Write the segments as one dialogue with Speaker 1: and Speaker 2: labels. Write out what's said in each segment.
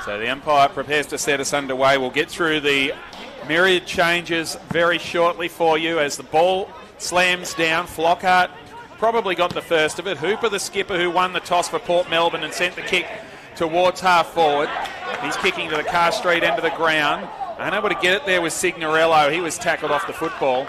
Speaker 1: So the umpire prepares to set us underway. We'll get through the myriad changes very shortly for you as the ball slams down. Flockhart probably got the first of it. Hooper, the skipper, who won the toss for Port Melbourne and sent the kick towards half forward. He's kicking to the Car Street end of the ground. Unable to get it there was Signorello. He was tackled off the football.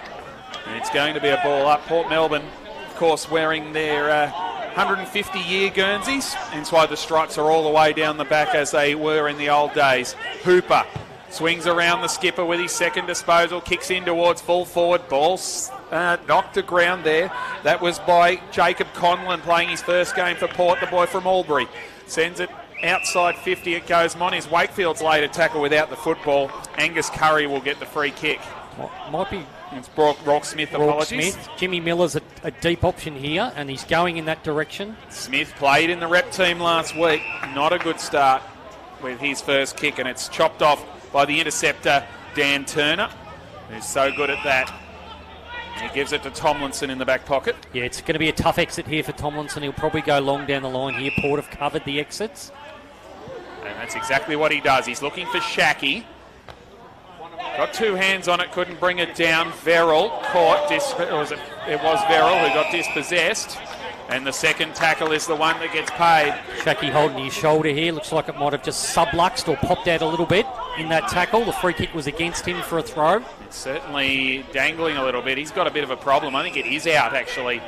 Speaker 1: And it's going to be a ball up. Port Melbourne, of course, wearing their 150-year Guernseys. Hence why the stripes are all the way down the back as they were in the old days. Hooper swings around the skipper with his second disposal, kicks in towards full forward. Ball knocked to ground there. That was by Jacob Conlon playing his first game for Port, the boy from Albury. Sends it outside 50, it goes. Moniz Wakefield's later tackle without the football. Angus Curry will get the free kick.
Speaker 2: Might be...
Speaker 1: It's Rock Smith, apologies.
Speaker 2: Jimmy Miller's a deep option here, and he's going in that direction.
Speaker 1: Smith played in the rep team last week. Not a good start with his first kick, and it's chopped off by the interceptor, Dan Turner, who's so good at that. And he gives it to Tomlinson in the back pocket.
Speaker 2: Yeah, it's going to be a tough exit here for Tomlinson. He'll probably go long down the line here. Port have covered the exits.
Speaker 1: And that's exactly what he does. He's looking for Shackey. Got two hands on it, couldn't bring it down. Verrill caught, it was Verrill who got dispossessed. And the second tackle is the one that gets paid.
Speaker 2: Shackey holding his shoulder here. Looks like it might have just subluxed or popped out a little bit in that tackle. The free kick was against him for a throw.
Speaker 1: It's certainly dangling a little bit. He's got a bit of a problem. I think it is out, actually.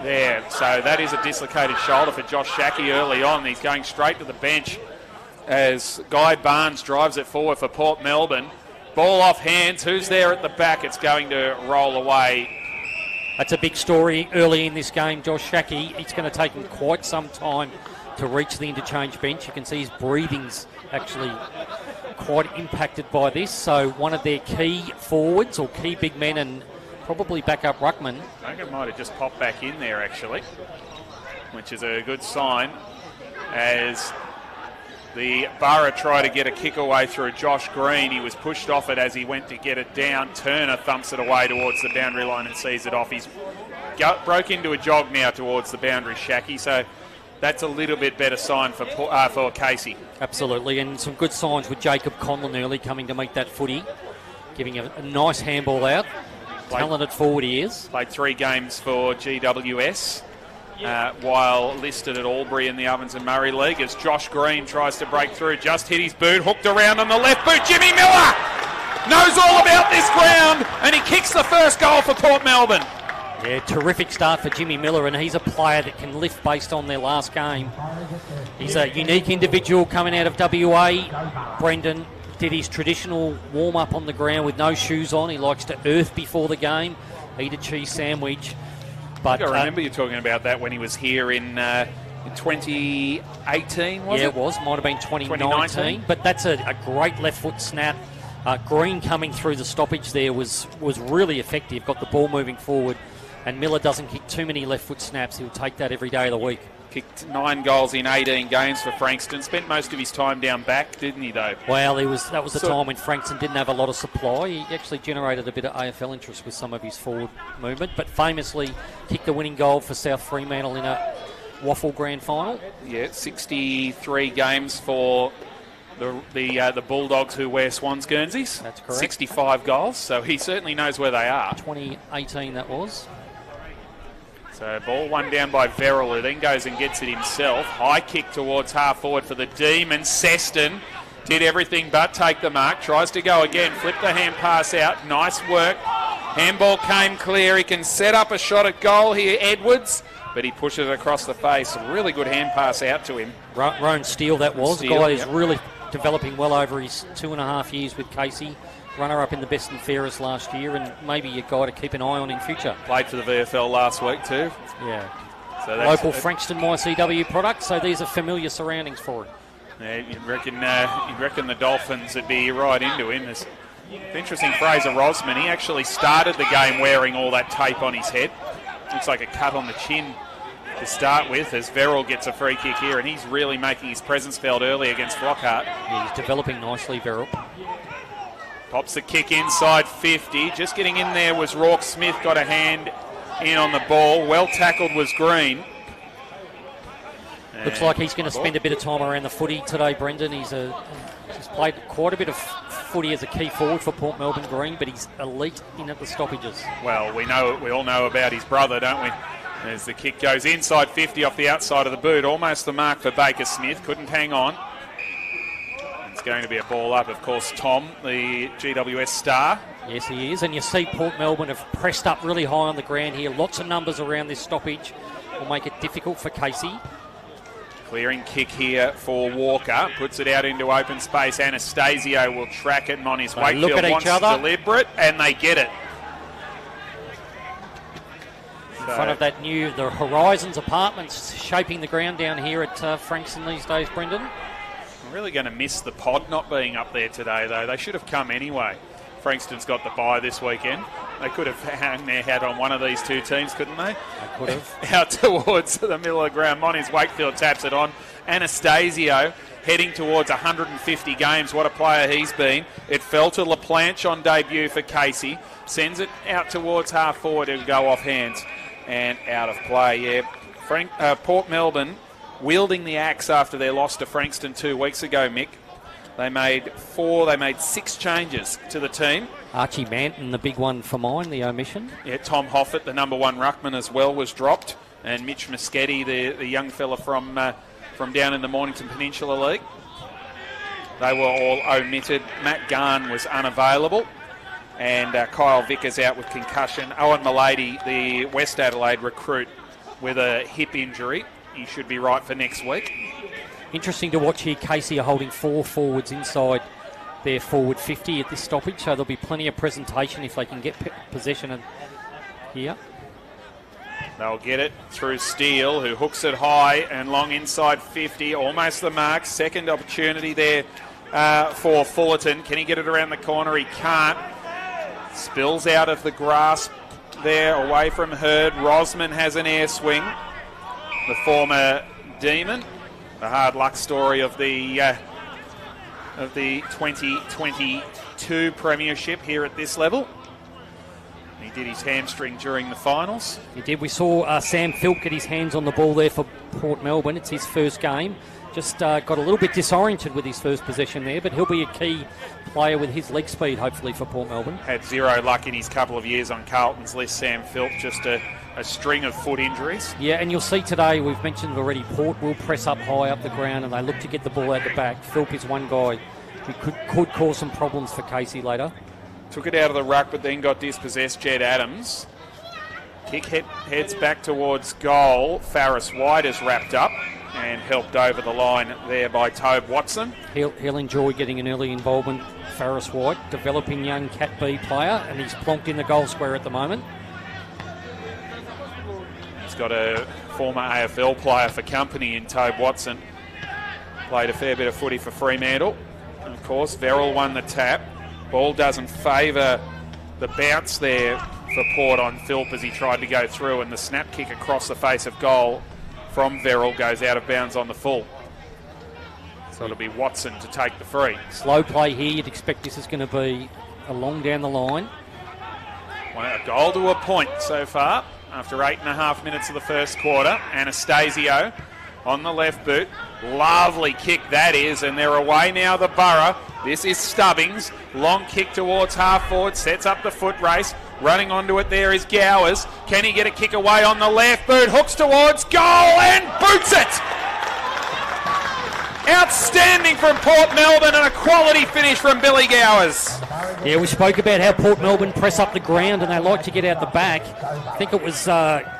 Speaker 1: There. So that is a dislocated shoulder for Josh Shackey early on. He's going straight to the bench as Guy Barnes drives it forward for Port Melbourne. Ball off hands. Who's there at the back? It's going to roll away.
Speaker 2: That's a big story early in this game, Josh Shackey. It's going to take him quite some time to reach the interchange bench. You can see his breathing's actually quite impacted by this. So one of their key forwards or key big men and probably backup ruckman.
Speaker 1: I think it might have just popped back in there, actually, which is a good sign as the Borough tried to get a kick away through Josh Green. He was pushed off it as he went to get it down. Turner thumps it away towards the boundary line and sees it off. He's broke into a jog now towards the boundary, Shackey. So that's a little bit better sign for Casey.
Speaker 2: Absolutely, and some good signs with Jacob Conlon early coming to meet that footy, giving a nice handball out. Talented forward he is.
Speaker 1: Played 3 games for GWS. While listed at Albury in the Ovens and Murray League, as Josh Green tries to break through, just hit his boot, hooked around on the left boot. Jimmy Miller knows all about this ground, and he kicks the first goal for Port Melbourne.
Speaker 2: Yeah, terrific start for Jimmy Miller, and he's a player that can lift based on their last game. He's a unique individual coming out of WA. Brendan did his traditional warm-up on the ground with no shoes on. He likes to earth before the game, eat a cheese sandwich. But
Speaker 1: I remember you talking about that when he was here in 2018, was it?
Speaker 2: Yeah, it was. Might have been 2019. But that's a great left foot snap. Green coming through the stoppage there was really effective. Got the ball moving forward. And Miller doesn't kick too many left foot snaps. He'll take that every day of the week.
Speaker 1: Kicked 9 goals in 18 games for Frankston. Spent most of his time down back, didn't he, though?
Speaker 2: Well, that was the time when Frankston didn't have a lot of supply. He actually generated a bit of AFL interest with some of his forward movement, but famously kicked the winning goal for South Fremantle in a Waffle Grand Final. Yeah, 63 games for the Bulldogs who wear Swans Guernseys. That's correct.
Speaker 1: 65 goals, so he certainly knows where they are.
Speaker 2: 2018 that was.
Speaker 1: So ball one down by Verrill, who then goes and gets it himself. High kick towards half forward for the Demon. Seston did everything but take the mark. Tries to go again. Flip the hand pass out. Nice work. Handball came clear. He can set up a shot at goal here, Edwards. But he pushes it across the face. A really good hand pass out to him.
Speaker 2: Roan Steele that was. The guy is really developing well over his 2.5 years with Casey. Runner-up in the best and fairest last year, and maybe a guy to keep an eye on in future.
Speaker 1: Played for the VFL last week too.
Speaker 2: Yeah.
Speaker 1: So
Speaker 2: local Frankston YCW product, so these are familiar surroundings for him.
Speaker 1: Yeah, you'd reckon the Dolphins would be right into him. It's interesting, Fraser Rosman, he actually started the game wearing all that tape on his head. Looks like a cut on the chin to start with, as Verrill gets a free kick here, and he's really making his presence felt early against Flockhart.
Speaker 2: Yeah, he's developing nicely, Verrill.
Speaker 1: Pops the kick inside 50. Just getting in there was Rourke Smith, got a hand in on the ball. Well tackled was Green.
Speaker 2: Looks like he's going to spend a bit of time around the footy today, Brendan. He's played quite a bit of footy as a key forward for Port Melbourne Green, but he's elite in at the stoppages.
Speaker 1: Well, we all know about his brother, don't we? As the kick goes inside 50 off the outside of the boot, almost the mark for Baker Smith. Couldn't hang on. It's going to be a ball up, of course. Tom, the GWS star.
Speaker 2: Yes, he is. And you see Port Melbourne have pressed up really high on the ground here. Lots of numbers around this stoppage will make it difficult for Casey.
Speaker 1: Clearing kick here for Walker. Puts it out into open space. Anastasio will track it, and on his way.
Speaker 2: Look at each other.
Speaker 1: Deliberate, and they get it.
Speaker 2: In front of the Horizons Apartments shaping the ground down here at Frankston these days, Brendan.
Speaker 1: I'm really going to miss the pod not being up there today, though. They should have come anyway. Frankston's got the bye this weekend. They could have hung their hat on one of these two teams, couldn't they?
Speaker 2: They could have.
Speaker 1: Out towards the middle of the ground. Moniz Wakefield taps it on. Anastasio heading towards 150 games. What a player he's been. It fell to LaPlanche on debut for Casey. Sends it out towards half forward. It'll go off hands and out of play. Yeah, Port Melbourne wielding the axe after their loss to Frankston 2 weeks ago, Mick. They made 6 changes to the team.
Speaker 2: Archie Manton, the big one for mine, the omission.
Speaker 1: Yeah, Tom Hoffett, the number 1 ruckman as well, was dropped. And Mitch Muschetti, the young fella from down in the Mornington Peninsula League. They were all omitted. Matt Garn was unavailable. And Kyle Vickers out with concussion. Owen Milady, the West Adelaide recruit, with a hip injury. He should be right for next week.
Speaker 2: Interesting to watch here. Casey are holding 4 forwards inside their forward 50 at this stoppage, so there'll be plenty of presentation if they can get possession here.
Speaker 1: They'll get it through Steele, who hooks it high and long inside 50, almost the mark. Second opportunity there for Fullerton. Can he get it around the corner? He can't. Spills out of the grasp there, away from Hurd. Rosman has an air swing. The former Demon. The hard luck story of the 2022 premiership here at this level. He did his hamstring during the finals.
Speaker 2: He did. We saw Sam Philp get his hands on the ball there for Port Melbourne. It's his first game. Just got a little bit disoriented with his first possession there, but he'll be a key player with his leg speed, hopefully, for Port Melbourne.
Speaker 1: Had 0 luck in his couple of years on Carlton's list, Sam Philp. Just a string of foot injuries.
Speaker 2: Yeah, and you'll see today, we've mentioned already, Port will press up high up the ground and they look to get the ball out the back. Philp is one guy who could cause some problems for Casey later.
Speaker 1: Took it out of the ruck, but then got dispossessed. Jed Adams. Kick heads back towards goal. Farris White is wrapped up and helped over the line there by Tobe Watson.
Speaker 2: He'll enjoy getting an early involvement. Farris White, developing young Cat B player, and he's plonked in the goal square at the moment.
Speaker 1: He's got a former AFL player for company in Tobe Watson. Played a fair bit of footy for Fremantle. And of course, Verrill won the tap. Ball doesn't favour the bounce there for Port on Philp as he tried to go through, and the snap kick across the face of goal from Verrill goes out of bounds on the full. So it'll be Watson to take the free.
Speaker 2: Slow play here. You'd expect this is going to be a long down the line.
Speaker 1: A goal to a point so far after 8.5 minutes of the first quarter. Anastasio on the left boot. Lovely kick that is, and they're away now, the Borough. This is Stubbings. Long kick towards half forward, sets up the foot race. Running onto it there is Gowers. Can he get a kick away on the left boot? Hooks towards goal and boots it! Outstanding from Port Melbourne and a quality finish from Billy Gowers.
Speaker 2: Yeah, we spoke about how Port Melbourne press up the ground and they like to get out the back. I think it was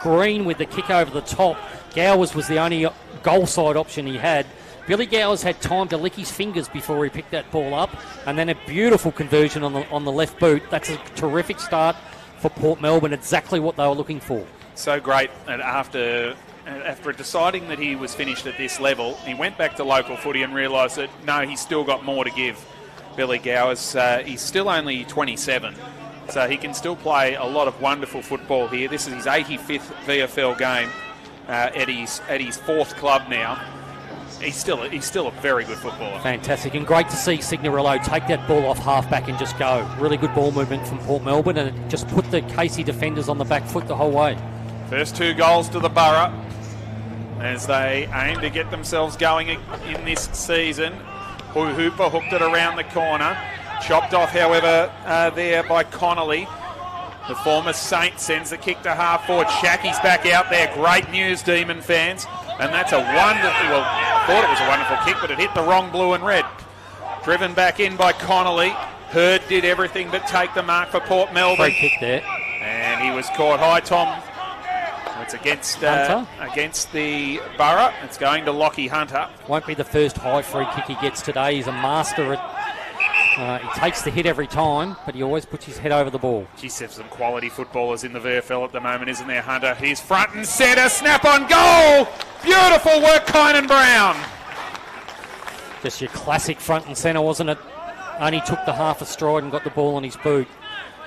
Speaker 2: Green with the kick over the top. Gowers was the only goal side option he had. Billy Gowers had time to lick his fingers before he picked that ball up, and then a beautiful conversion on the left boot. That's a terrific start for Port Melbourne, exactly what they were looking for.
Speaker 1: So great. And after deciding that he was finished at this level, he went back to local footy and realised that, no, he's still got more to give. Billy Gowers, he's still only 27, so he can still play a lot of wonderful football here. This is his 85th VFL game at his fourth club now. He's still a very good footballer.
Speaker 2: Fantastic, and great to see Signorillo take that ball off half-back and just go. Really good ball movement from Port Melbourne, and it just put the Casey defenders on the back foot the whole way.
Speaker 1: First 2 goals to the Borough. as they aim to get themselves going in this season. Hooper hooked it around the corner. Chopped off, however, there by Connolly. The former Saint sends the kick to half forward. Shackie's back out there. Great news, Demon fans. And that's a wonderful, well, thought it was a wonderful kick, but it hit the wrong blue and red. Driven back in by Connolly. Hurd did everything but take the mark for Port Melbourne.
Speaker 2: Free kick there.
Speaker 1: And he was caught high, Tom. It's against the Borough. It's going to Lockie Hunter.
Speaker 2: Won't be the first high free kick he gets today. He's a master at... he takes the hit every time, but he always puts his head over the ball.
Speaker 1: Geez, there's some quality footballers in the VFL at the moment, isn't there, Hunter? He's front and centre, snap on goal! Beautiful work, Kynan Brown.
Speaker 2: Just your classic front and centre, wasn't it? Only took the half a stride and got the ball on his boot.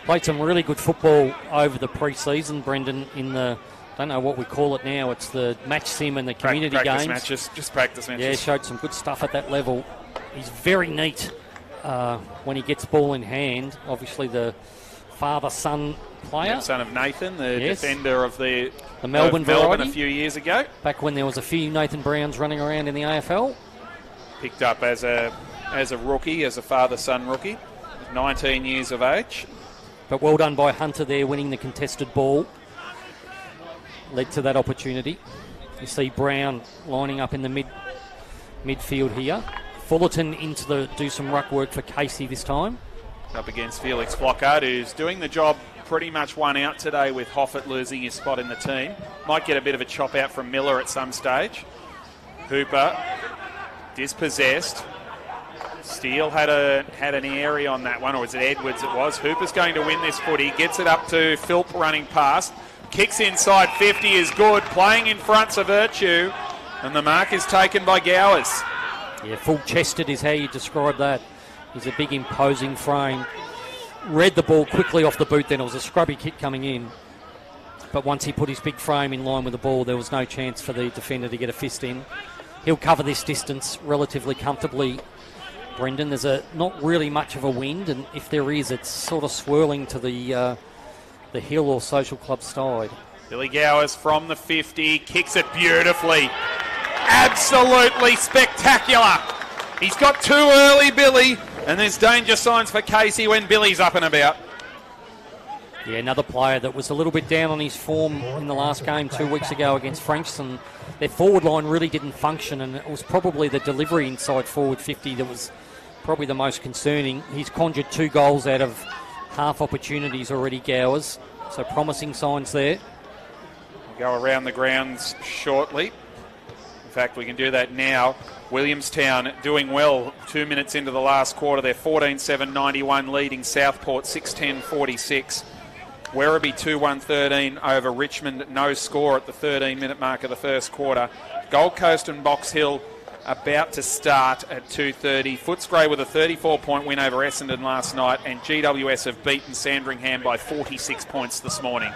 Speaker 2: Played some really good football over the pre-season, Brendan, in the... I don't know what we call it now. It's the match sim and the community games.
Speaker 1: Matches, just practice matches.
Speaker 2: Yeah, showed some good stuff at that level. He's very neat when he gets ball in hand. Obviously, the father-son player.
Speaker 1: Yeah, son of Nathan, the defender of the
Speaker 2: Melbourne variety
Speaker 1: a few years ago.
Speaker 2: Back when there was a few Nathan Browns running around in the AFL.
Speaker 1: Picked up as a rookie, as a father-son rookie, 19 years of age.
Speaker 2: But well done by Hunter there, winning the contested ball. Led to that opportunity. You see Brown lining up in the midfield here. Fullerton into the do some ruck work for Casey this time.
Speaker 1: Up against Felix Flockhart, who's doing the job pretty much one out today with Hoffett losing his spot in the team. Might get a bit of a chop out from Miller at some stage. Hooper dispossessed. Steele had an area on that one, or was it Edwards it was? Hooper's going to win this footy. Gets it up to Philp running past. Kicks inside 50 is good. Playing in front's a virtue. And the mark is taken by Gowers.
Speaker 2: Yeah, full-chested is how you describe that. He's a big, imposing frame. Read the ball quickly off the boot then. It was a scrubby kick coming in. But once he put his big frame in line with the ball, there was no chance for the defender to get a fist in. He'll cover this distance relatively comfortably, Brendan. There's not really much of a wind, and if there is, it's sort of swirling to the Hill or Social Club side.
Speaker 1: Billy Gowers from the 50, kicks it beautifully. Absolutely spectacular. He's got too early, Billy, and there's danger signs for Casey when Billy's up and about.
Speaker 2: Yeah, another player that was a little bit down on his form in the last game 2 weeks ago against Frankston. Their forward line really didn't function, and it was probably the delivery inside forward 50 that was probably the most concerning. He's conjured 2 goals out of half opportunities already, Gowers. So promising signs there.
Speaker 1: We'll go around the grounds shortly. In fact, we can do that now. Williamstown doing well 2 minutes into the last quarter. They're 14-7-91 leading Southport 6-10-46. Werribee 2-1-13 over Richmond. No score at the 13-minute mark of the first quarter. Gold Coast and Box Hill about to start at 2:30. Footscray with a 34-point win over Essendon last night, and GWS have beaten Sandringham by 46 points this morning.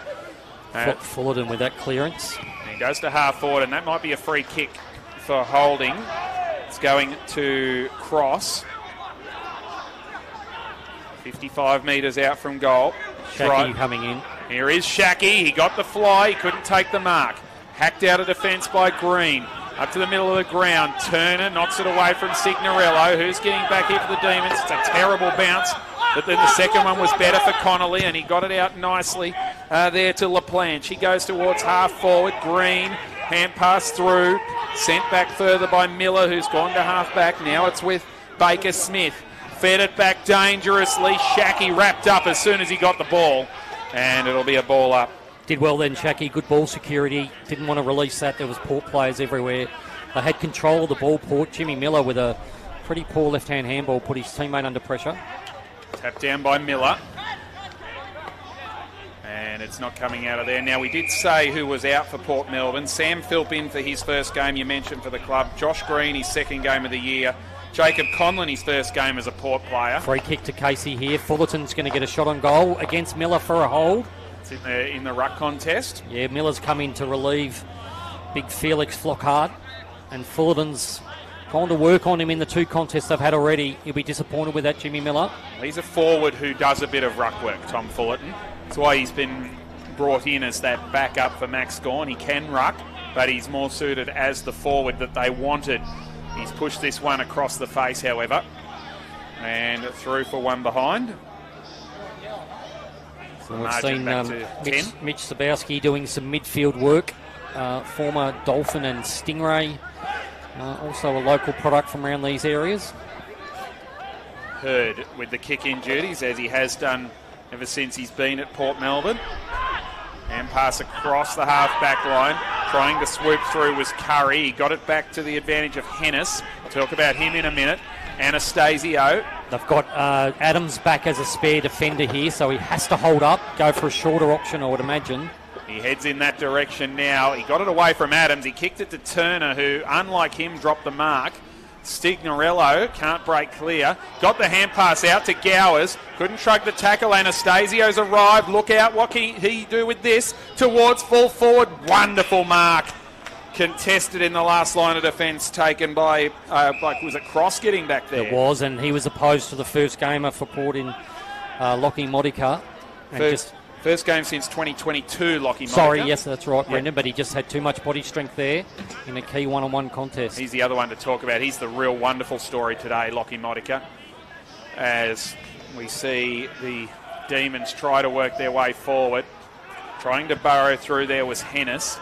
Speaker 2: Fullerton with that clearance.
Speaker 1: He goes to half forward, and that might be a free kick for holding. It's going to cross. 55 metres out from goal.
Speaker 2: Shackey coming in.
Speaker 1: Here is Shackey. He got the fly. He couldn't take the mark. Hacked out of defence by Green. Up to the middle of the ground. Turner knocks it away from Signorello, who's getting back here for the Demons. It's a terrible bounce. But then the second one was better for Connolly, and he got it out nicely there to LaPlanche. He goes towards half forward. Green, hand pass through. Sent back further by Miller, who's gone to half back. Now it's with Baker Smith. Fed it back dangerously. Shackey wrapped up as soon as he got the ball. And it'll be a ball up.
Speaker 2: Did well then, Shackey. Good ball security. Didn't want to release that. There was Port players everywhere. They had control of the ball, Port. Jimmy Miller with a pretty poor left-hand handball put his teammate under pressure.
Speaker 1: Tapped down by Miller. And it's not coming out of there. Now, we did say who was out for Port Melbourne. Sam Philp in for his first game, you mentioned, for the club. Josh Green, his second game of the year. Jacob Conlon, his first game as a Port player.
Speaker 2: Free kick to Casey here. Fullerton's going to get a shot on goal against Miller for a hold.
Speaker 1: It's in the ruck contest.
Speaker 2: Yeah, Miller's come in to relieve big Felix Flockhart. And Fullerton's gone to work on him in the 2 contests they've had already. He'll be disappointed with that, Jimmy Miller.
Speaker 1: He's a forward who does a bit of ruck work, Tom Fullerton. That's why he's been brought in as that backup for Max Gawn. He can ruck, but he's more suited as the forward that they wanted. He's pushed this one across the face, however, and through for one behind.
Speaker 2: So we've seen Mitch Sabowski doing some midfield work, former Dolphin and Stingray, also a local product from around these areas.
Speaker 1: Hurd with the kick-in duties, as he has done ever since he's been at Port Melbourne. And pass across the half-back line. Trying to swoop through was Curry. He got it back to the advantage of Hennis. I'll talk about him in a minute. Anastasio.
Speaker 2: They've got Adams back as a spare defender here, so he has to hold up, go for a shorter option, I would imagine.
Speaker 1: He heads in that direction now. He got it away from Adams. He kicked it to Turner, who, unlike him, dropped the mark. Stignorello can't break clear. Got the hand pass out to Gowers. Couldn't shrug the tackle. Anastasio's arrived. Look out. What can he do with this? Towards full forward. Wonderful mark. Contested in the last line of defence, taken by, was it Cross getting back there?
Speaker 2: It was, and he was opposed to the first gamer for Port in Lockie Modica.
Speaker 1: First game since 2022, Lockie Modica.
Speaker 2: Sorry, yes, that's right, Brendan, but he just had too much body strength there in a key one-on-one contest.
Speaker 1: He's the other one to talk about. He's the real wonderful story today, Lockie Modica. As we see the Demons try to work their way forward. Trying to burrow through there was Hennis.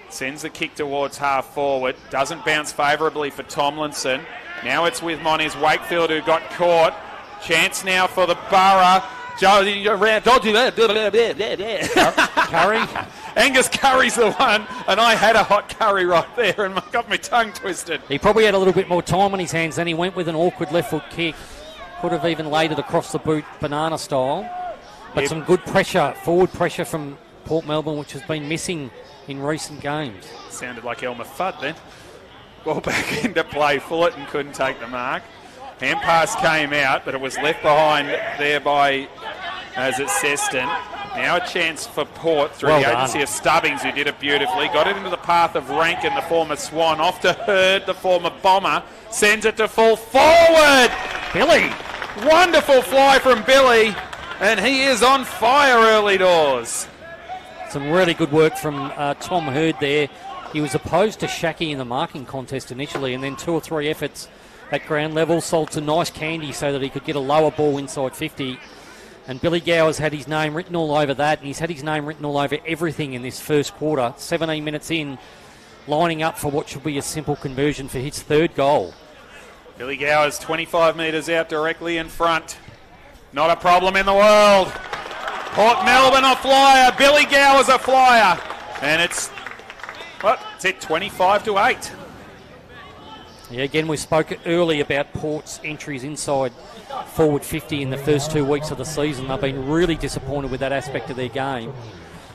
Speaker 1: Sends the kick towards half forward. Doesn't bounce favourably for Tomlinson. Now it's with Moniz Wakefield, who got caught. Chance now for the Borough. Don't do that.
Speaker 2: Curry.
Speaker 1: Angus Curry's the one, and I had a hot curry right there and got my tongue twisted.
Speaker 2: He probably had a little bit more time on his hands then. He went with an awkward left foot kick. Could have even laid it across the boot, banana style. But some good pressure, forward pressure from Port Melbourne, which has been missing in recent games.
Speaker 1: Sounded like Elmer Fudd then. Ball back into play. Fullerton couldn't take the mark. Hand pass came out, but it was left behind there by, as it Seston. Now a chance for Port through the agency of Stubbings, who did it beautifully. Got it into the path of Rankin, the former Swan. Off to Hurd, the former Bomber. Sends it to full forward.
Speaker 2: Billy.
Speaker 1: Wonderful fly from Billy. And he is on fire early doors.
Speaker 2: Some really good work from Tom Hurd there. He was opposed to Shackey in the marking contest initially, and then 2 or 3 efforts at ground level, sold to nice candy so that he could get a lower ball inside 50. And Billy Gowers had his name written all over that, and he's had his name written all over everything in this first quarter. 17 minutes in, lining up for what should be a simple conversion for his 3rd goal.
Speaker 1: Billy Gowers 25 metres out directly in front. Not a problem in the world. Port Melbourne a flyer, Billy Gowers a flyer. And it's at 25-8.
Speaker 2: Yeah, again, we spoke early about Port's entries inside forward 50 in the first 2 weeks of the season. They've been really disappointed with that aspect of their game.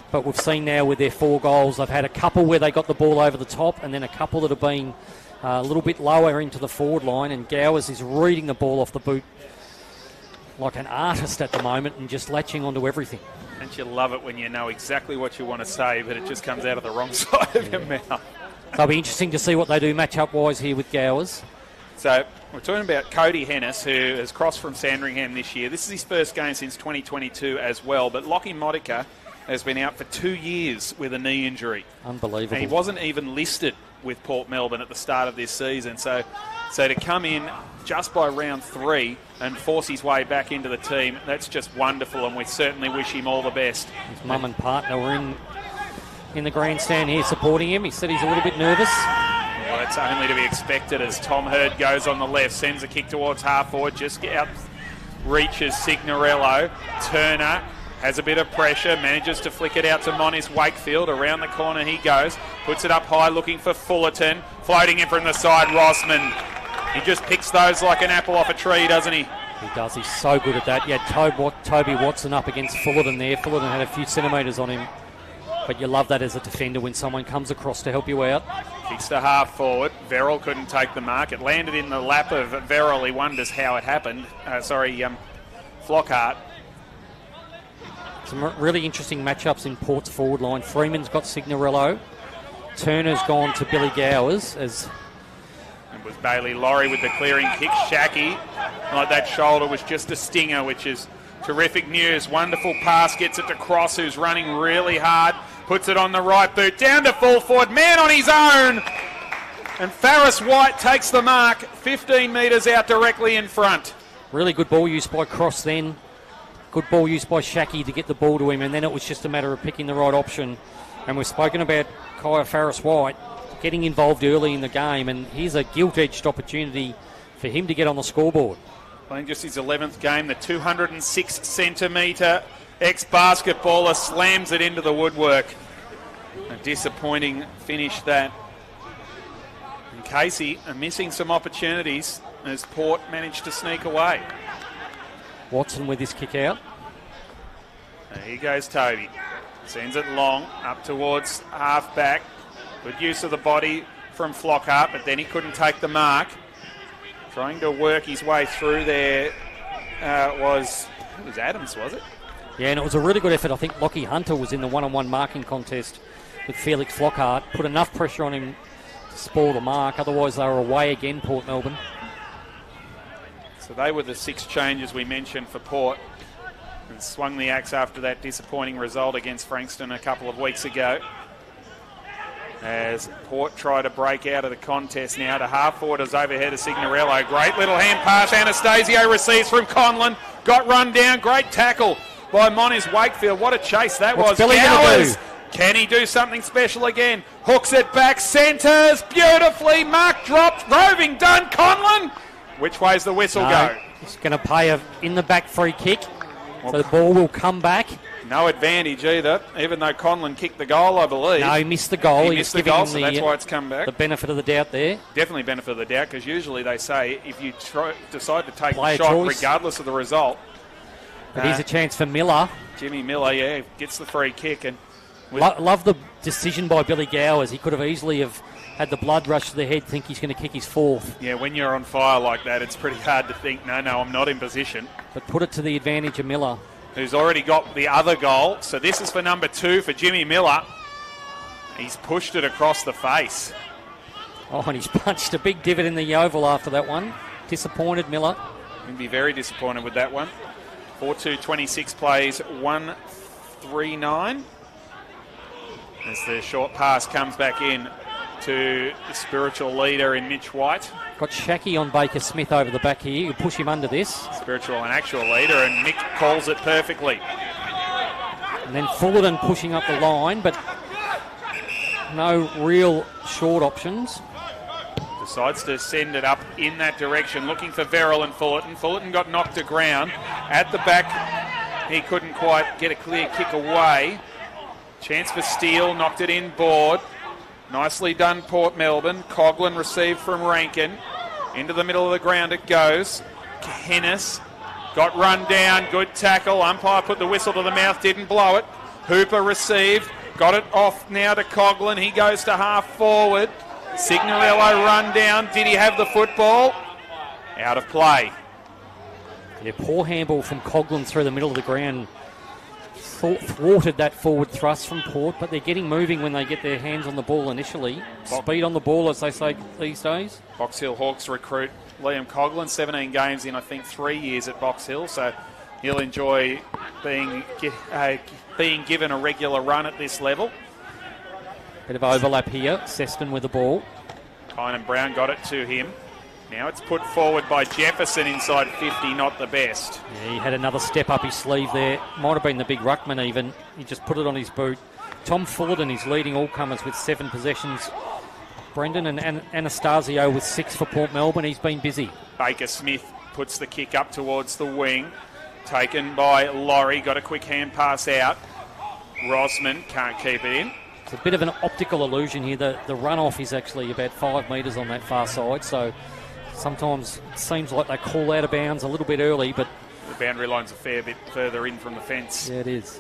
Speaker 2: But we've seen now with their 4 goals, they've had a couple where they got the ball over the top and then a couple that have been a little bit lower into the forward line. And Gowers is reading the ball off the boot like an artist at the moment and just latching onto everything.
Speaker 1: Don't you love it when you know exactly what you want to say, but it just comes out of the wrong side of your mouth?
Speaker 2: So it'll be interesting to see what they do match-up-wise here with Gowers.
Speaker 1: So we're talking about Cody Hennis, who has crossed from Sandringham this year. This is his first game since 2022 as well, but Lockie Modica has been out for 2 years with a knee injury.
Speaker 2: Unbelievable.
Speaker 1: And he wasn't even listed with Port Melbourne at the start of this season. So to come in just by round 3 and force his way back into the team, that's just wonderful, and we certainly wish him all the best.
Speaker 2: His mum and partner were in the grandstand here supporting him. He said he's a little bit nervous.
Speaker 1: Well, it's only to be expected as Tom Hurd goes on the left, sends a kick towards half forward, just out reaches Signorello. Turner has a bit of pressure, manages to flick it out to Moniz Wakefield. Around the corner he goes, puts it up high looking for Fullerton. Floating in from the side, Rossman. He just picks those like an apple off a tree, doesn't he?
Speaker 2: He does. He's so good at that. Yeah, Toby Watson up against Fullerton there. Fullerton had a few centimetres on him. But you love that as a defender when someone comes across to help you out.
Speaker 1: Kicks to half forward. Verrill couldn't take the mark. It landed in the lap of Verrill. He wonders how it happened. Flockhart.
Speaker 2: Some really interesting matchups in Port's forward line. Freeman's got Signorello. Turner's gone to Billy Gowers. It
Speaker 1: was Bailey Laurie with the clearing kick. Shackey, like that shoulder was just a stinger, which is terrific news. Wonderful pass, gets it to Cross, who's running really hard. Puts it on the right boot, down to full forward, man on his own. And Farris White takes the mark, 15 metres out directly in front.
Speaker 2: Really good ball use by Cross then. Good ball used by Shaki to get the ball to him, and then it was just a matter of picking the right option. And we've spoken about Kaya Farris White getting involved early in the game, and here's a gilt-edged opportunity for him to get on the scoreboard.
Speaker 1: Playing just his 11th game, the 206 centimetre ex-basketballer slams it into the woodwork. A disappointing finish that. And Casey are missing some opportunities as Port managed to sneak away.
Speaker 2: Watson with his kick out.
Speaker 1: And here goes Toby. Sends it long, up towards half-back. Good use of the body from Flockhart, but then he couldn't take the mark. Trying to work his way through there it was Adams, was it?
Speaker 2: Yeah, and it was a really good effort. I think Lockie Hunter was in the one-on-one marking contest with Felix Flockhart. Put enough pressure on him to spoil the mark. Otherwise, they were away again, Port Melbourne.
Speaker 1: So they were the 6 changes we mentioned for Port, and swung the axe after that disappointing result against Frankston a couple of weeks ago. As Port try to break out of the contest now to half forward as overhead to Signorello. Great little hand pass. Anastasio receives from Conlon. Got run down. Great tackle by Moniz Wakefield. What a chase that was.
Speaker 2: Billy gonna do?
Speaker 1: Can he do something special again? Hooks it back. Centres beautifully. Mark dropped. Roving done. Conlon. Which way's the whistle go?
Speaker 2: He's going to pay a in-the-back free kick. So the ball will come back.
Speaker 1: No advantage either, even though Conlon kicked the goal, I believe.
Speaker 2: No, he missed the goal.
Speaker 1: He missed the goal, so that's why it's come back.
Speaker 2: The benefit of the doubt there.
Speaker 1: Definitely benefit of the doubt, because usually they say if you decide to take
Speaker 2: Play
Speaker 1: the
Speaker 2: a
Speaker 1: shot
Speaker 2: choice.
Speaker 1: Regardless of the result.
Speaker 2: But here's a chance for Miller.
Speaker 1: Jimmy Miller, yeah, gets the free kick. And
Speaker 2: love the decision by Billy Gowers. He could have easily have had the blood rush to the head, think he's going to kick his 4th.
Speaker 1: Yeah, when you're on fire like that, it's pretty hard to think, no, I'm not in position.
Speaker 2: But put it to the advantage of Miller,
Speaker 1: who's already got the other goal. So this is for number 2 for Jimmy Miller. He's pushed it across the face.
Speaker 2: Oh, and he's punched a big divot in the oval after that one. Disappointed, Miller.
Speaker 1: He'd be very disappointed with that one. 4-2-26 plays 1-3-9. As the short pass comes back in to the spiritual leader in Mitch White.
Speaker 2: Got Shaki on Baker Smith over the back here. You push him under this.
Speaker 1: Spiritual and actual leader, and Mick calls it perfectly.
Speaker 2: And then Fullerton pushing up the line, but no real short options.
Speaker 1: Decides to send it up in that direction, looking for Verrill and Fullerton. Fullerton got knocked to ground. At the back, he couldn't quite get a clear kick away. Chance for Steele, knocked it in board. Nicely done, Port Melbourne. Coughlin received from Rankin. Into the middle of the ground it goes. Hennis got run down. Good tackle. Umpire put the whistle to the mouth, didn't blow it. Hooper received. Got it off now to Coughlin. He goes to half forward. Signorello run down. Did he have the football? Out of play.
Speaker 2: Yeah, poor handball from Coughlin through the middle of the ground. Thwarted that forward thrust from Port, but they're getting moving when they get their hands on the ball initially. Speed on the ball, as they say these days. Box
Speaker 1: Hill Hawks recruit Liam Coughlin, 17 games in, I think, 3 years at Box Hill, so he'll enjoy being given a regular run at this level.
Speaker 2: Bit of overlap here. Seston with the ball.
Speaker 1: Kynan Brown got it to him. Now it's put forward by Jefferson inside 50, not the best.
Speaker 2: Yeah, he had another step up his sleeve there. Might have been the big ruckman even. He just put it on his boot. Tom Fullerton is leading all comers with 7 possessions. Brendan and Anastasio with 6 for Port Melbourne. He's been busy.
Speaker 1: Baker Smith puts the kick up towards the wing. Taken by Laurie. Got a quick hand pass out. Rosman can't keep it in.
Speaker 2: It's a bit of an optical illusion here. The runoff is actually about 5 metres on that far side, so sometimes it seems like they call out of bounds a little bit early, but
Speaker 1: the boundary line's a fair bit further in from the fence.
Speaker 2: Yeah, it is.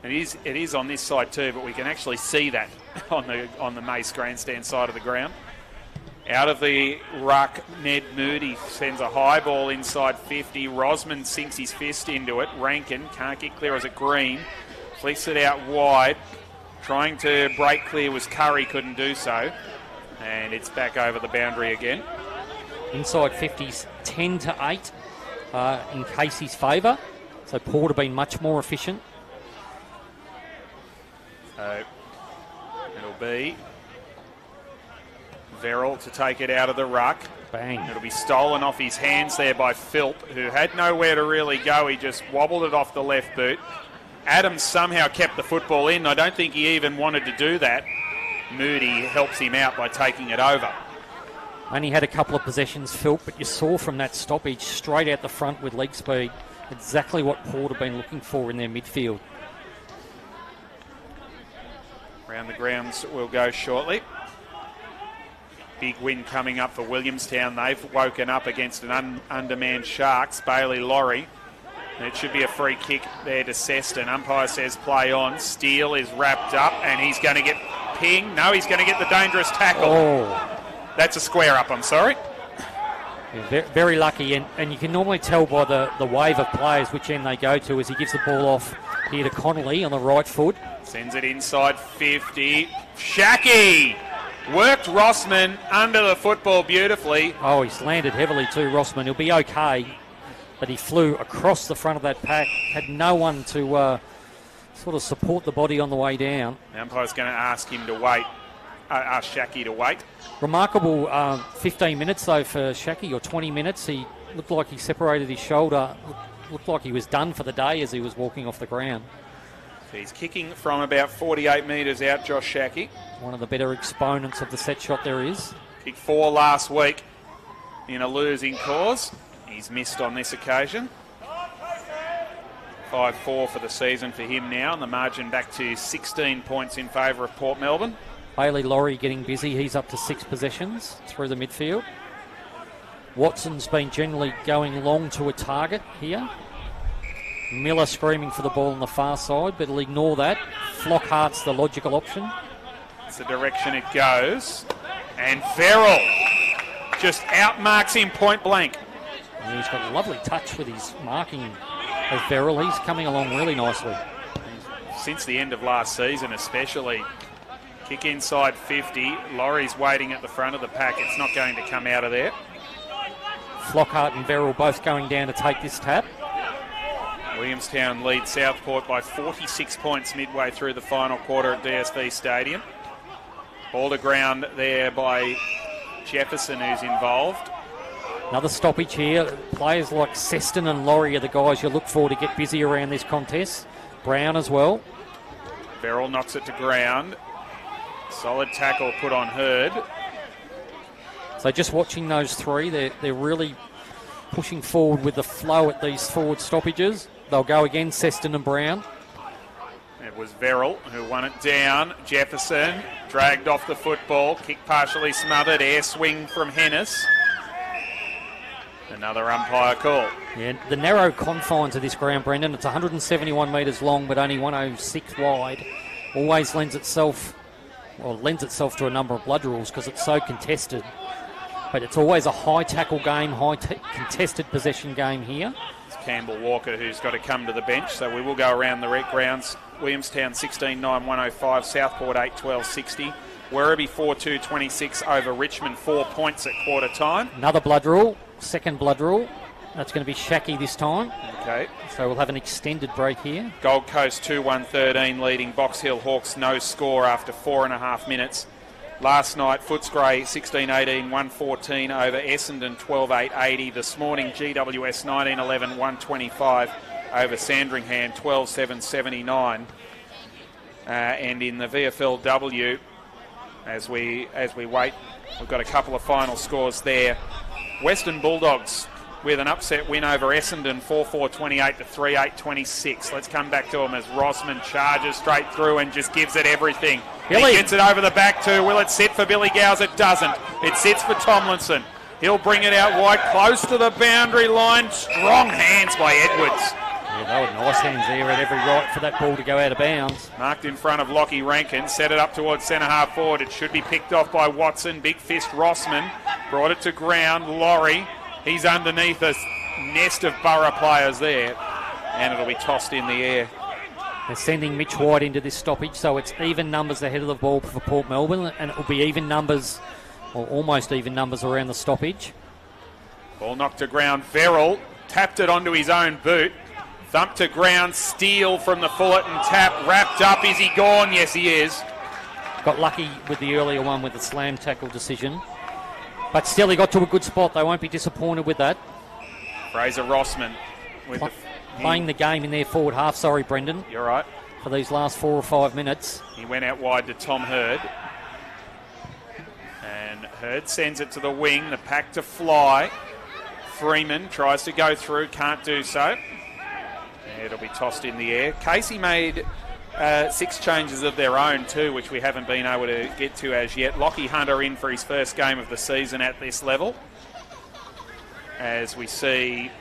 Speaker 1: It is on this side too, but we can actually see that on the Mace grandstand side of the ground. Out of the ruck, Ned Moody sends a high ball inside 50. Rosman sinks his fist into it. Rankin can't get clear as a Green. Flicks it out wide. Trying to break clear was Curry, couldn't do so. And it's back over the boundary again.
Speaker 2: Inside 50s 10-8 in Casey's favour. So Port have been much more efficient.
Speaker 1: It'll be Verrill to take it out of the ruck.
Speaker 2: Bang.
Speaker 1: It'll be stolen off his hands there by Philp, who had nowhere to really go. He just wobbled it off the left boot. Adams somehow kept the football in. I don't think he even wanted to do that. Moody helps him out by taking it over.
Speaker 2: Only had a couple of possessions, Philp, but you saw from that stoppage straight out the front with leg speed exactly what Port have been looking for in their midfield.
Speaker 1: Round the grounds will go shortly. Big win coming up for Williamstown. They've woken up against an undermanned Sharks. Bailey Laurie. It should be a free kick there to Seston. Umpire says play on. Steele is wrapped up and he's going to get pinged. No, he's going to get the dangerous tackle.
Speaker 2: Oh.
Speaker 1: That's a square up, I'm sorry.
Speaker 2: Yeah, very lucky, and you can normally tell by the wave of players which end they go to as he gives the ball off here to Connolly on the right foot.
Speaker 1: Sends it inside 50. Shacky worked Rossman under the football beautifully.
Speaker 2: Oh, he's landed heavily too, Rossman. He'll be okay, but he flew across the front of that pack, had no one to sort of support the body on the way down.
Speaker 1: The umpire's going to ask him to wait, ask Shacky to wait.
Speaker 2: Remarkable 15 minutes, though, for Shacky, or 20 minutes. He looked like he separated his shoulder. Looked like he was done for the day as he was walking off the ground.
Speaker 1: He's kicking from about 48 metres out, Josh Shacky.
Speaker 2: One of the better exponents of the set shot there is.
Speaker 1: Kicked 4 last week in a losing cause. He's missed on this occasion. 5-4 for the season for him now, and the margin back to 16 points in favour of Port Melbourne.
Speaker 2: Bailey Laurie getting busy. He's up to 6 possessions through the midfield. Watson's been generally going long to a target here. Miller screaming for the ball on the far side, but he'll ignore that. Flockhart's the logical option.
Speaker 1: It's the direction it goes. And Verrill just outmarks him point blank.
Speaker 2: And he's got a lovely touch with his marking of Verrill. He's coming along really nicely.
Speaker 1: Since the end of last season especially. Kick inside 50. Laurie's waiting at the front of the pack. It's not going to come out of there.
Speaker 2: Flockhart and Verrill both going down to take this tap.
Speaker 1: Williamstown lead Southport by 46 points midway through the final quarter at DSV Stadium. Ball to ground there by Jefferson, who's involved.
Speaker 2: Another stoppage here. Players like Seston and Laurie are the guys you look for to get busy around this contest. Brown as well.
Speaker 1: Verrill knocks it to ground. Solid tackle put on Hurd.
Speaker 2: So just watching those three, they're really pushing forward with the flow at these forward stoppages. They'll go again, Seston and Brown.
Speaker 1: It was Verrill who won it down. Jefferson dragged off the football. Kick partially smothered. Air swing from Hennis. Another umpire call.
Speaker 2: Yeah, the narrow confines of this ground, Brendan, it's 171 metres long but only 106 wide. Always lends itself to a number of blood rules because it's so contested. But it's always a high tackle game, contested possession game here.
Speaker 1: It's Campbell Walker who's got to come to the bench, so we will go around the grounds. Williamstown 16-9-105, Southport 8-12-60. Werribee 4-2-26 over Richmond, 4 points at quarter time.
Speaker 2: Another blood rule, second blood rule. That's going to be Shacky this time.
Speaker 1: Okay.
Speaker 2: So we'll have an extended break here.
Speaker 1: Gold Coast 2-1-13 leading Box Hill Hawks, no score after 4.5 minutes. Last night, Footscray 16-18, 114 over Essendon 12-8, 80. This morning, GWS 19-11, 125 over Sandringham 12-7, 79. And in the VFLW, as we wait, we've got a couple of final scores there. Western Bulldogs with an upset win over Essendon, 4-4-28 to 3-8-26. Let's come back to them as Rossman charges straight through and just gives it everything.
Speaker 2: Billy.
Speaker 1: He gets it over the back too. Will it sit for Billy Gowes? It doesn't. It sits for Tomlinson. He'll bring it out wide, close to the boundary line. Strong hands by Edwards.
Speaker 2: Yeah, they were nice hands there at every right for that ball to go out of bounds.
Speaker 1: Marked in front of Lockie Rankin, set it up towards centre half forward. It should be picked off by Watson. Big fist Rossman. Brought it to ground. Laurie. He's underneath a nest of Borough players there. And it'll be tossed in the air.
Speaker 2: They're sending Mitch White into this stoppage, so it's even numbers ahead of the ball for Port Melbourne, and it will be even numbers, or almost even numbers around the stoppage.
Speaker 1: Ball knocked to ground. Verrill tapped it onto his own boot. Thump to ground, steal from the Fullerton tap, wrapped up. Is he gone? Yes, he is.
Speaker 2: Got lucky with the earlier one with the slam tackle decision. But still, he got to a good spot. They won't be disappointed with that.
Speaker 1: Fraser Rossman with
Speaker 2: playing the game in their forward half. Sorry, Brendan.
Speaker 1: You're right.
Speaker 2: For these last 4 or 5 minutes.
Speaker 1: He went out wide to Tom Hurd. And Hurd sends it to the wing. The pack to fly. Freeman tries to go through. Can't do so. It'll be tossed in the air. Casey made 6 changes of their own too, which we haven't been able to get to as yet. Lockie Hunter in for his first game of the season at this level. As we see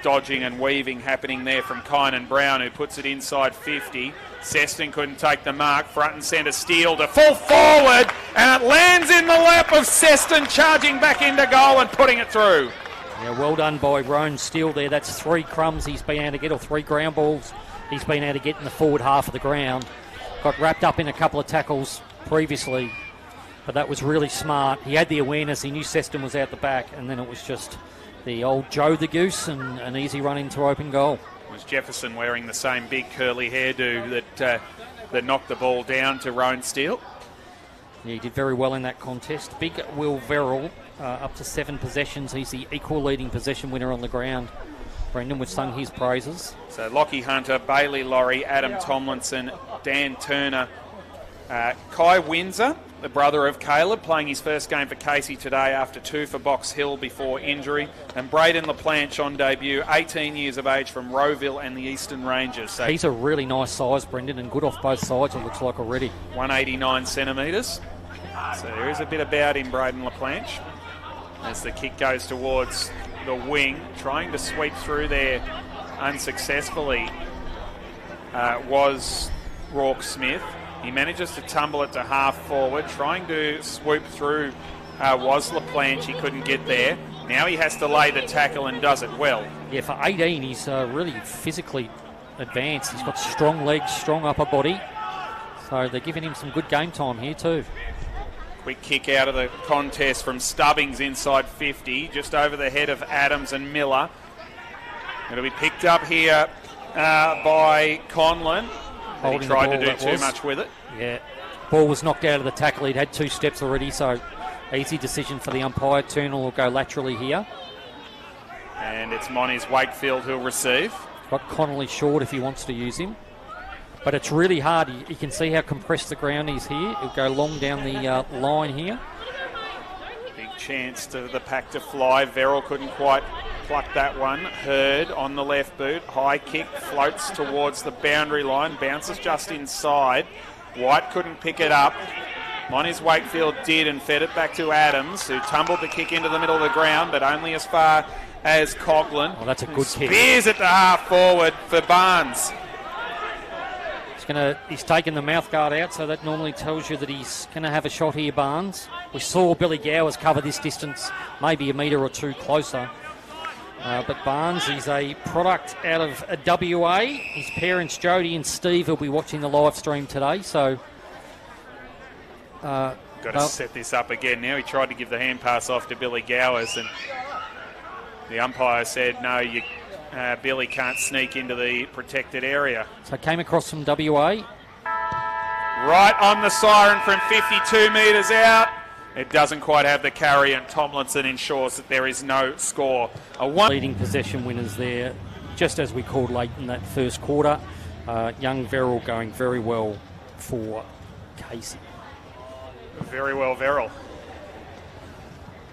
Speaker 1: dodging and weaving happening there from Kynan Brown, who puts it inside 50. Seston couldn't take the mark. Front and centre steal to full forward, and it lands in the lap of Seston, charging back into goal and putting it through.
Speaker 2: Yeah, well done by Roan Steele there. That's 3 crumbs he's been able to get, or 3 ground balls he's been able to get in the forward half of the ground. Got wrapped up in a couple of tackles previously, but that was really smart. He had the awareness, he knew Seston was out the back, and then it was just the old Joe the Goose and an easy run into open goal.
Speaker 1: Was Jefferson wearing the same big curly hairdo that knocked the ball down to Roan Steele?
Speaker 2: Yeah, he did very well in that contest. Big Will Verrill, up to 7 possessions. He's the equal leading possession winner on the ground. Brendan, we've sung his praises.
Speaker 1: So Lockie Hunter, Bailey Laurie, Adam Tomlinson, Dan Turner, Kai Windsor, the brother of Caleb, playing his first game for Casey today after 2 for Box Hill before injury, and Braden LaPlanche on debut, 18 years of age, from Rowville and the Eastern Rangers. So
Speaker 2: he's a really nice size, Brendan, and good off both sides, it looks like already.
Speaker 1: 189 centimetres. So there is a bit about him, Braden LaPlanche. As the kick goes towards the wing, trying to sweep through there unsuccessfully was Rourke Smith. He manages to tumble it to half forward, trying to swoop through was LaPlanche. He couldn't get there. Now he has to lay the tackle and does it well. Yeah,
Speaker 2: for 18, he's really physically advanced. He's got strong legs, strong upper body. So they're giving him some good game time here too.
Speaker 1: Quick kick out of the contest from Stubbings inside 50, just over the head of Adams and Miller. It'll be picked up here by Conlon. He tried to do too much with it.
Speaker 2: Yeah, ball was knocked out of the tackle. He'd had 2 steps already, so easy decision for the umpire. Turnell will go laterally here.
Speaker 1: And it's Moniz Wakefield who'll receive.
Speaker 2: Got Connolly short if he wants to use him. But it's really hard. You can see how compressed the ground is here. He'll go long down the line here.
Speaker 1: Big chance to the pack to fly. Verrill couldn't quite pluck that one. Hurd on the left boot. High kick, floats towards the boundary line. Bounces just inside. White couldn't pick it up. Moniz Wakefield did and fed it back to Adams, who tumbled the kick into the middle of the ground, but only as far as Coughlin.
Speaker 2: Oh, that's a good kick.
Speaker 1: Spears it to half forward for Barnes.
Speaker 2: He's taken the mouth guard out, so that normally tells you that he's going to have a shot here, Barnes. We saw Billy Gowers cover this distance, maybe a metre or 2 closer. But Barnes, he's a product out of WA. His parents, Jody and Steve, will be watching the live stream today. So,
Speaker 1: got to set this up again now. He tried to give the hand pass off to Billy Gowers, and the umpire said, no, Billy can't sneak into the protected area.
Speaker 2: So came across from WA.
Speaker 1: Right on the siren from 52 metres out. It doesn't quite have the carry, and Tomlinson ensures that there is no score.
Speaker 2: Leading possession winners there, just as we called late in that first quarter. Young Verrill going very well for Casey.
Speaker 1: Very well, Verrill.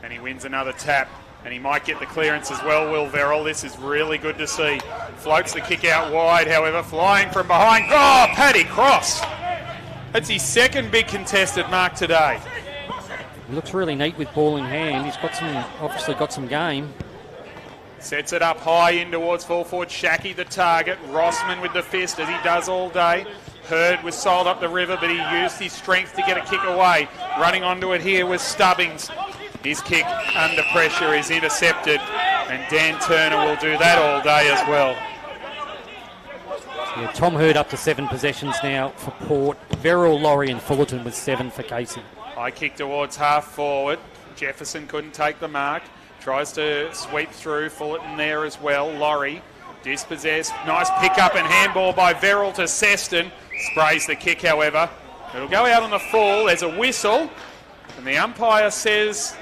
Speaker 1: And he wins another tap. And he might get the clearance as well, Will Verrill. This is really good to see. Floats the kick out wide, however, flying from behind. Oh, Paddy Cross. That's his second big contested mark today.
Speaker 2: He looks really neat with ball in hand. He's obviously got some game.
Speaker 1: Sets it up high in towards full forward. Shackey the target. Rossman with the fist, as he does all day. Hurd was sold up the river, but he used his strength to get a kick away. Running onto it here was Stubbings. His kick under pressure is intercepted, and Dan Turner will do that all day as well.
Speaker 2: Yeah, Tom Hurd up to 7 possessions now for Port. Verrill, Laurie and Fullerton with 7 for Casey.
Speaker 1: High kick towards half forward. Jefferson couldn't take the mark. Tries to sweep through. Fullerton there as well. Laurie Dispossessed. Nice pick up and handball by Verrill to Seston. Sprays the kick, however. It'll go out on the full. There's a whistle. And the umpire says...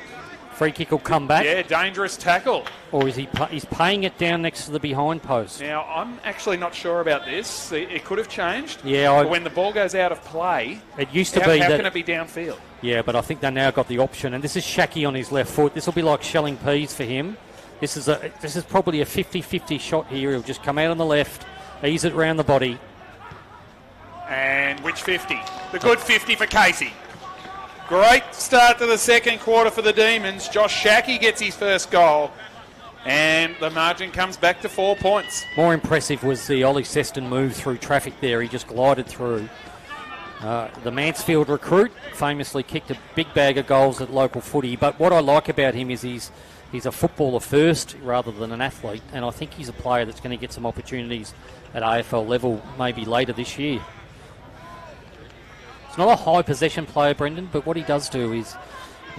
Speaker 2: Free kick will come back.
Speaker 1: Yeah, dangerous tackle.
Speaker 2: Or is he's paying it down next to the behind post?
Speaker 1: Now, I'm actually not sure about this. It could have changed.
Speaker 2: Yeah,
Speaker 1: but when the ball goes out of play,
Speaker 2: it used to be
Speaker 1: how
Speaker 2: that,
Speaker 1: can it be downfield?
Speaker 2: Yeah, but I think they now got the option. And this is Shaki on his left foot. This will be like shelling peas for him. This is probably a 50-50 shot here. He'll just come out on the left, ease it round the body.
Speaker 1: And which 50? The good 50 for Casey. Great start to the second quarter for the Demons. Josh Shaki gets his first goal. And the margin comes back to 4 points.
Speaker 2: More impressive was the Ollie Seston move through traffic there. He just glided through. The Mansfield recruit famously kicked a big bag of goals at local footy. But what I like about him is he's a footballer first rather than an athlete. And I think he's a player that's going to get some opportunities at AFL level maybe later this year. He's not a high possession player, Brendan, but what he does do is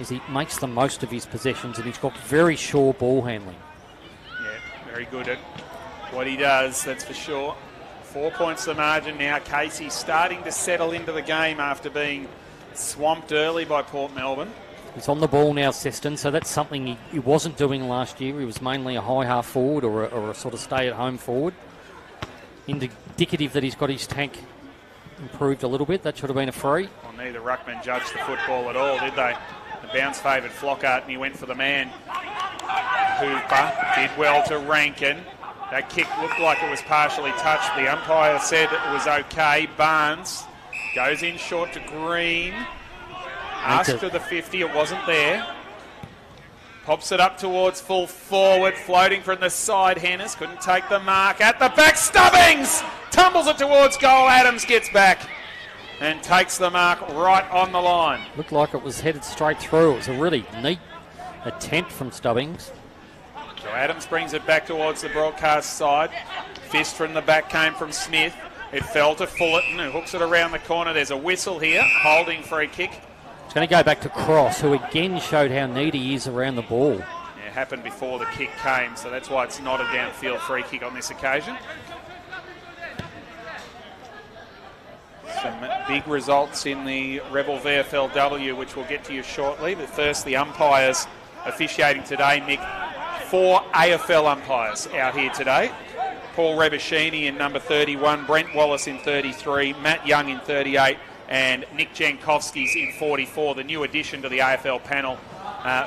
Speaker 2: he makes the most of his possessions, and he's got very sure ball handling.
Speaker 1: Yeah, very good at what he does, that's for sure. 4 points the margin now. Casey starting to settle into the game after being swamped early by Port Melbourne.
Speaker 2: He's on the ball now, Seston, so that's something he wasn't doing last year. He was mainly a high half forward or a sort of stay-at-home forward. Indicative that he's got his tank improved a little bit. That should have been a free.
Speaker 1: Well, neither ruckman judged the football at all, did they? The bounce favoured Flockhart and he went for the man. Hooper did well to Rankin. That kick looked like it was partially touched. The umpire said it was okay. Barnes goes in short to Green. Asked for the 50, it wasn't there. Pops it up towards full forward, floating from the side. Hennis couldn't take the mark. At the back, Stubbings tumbles it towards goal. Adams gets back and takes the mark right on the line.
Speaker 2: Looked like it was headed straight through. It was a really neat attempt from Stubbings.
Speaker 1: So Adams brings it back towards the broadcast side. Fist from the back came from Smith. It fell to Fullerton, who hooks it around the corner. There's a whistle here, holding free kick.
Speaker 2: It's going to go back to Cross, who again showed how neat he is around the ball.
Speaker 1: Yeah, it happened before the kick came, so that's why it's not a downfield free kick on this occasion. Some big results in the Rebel VFLW, which we'll get to you shortly. But first, the umpires officiating today, Mick. 4 AFL umpires out here today. Paul Rebashini in number 31, Brent Wallace in 33, Matt Young in 38, and Nick Jankowski's in 44, the new addition to the AFL panel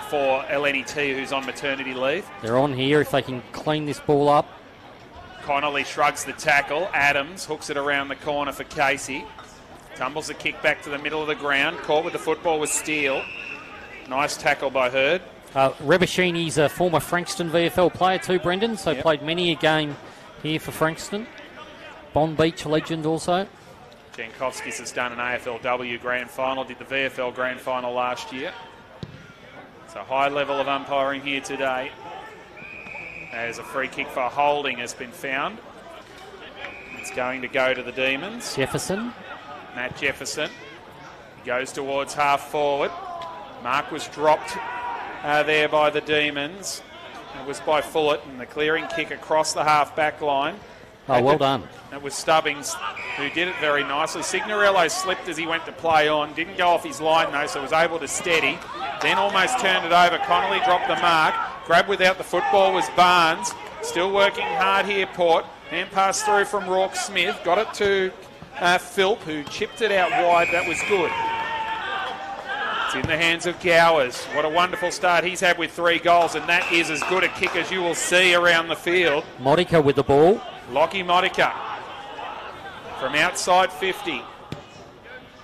Speaker 1: for Eleni T, who's on maternity leave.
Speaker 2: They're on here if they can clean this ball up.
Speaker 1: Connolly shrugs the tackle. Adams hooks it around the corner for Casey. Tumbles the kick back to the middle of the ground. Caught with the football was Steele. Nice tackle by Hurd.
Speaker 2: Rebashini's a former Frankston VFL player too, Brendan, so played many a game here for Frankston. Bond Beach legend also.
Speaker 1: Jankowskis has done an AFLW grand final, did the VFL grand final last year. It's a high level of umpiring here today. As a free kick for holding has been found. It's going to go to the Demons.
Speaker 2: Jefferson.
Speaker 1: Matt Jefferson. He goes towards half forward. Mark was dropped there by the Demons. It was by Fullerton. The clearing kick across the half-back line.
Speaker 2: Oh, well done.
Speaker 1: It was Stubbings who did it very nicely. Signorello slipped as he went to play on. Didn't go off his line, though, so was able to steady. Then almost turned it over. Connolly dropped the mark. Grab without the football was Barnes. Still working hard here, Port. Hand pass through from Rourke Smith. Got it to Philp, who chipped it out wide. That was good. It's in the hands of Gowers. What a wonderful start he's had with 3 goals, and that is as good a kick as you will see around the field.
Speaker 2: Modica with the ball.
Speaker 1: Lockie Modica from outside 50.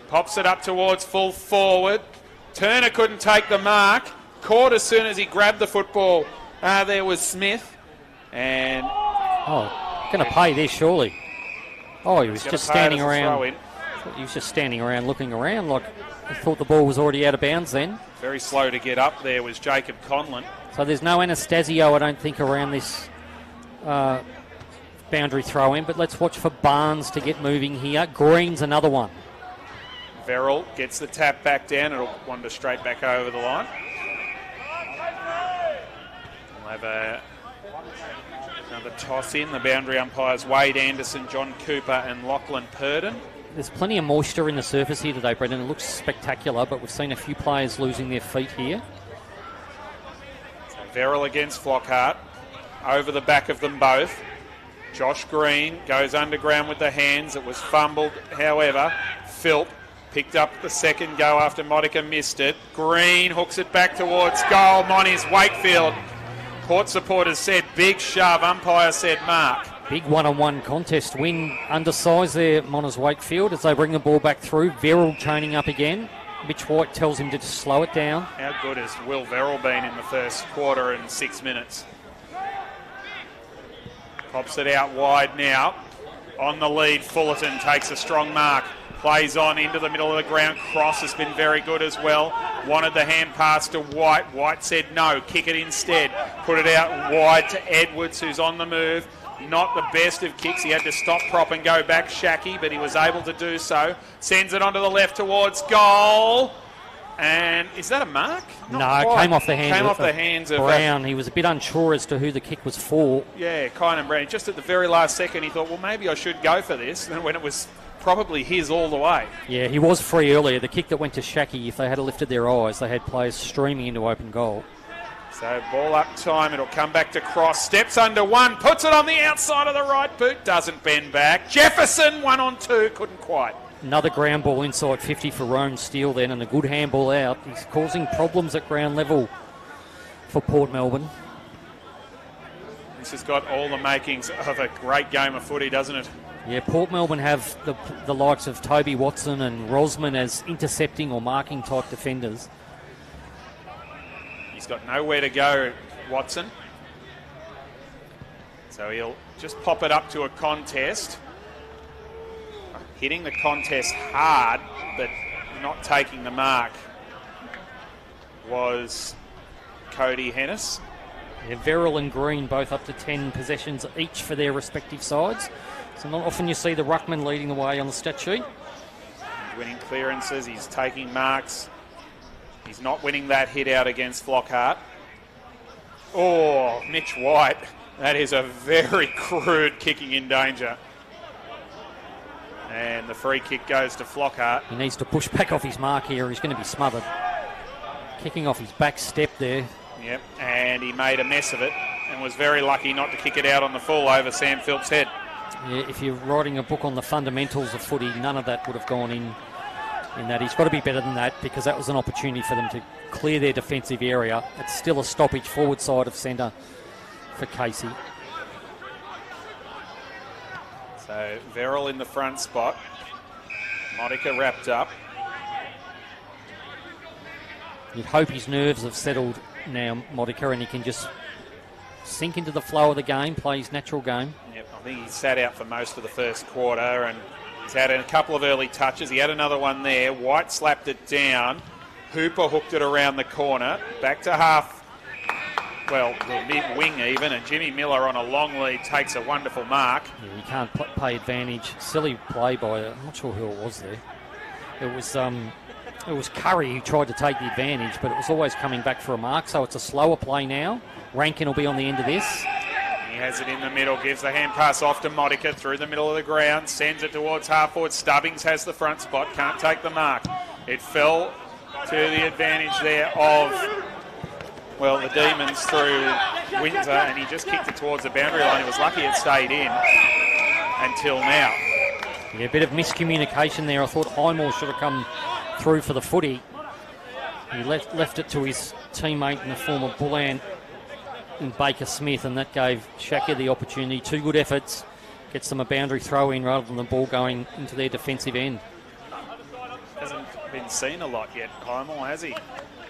Speaker 1: Pops it up towards full forward. Turner couldn't take the mark. Caught as soon as he grabbed the football. There was Smith. And...
Speaker 2: Oh, going to pay this, surely. Oh, he was just standing around. He was just standing around looking around like he thought the ball was already out of bounds then.
Speaker 1: Very slow to get up there was Jacob Conlon.
Speaker 2: So there's no Anastasio, I don't think, around this boundary throw in, but let's watch for Barnes to get moving here. Green's another one.
Speaker 1: Verrill gets the tap back down. It'll wander straight back over the line. We'll have The toss in, the boundary umpires Wade Anderson, John Cooper and Lachlan Purdon.
Speaker 2: There's plenty of moisture in the surface here today, Brendan. It looks spectacular, but we've seen a few players losing their feet here.
Speaker 1: So Verrill against Flockhart. Over the back of them both. Josh Green goes underground with the hands. It was fumbled, however. Philp picked up the second go after Modica missed it. Green hooks it back towards goal. Moniz Wakefield. Court supporters said big shove. Umpire said mark.
Speaker 2: Big one-on-one contest win. Undersized there, Moniz Wakefield, as they bring the ball back through. Verrill training up again. Mitch White tells him to just slow it down.
Speaker 1: How good has Will Verrill been in the first quarter and 6 minutes? Pops it out wide now. On the lead, Fullerton takes a strong mark. Plays on into the middle of the ground. Cross has been very good as well. Wanted the hand pass to White. White said no. Kick it instead. Put it out wide to Edwards, who's on the move. Not the best of kicks. He had to stop, prop and go back, Shacky, but he was able to do so. Sends it onto the left towards goal. And is that a mark?
Speaker 2: Not quite. Came off the
Speaker 1: hands of
Speaker 2: Brown. He was a bit unsure as to who the kick was for.
Speaker 1: Yeah, Kynan Brown. Just at the very last second, he thought, well, maybe I should go for this. And when it was probably his all the way.
Speaker 2: Yeah, he was free earlier. The kick that went to Shacky, if they had lifted their eyes, they had players streaming into open goal.
Speaker 1: So ball up time. It'll come back to Cross. Steps under one. Puts it on the outside of the right boot. Doesn't bend back. Jefferson, 1-on-2. Couldn't quite.
Speaker 2: Another ground ball inside 50 for Roan Steele then, and a good handball out. He's causing problems at ground level for Port Melbourne.
Speaker 1: This has got all the makings of a great game of footy, doesn't it?
Speaker 2: Yeah, Port Melbourne have the likes of Toby Watson and Rosman as intercepting or marking type defenders.
Speaker 1: He's got nowhere to go, Watson. So he'll just pop it up to a contest. Hitting the contest hard, but not taking the mark, was Cody Hennis.
Speaker 2: Yeah, Verrill and Green both up to 10 possessions each for their respective sides. So not often you see the ruckman leading the way on the stat sheet.
Speaker 1: He's winning clearances, he's taking marks. He's not winning that hit out against Flockhart. Oh, Mitch White. That is a very crude kicking in danger. And the free kick goes to Flockhart.
Speaker 2: He needs to push back off his mark here. He's going to be smothered. Kicking off his back step there.
Speaker 1: Yep, and he made a mess of it and was very lucky not to kick it out on the full over Sam Philp's head.
Speaker 2: Yeah, if you're writing a book on the fundamentals of footy, none of that would have gone in that. He's got to be better than that, because that was an opportunity for them to clear their defensive area. It's still a stoppage forward side of centre for Casey.
Speaker 1: So Verrill in the front spot. Modica wrapped up.
Speaker 2: You'd hope his nerves have settled now, Modica, and he can just sink into the flow of the game, play his natural game.
Speaker 1: Yep, I think he sat out for most of the first quarter, and he's had a couple of early touches. He had another one there. White slapped it down. Hooper hooked it around the corner. Back to half, well, the mid-wing even, and Jimmy Miller on a long lead takes a wonderful mark.
Speaker 2: Yeah, you can't pay advantage. Silly play by, I'm not sure who it was there. It was Curry who tried to take the advantage, but it was always coming back for a mark, so it's a slower play now. Rankin will be on the end of this.
Speaker 1: He has it in the middle, gives the hand pass off to Modica through the middle of the ground, sends it towards half forward. Stubbings has the front spot, can't take the mark. It fell to the advantage there of, well, the Demons through Windsor, and he just kicked it towards the boundary line. He was lucky it stayed in until now.
Speaker 2: Yeah, a bit of miscommunication there. I thought Highmore should have come through for the footy. He left it to his teammate in the form of Bullan and Baker Smith, and that gave Shaka the opportunity. Two good efforts, gets them a boundary throw in rather than the ball going into their defensive end.
Speaker 1: Hasn't been seen a lot yet, Highmore, has he?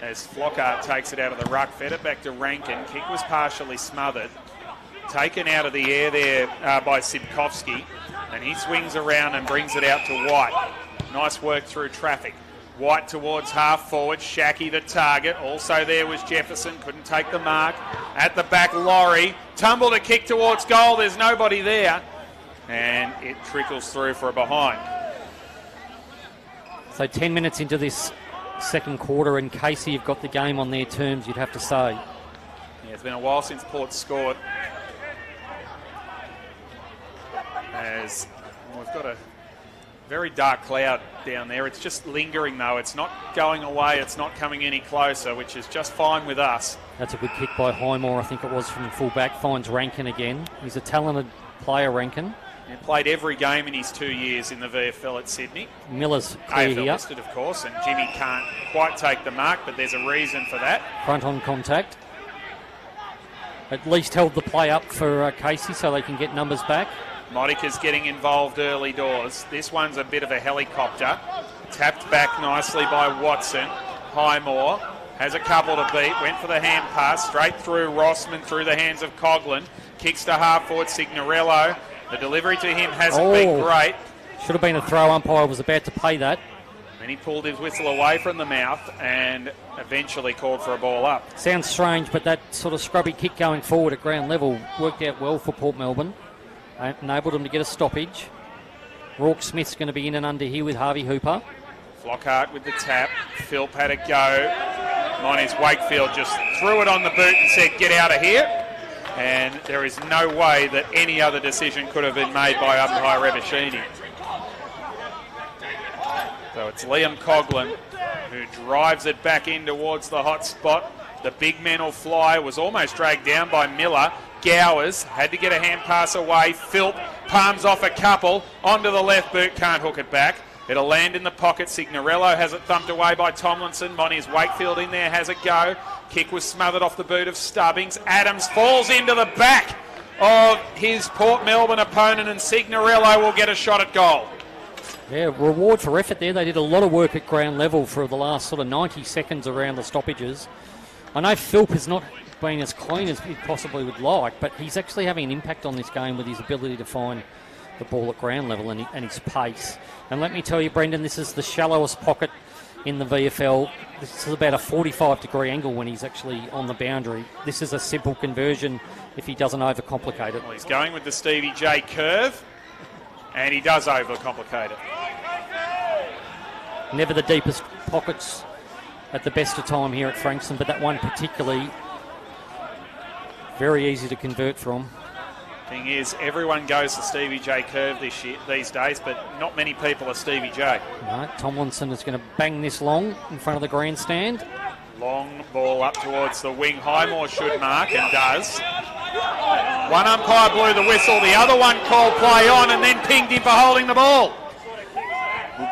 Speaker 1: As Flockhart takes it out of the ruck, fed it back to Rankin. Kick was partially smothered. Taken out of the air there by Sibkovsky, and he swings around and brings it out to White. Nice work through traffic. White towards half forward, Shacky the target. Also there was Jefferson, couldn't take the mark. At the back, Laurie. Tumbled a kick towards goal, there's nobody there. And it trickles through for a behind.
Speaker 2: So 10 minutes into this second quarter, and Casey have got the game on their terms, you'd have to say.
Speaker 1: Yeah, it's been a while since Port scored. As we've got a very dark cloud down there. It's just lingering, though. It's not going away. It's not coming any closer, which is just fine with us.
Speaker 2: That's a good kick by Highmore, I think it was, from full back. Finds Rankin again. He's a talented player, Rankin.
Speaker 1: He played every game in his 2 years in the VFL at Sydney.
Speaker 2: Miller's clear
Speaker 1: AFL
Speaker 2: here.
Speaker 1: listed, of course, and Jimmy can't quite take the mark, but there's a reason for that.
Speaker 2: Front on contact. At least held the play up for Casey so they can get numbers back.
Speaker 1: Monica's getting involved early doors. This one's a bit of a helicopter. Tapped back nicely by Watson. Highmore has a couple to beat. Went for the hand pass straight through Rossman through the hands of Coughlin. Kicks to half forward Signorello. The delivery to him hasn't been great.
Speaker 2: Should have been a throw. Umpire was about to pay that.
Speaker 1: Then he pulled his whistle away from the mouth and eventually called for a ball up.
Speaker 2: Sounds strange, but that sort of scrubby kick going forward at ground level worked out well for Port Melbourne. Enabled them to get a stoppage. Rourke Smith's going to be in and under here with Harvey Hooper.
Speaker 1: Flockhart with the tap. Philp had a go. Moniz Wakefield just threw it on the boot and said, get out of here. And there is no way that any other decision could have been made by umpire Rebashini. So it's Liam Coughlin who drives it back in towards the hot spot. The big men will fly. Was almost dragged down by Miller. Gowers had to get a hand pass away. Philp palms off a couple onto the left boot. Can't hook it back. It'll land in the pocket. Signorello has it thumped away by Tomlinson. Moniz Wakefield in there has a go. Kick was smothered off the boot of Stubbings. Adams falls into the back of his Port Melbourne opponent, and Signorello will get a shot at goal.
Speaker 2: Yeah, reward for effort there. They did a lot of work at ground level for the last sort of 90 seconds around the stoppages. I know Philp has not been as clean as he possibly would like, but he's actually having an impact on this game with his ability to find the ball at ground level and his pace. And let me tell you, Brendan, this is the shallowest pocket in the VFL. This is about a 45-degree angle when he's actually on the boundary. This is a simple conversion if he doesn't overcomplicate it.
Speaker 1: Well, he's going with the Stevie J curve, and he does overcomplicate it.
Speaker 2: Never the deepest pockets at the best of time here at Frankston, but that one particularly very easy to convert from.
Speaker 1: Thing is, everyone goes to Stevie J curve these days, but not many people are Stevie J.
Speaker 2: Right, Tomlinson is going to bang this long in front of the grandstand.
Speaker 1: Long ball up towards the wing. Highmore should mark and does. One umpire blew the whistle, the other one called play on and then pinged him for holding the ball.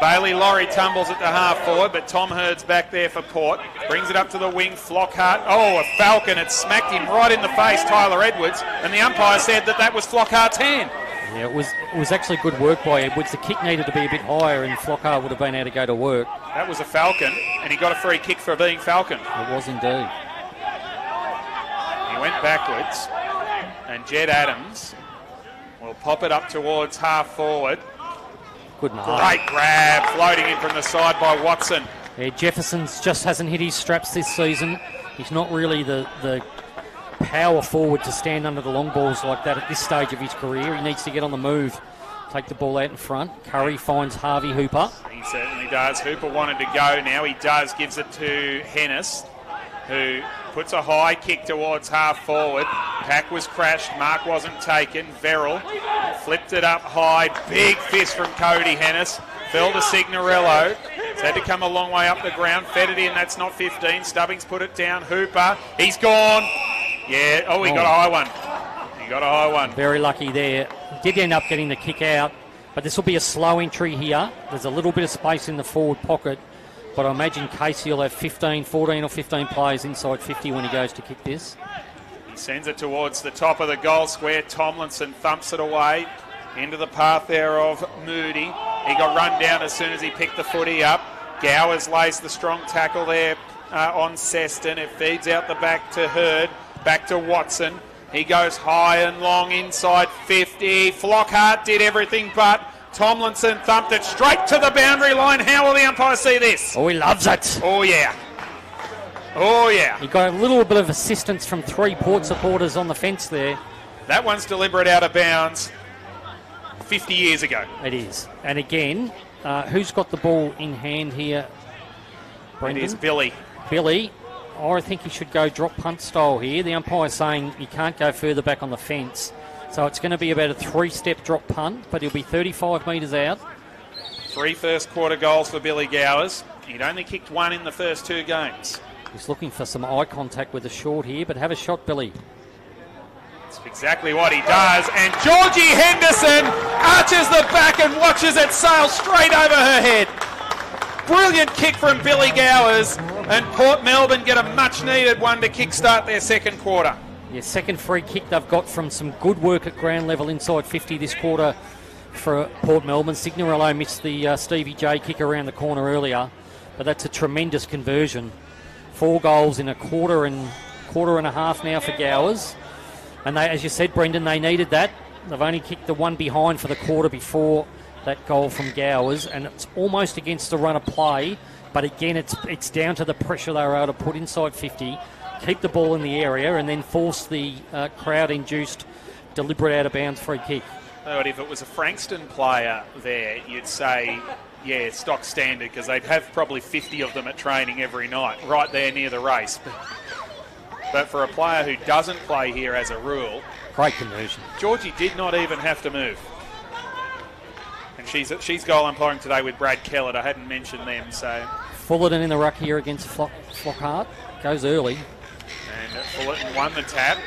Speaker 1: Bailey Laurie tumbles it to half forward, but Tom Hurd's back there for Port. Brings it up to the wing, Flockhart. Oh, a falcon. It smacked him right in the face, Tyler Edwards, and the umpire said that was Flockhart's hand.
Speaker 2: Yeah, it was actually good work by Edwards. The kick needed to be a bit higher and Flockhart would have been able to go to work.
Speaker 1: That was a falcon, and he got a free kick for being falcon.
Speaker 2: It was indeed.
Speaker 1: He went backwards, and Jed Adams will pop it up towards half forward.
Speaker 2: Good mark.
Speaker 1: Great grab, floating in from the side by Watson.
Speaker 2: Yeah, Jefferson's just hasn't hit his straps this season. He's not really the power forward to stand under the long balls like that at this stage of his career. He needs to get on the move, take the ball out in front. Curry finds Harvey Hooper.
Speaker 1: He certainly does. Hooper wanted to go. Now he does. Gives it to Hennis, who puts a high kick towards half forward. Pack was crashed. Mark wasn't taken. Verrill flipped it up high. Big fist from Cody Hennis. Fell to Signorello. It's had to come a long way up the ground. Fed it in. That's not 15. Stubbings put it down. Hooper. He's gone. Yeah. Oh, he got a high one. He got a high one.
Speaker 2: Very lucky there. Did end up getting the kick out. But this will be a slow entry here. There's a little bit of space in the forward pocket. But I imagine Casey will have 14 or 15 players inside 50 when he goes to kick this.
Speaker 1: He sends it towards the top of the goal square. Tomlinson thumps it away into the path there of Moody. He got run down as soon as he picked the footy up. Gowers lays the strong tackle there on Seston. It feeds out the back to Hurd. Back to Watson. He goes high and long inside 50. Flockhart did everything but. Tomlinson thumped it straight to the boundary line. How will the umpire see this?
Speaker 2: Oh, he loves it.
Speaker 1: Oh, yeah. Oh, yeah.
Speaker 2: He got a little bit of assistance from 3 Port supporters on the fence there.
Speaker 1: That one's deliberate out of bounds 50 years ago.
Speaker 2: It is. And again, who's got the ball in hand here? Brendan?
Speaker 1: It is Billy.
Speaker 2: Billy. I think he should go drop punt style here. The umpire's saying he can't go further back on the fence. So it's going to be about a 3-step drop punt, but he'll be 35 metres out.
Speaker 1: 3 first quarter goals for Billy Gowers. He'd only kicked 1 in the first 2 games.
Speaker 2: He's looking for some eye contact with the short here, but have a shot, Billy.
Speaker 1: That's exactly what he does. And Georgie Henderson arches the back and watches it sail straight over her head. Brilliant kick from Billy Gowers, and Port Melbourne get a much-needed one to kickstart their second quarter.
Speaker 2: Yeah, second free kick they've got from some good work at ground level inside 50 this quarter for Port Melbourne. Signorello missed the Stevie J kick around the corner earlier, but that's a tremendous conversion. 4 goals in a quarter and a half now for Gowers. And they, as you said, Brendan, they needed that. They've only kicked the one behind for the quarter before that goal from Gowers, and it's almost against the run of play, but again, it's down to the pressure they were able to put inside 50, keep the ball in the area, and then force the crowd-induced deliberate out-of-bounds free kick.
Speaker 1: But if it was a Frankston player there, you'd say, yeah, stock standard, because they'd have probably 50 of them at training every night, right there near the race. But for a player who doesn't play here as a rule...
Speaker 2: Great conversion.
Speaker 1: Georgie did not even have to move. And she's goal umpiring today with Brad Kellett. I hadn't mentioned them, so...
Speaker 2: Fullerton in the ruck here against Flockhart. Goes early.
Speaker 1: And Fullerton won the tap.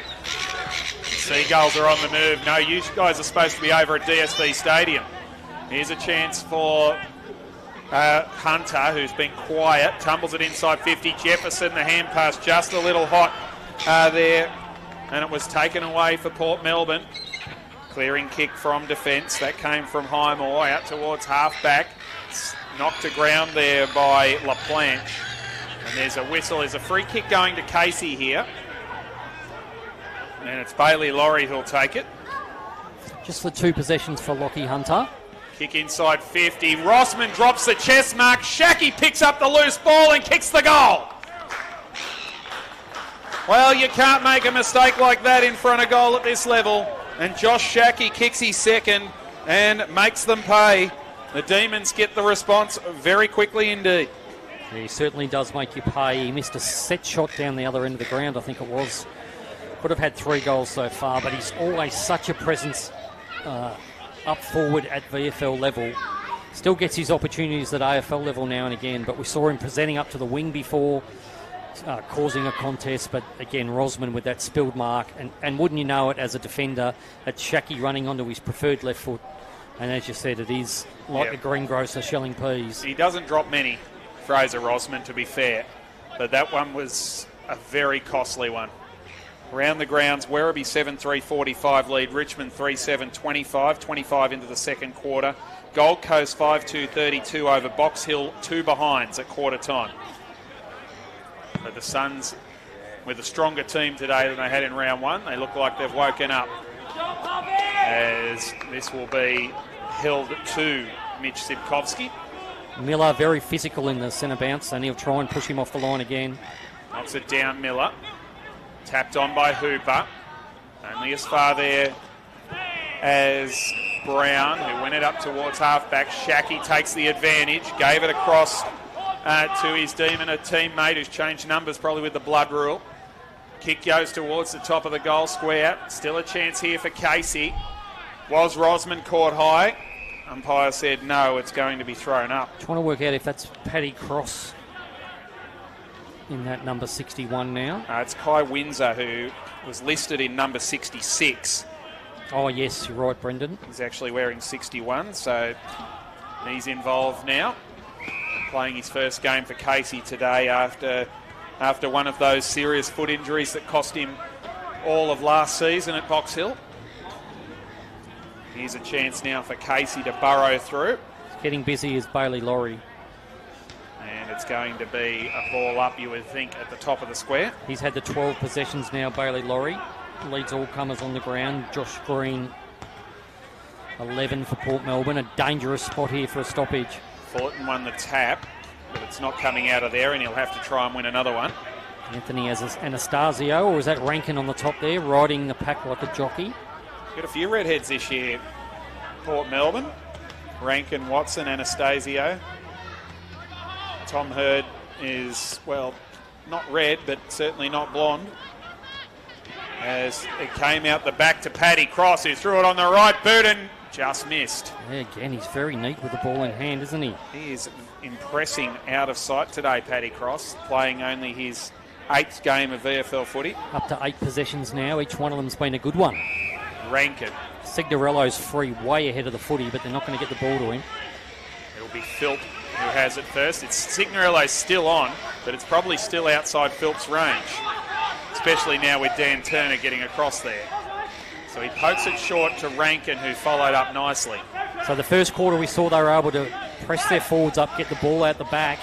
Speaker 1: Seagulls are on the move. No, you guys are supposed to be over at DSV Stadium. Here's a chance for Hunter, who's been quiet. Tumbles it inside 50. Jefferson, the hand pass just a little hot there. And it was taken away for Port Melbourne. Clearing kick from defence. That came from Highmore out towards half-back. Knocked to ground there by LaPlanche. And there's a whistle. There's a free kick going to Casey here. And it's Bailey Laurie who'll take it.
Speaker 2: Just the 2 possessions for Lockie Hunter.
Speaker 1: Kick inside 50. Rossman drops the chest mark. Shackey picks up the loose ball and kicks the goal. Well, you can't make a mistake like that in front of goal at this level. And Josh Shackey kicks his second and makes them pay. The Demons get the response very quickly indeed.
Speaker 2: Yeah, he certainly does make you pay. He missed a set shot down the other end of the ground, I think it was. Could have had 3 goals so far, but he's always such a presence up forward at VFL level. Still gets his opportunities at AFL level now and again, but we saw him presenting up to the wing before, causing a contest. But again, Rosman with that spilled mark, and wouldn't you know it, as a defender, at Shackey running onto his preferred left foot. And as you said, it is like a greengrocer shelling peas. He
Speaker 1: doesn't drop many, Fraser Rosman, to be fair, but that one was a very costly one. Around the grounds, Werribee 7-3-45 lead, Richmond 3-7-25, 25 into the second quarter. Gold Coast 5-2-32 over Box Hill, 2 behinds at quarter time. But the Suns, with a stronger team today than they had in round 1, they look like they've woken up. As this will be held to Mitch Sipkovsky.
Speaker 2: Miller very physical in the centre bounce, and he'll try and push him off the line again.
Speaker 1: Knocks it down, Miller. Tapped on by Hooper. Only as far there as Brown, who went it up towards half-back. Shackey takes the advantage, gave it across to his Demon, a teammate who's changed numbers probably with the blood rule. Kick goes towards the top of the goal square. Still a chance here for Casey. Was Rosman caught high? Umpire said no, it's going to be thrown up.
Speaker 2: Trying to work out if that's Paddy Cross in that number 61 now.
Speaker 1: It's Kai Windsor, who was listed in number 66.
Speaker 2: Oh, yes, you're right, Brendan.
Speaker 1: He's actually wearing 61, so he's involved now. Playing his first game for Casey today after one of those serious foot injuries that cost him all of last season at Box Hill. Here's a chance now for Casey to burrow through.
Speaker 2: Getting busy is Bailey Laurie.
Speaker 1: And it's going to be a ball up, you would think, at the top of the square.
Speaker 2: He's had the 12 possessions now, Bailey Laurie. Leads all comers on the ground. Josh Green, 11 for Port Melbourne. A dangerous spot here for a stoppage.
Speaker 1: Fullerton won the tap, but it's not coming out of there, and he'll have to try and win another one.
Speaker 2: Anthony has Anastasio, or is that Rankin on the top there, riding the pack like a jockey?
Speaker 1: Got a few redheads this year, Port Melbourne. Rankin, Watson, Anastasio. Tom Hurd is, well, not red, but certainly not blonde. as it came out the back to Paddy Cross, who threw it on the right boot and just missed.
Speaker 2: Yeah, again, he's very neat with the ball in hand, isn't he?
Speaker 1: He is impressing out of sight today, Paddy Cross, playing only his 8th game of VFL footy.
Speaker 2: Up to 8 possessions now. Each one of them's been a good one.
Speaker 1: Rankin.
Speaker 2: Signorello's free, way ahead of the footy, but they're not going to get the ball to him.
Speaker 1: It'll be Philp who has it first. It's Signorello's still on, but it's probably still outside Philp's range, especially now with Dan Turner getting across there. So he pokes it short to Rankin, who followed up nicely.
Speaker 2: So the first quarter we saw they were able to press their forwards up, get the ball out the back.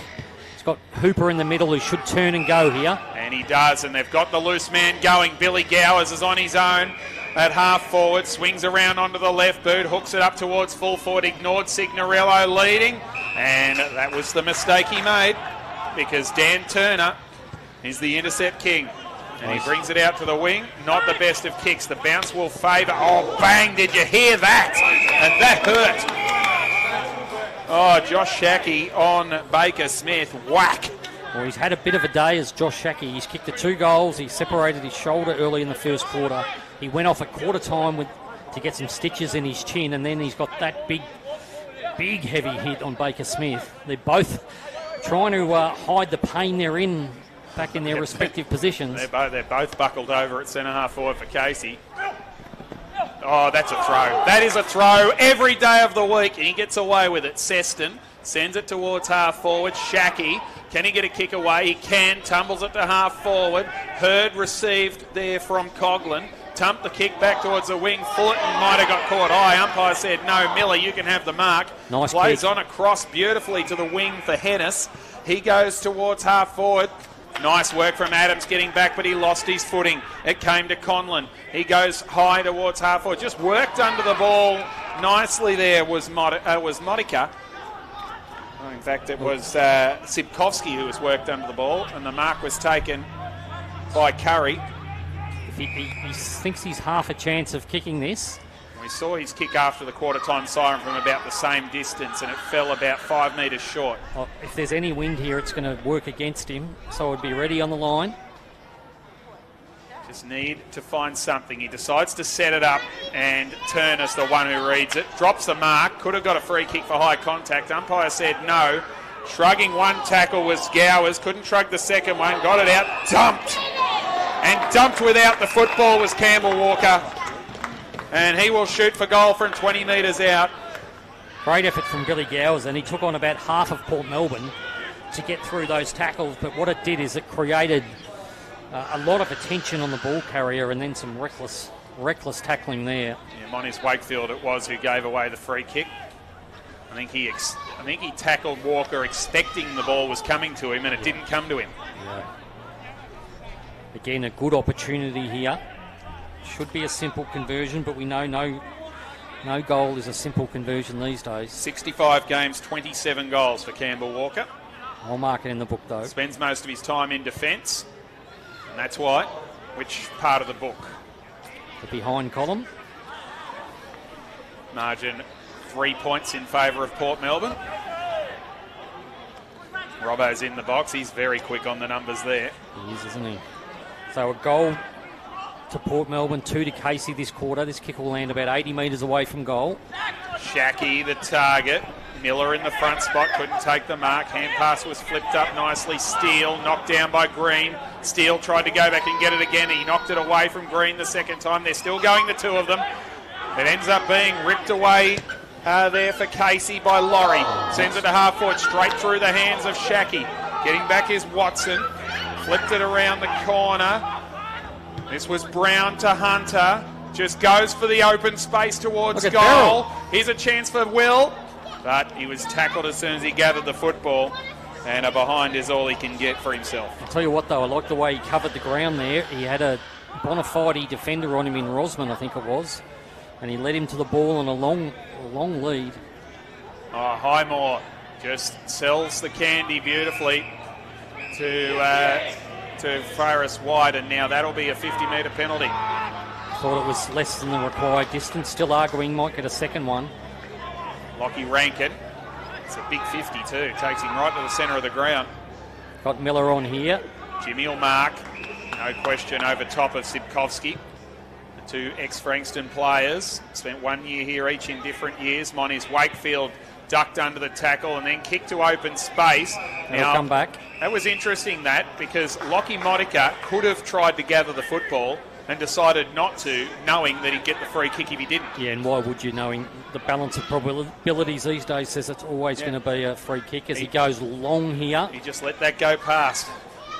Speaker 2: It's got Hooper in the middle, who should turn and go here.
Speaker 1: And he does, and they've got the loose man going. Billy Gowers is on his own at half forward, swings around onto the left boot, hooks it up towards full forward, ignored Signorello leading, and that was the mistake he made, because Dan Turner is the intercept king. And he brings it out to the wing. Not the best of kicks. The bounce will favour. Oh, bang, did you hear that? And that hurt. Oh, Josh Shackey on Baker Smith. Whack.
Speaker 2: Well, he's had a bit of a day as Josh Shackey. He's kicked the 2 goals. He separated his shoulder early in the first quarter. He went off at quarter time to get some stitches in his chin, and then he's got that big heavy hit on Baker Smith. They're both trying to hide the pain they're in back in their respective positions.
Speaker 1: They're both buckled over at centre-half forward for Casey. Oh, that's a throw. That is a throw every day of the week, and he gets away with it. Seston sends it towards half forward. Shackey, can he get a kick away? He can. Tumbles it to half forward. Hurd received there from Coughlin. Tumped the kick back towards the wing. Fullerton might have got caught high. Umpire said, no, Miller, you can have the mark.
Speaker 2: Nice
Speaker 1: Plays
Speaker 2: kick.
Speaker 1: on across beautifully to the wing for Hennis. He goes towards half forward. Nice work from Adams getting back, but he lost his footing. It came to Conlon. He goes high towards half forward. Just worked under the ball nicely there was Modica. Oh, in fact, it was Sipkovsky who was worked under the ball, and the mark was taken by Curry.
Speaker 2: If he thinks he's half a chance of kicking this.
Speaker 1: We saw his kick after the quarter-time siren from about the same distance, and it fell about 5 metres short.
Speaker 2: Oh, if there's any wind here, it's going to work against him, so I'd be ready on the line.
Speaker 1: Just need to find something. He decides to set it up, and Turner's the one who reads it. Drops the mark. Could have got a free kick for high contact. Umpire said no. Shrugging one tackle was Gowers. Couldn't shrug the second one. Got it out. Dumped. And dumped without the football was Campbell Walker. And he will shoot for goal from 20 metres out.
Speaker 2: Great effort from Billy Gowers, and he took on about half of Port Melbourne to get through those tackles. But what it did is it created a lot of attention on the ball carrier, and then some reckless tackling there.
Speaker 1: Yeah, Moniz Wakefield it was who gave away the free kick. I think he tackled Walker expecting the ball was coming to him, and it didn't come to him.
Speaker 2: Yeah. Again, a good opportunity here. Should be a simple conversion, but we know no goal is a simple conversion these days.
Speaker 1: 65 games, 27 goals for Campbell Walker.
Speaker 2: I'll mark it in the book, though.
Speaker 1: Spends most of his time in defence, and that's why. Which part of the book?
Speaker 2: The behind column.
Speaker 1: Margin 3 points in favour of Port Melbourne. Robbo's in the box. He's very quick on the numbers there.
Speaker 2: He is, isn't he? So a goal to Port Melbourne, 2 to Casey this quarter. This kick will land about 80 metres away from goal.
Speaker 1: Shackey, the target. Miller in the front spot, couldn't take the mark. Hand pass was flipped up nicely. Steele knocked down by Green. Steele tried to go back and get it again. He knocked it away from Green the second time. They're still going, the two of them. It ends up being ripped away there for Casey by Laurie. Sends it to half forward, straight through the hands of Shackey. Getting back is Watson. Flipped it around the corner. This was Brown to Hunter. Just goes for the open space towards goal.
Speaker 2: Darryl.
Speaker 1: Here's a chance for Will. But he was tackled as soon as he gathered the football. And a behind is all he can get for himself.
Speaker 2: I'll tell you what, though, I like the way he covered the ground there. He had a bona fide defender on him in Rosman, I think it was. And he led him to the ball on a long lead.
Speaker 1: Oh, Highmore just sells the candy beautifully to Ferris White, and now that'll be a 50-metre penalty.
Speaker 2: Thought it was less than the required distance. Still arguing might get a second one.
Speaker 1: Lockie Rankin. It's a big 50 too. Takes him right to the centre of the ground.
Speaker 2: Got Miller on here.
Speaker 1: Jimmy will mark. No question over top of Sipkovsky. Two ex-Frankston players. Spent 1 year here, each in different years. Moniz Wakefield ducked under the tackle and then kicked to open space.
Speaker 2: Now, come back.
Speaker 1: That was interesting, because Lockie Monica could have tried to gather the football and decided not to, knowing that he'd get the free kick if he didn't.
Speaker 2: Yeah, and why would you, knowing the balance of probabilities these days says it's always going to be a free kick as he goes long here.
Speaker 1: He just let that go past.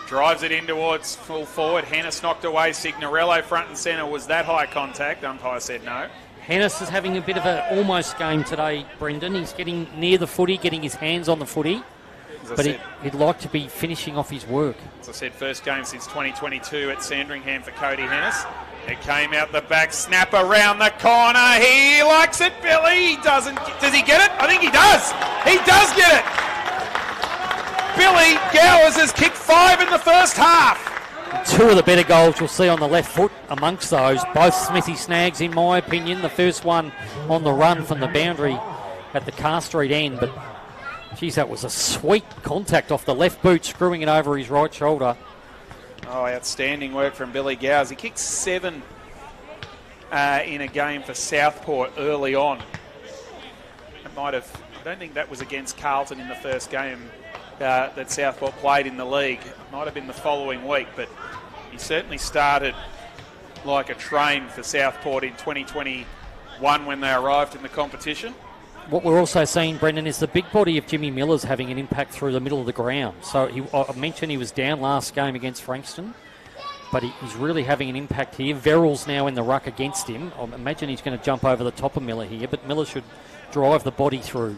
Speaker 1: Drives it in towards full forward. Hennis knocked away. Signorello front and centre. Was that high contact? Umpire said no.
Speaker 2: Hennis is having a bit of an almost game today, Brendan. He's getting near the footy, getting his hands on the footy. But he'd like to be finishing off his work.
Speaker 1: As I said, first game since 2022 at Sandringham for Cody Hennis. It came out the back, snap around the corner. He likes it, Billy. He doesn't. Does he get it? I think he does. He does get it. Billy Gowers has kicked 5 in the first half.
Speaker 2: Two of the better goals you'll see on the left foot amongst those. Both Smithy snags, in my opinion. The first one on the run from the boundary at the Car Street end, but geez, that was a sweet contact off the left boot, screwing it over his right shoulder.
Speaker 1: Oh, outstanding work from Billy Gowers. He kicked 7 in a game for Southport early on. It might have, I don't think that was against Carlton in the first game that Southport played in the league. It might have been the following week, but he certainly started like a train for Southport in 2021 when they arrived in the competition.
Speaker 2: What we're also seeing, Brendan, is the big body of Jimmy Miller's having an impact through the middle of the ground. So I mentioned he was down last game against Frankston, but he's really having an impact here. Verrill's now in the ruck against him. I imagine he's going to jump over the top of Miller here, but Miller should drive the body through.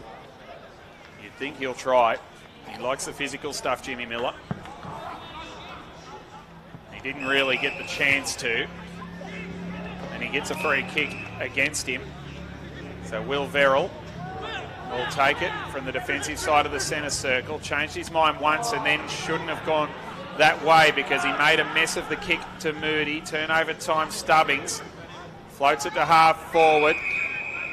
Speaker 1: You'd think he'll try. He likes the physical stuff, Jimmy Miller. He didn't really get the chance to. And he gets a free kick against him. So Will Verrill will take it from the defensive side of the centre circle. Changed his mind once and then shouldn't have gone that way because he made a mess of the kick to Moody. Turnover time, Stubbings. Floats it to half forward.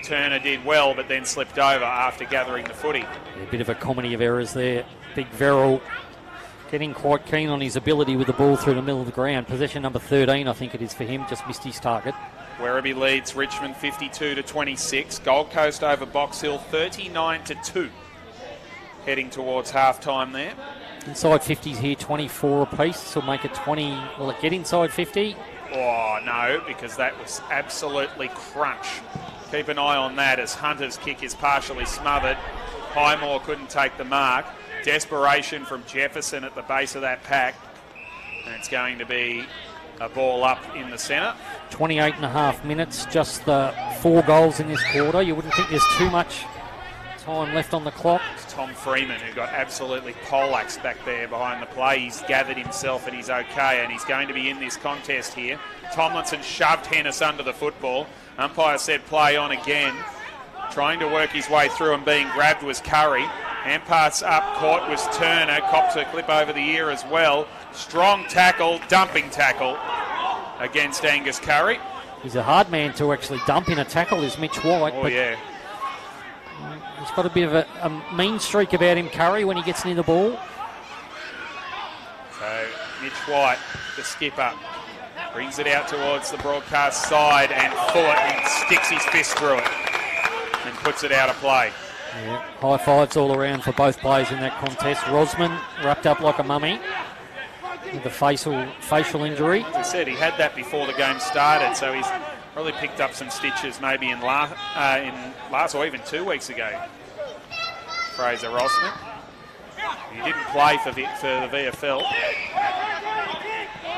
Speaker 1: Turner did well, but then slipped over after gathering the footy.
Speaker 2: Yeah, a bit of a comedy of errors there. Big Verrill getting quite keen on his ability with the ball through the middle of the ground. Possession number 13, I think it is for him. Just missed his target.
Speaker 1: Werribee leads Richmond 52-26. Gold Coast over Box Hill 39-2. Heading towards half-time there.
Speaker 2: Inside 50s here, 24 apiece. This will make it 20. Will it get inside 50?
Speaker 1: Oh, no, because that was absolutely crunch. Keep an eye on that as Hunter's kick is partially smothered. Highmore couldn't take the mark. Desperation from Jefferson at the base of that pack. And it's going to be a ball up in the centre.
Speaker 2: 28 and a half minutes, just the 4 goals in this quarter. You wouldn't think there's too much time left on the clock.
Speaker 1: It's Tom Freeman who got absolutely poleaxed back there behind the play. He's gathered himself and he's okay, and he's going to be in this contest here. Tomlinson shoved Hennis under the football. Umpire said play on again. Trying to work his way through and being grabbed was Curry. Hand pass up, caught was Turner. Cops a clip over the ear as well. Strong tackle, dumping tackle against Angus Curry.
Speaker 2: He's a hard man to actually dump in a tackle, is Mitch White.
Speaker 1: Oh, yeah.
Speaker 2: He's got a bit of a mean streak about him, Curry, when he gets near the ball.
Speaker 1: So Mitch White, the skipper, brings it out towards the broadcast side and Fullerton sticks his fist through it and puts it out of play.
Speaker 2: Yeah, high fives all around for both players in that contest. Rosman wrapped up like a mummy with a facial injury.
Speaker 1: As I said, he had that before the game started, so he's probably picked up some stitches maybe in last or even 2 weeks ago. Fraser Rosman. He didn't play for the VFL.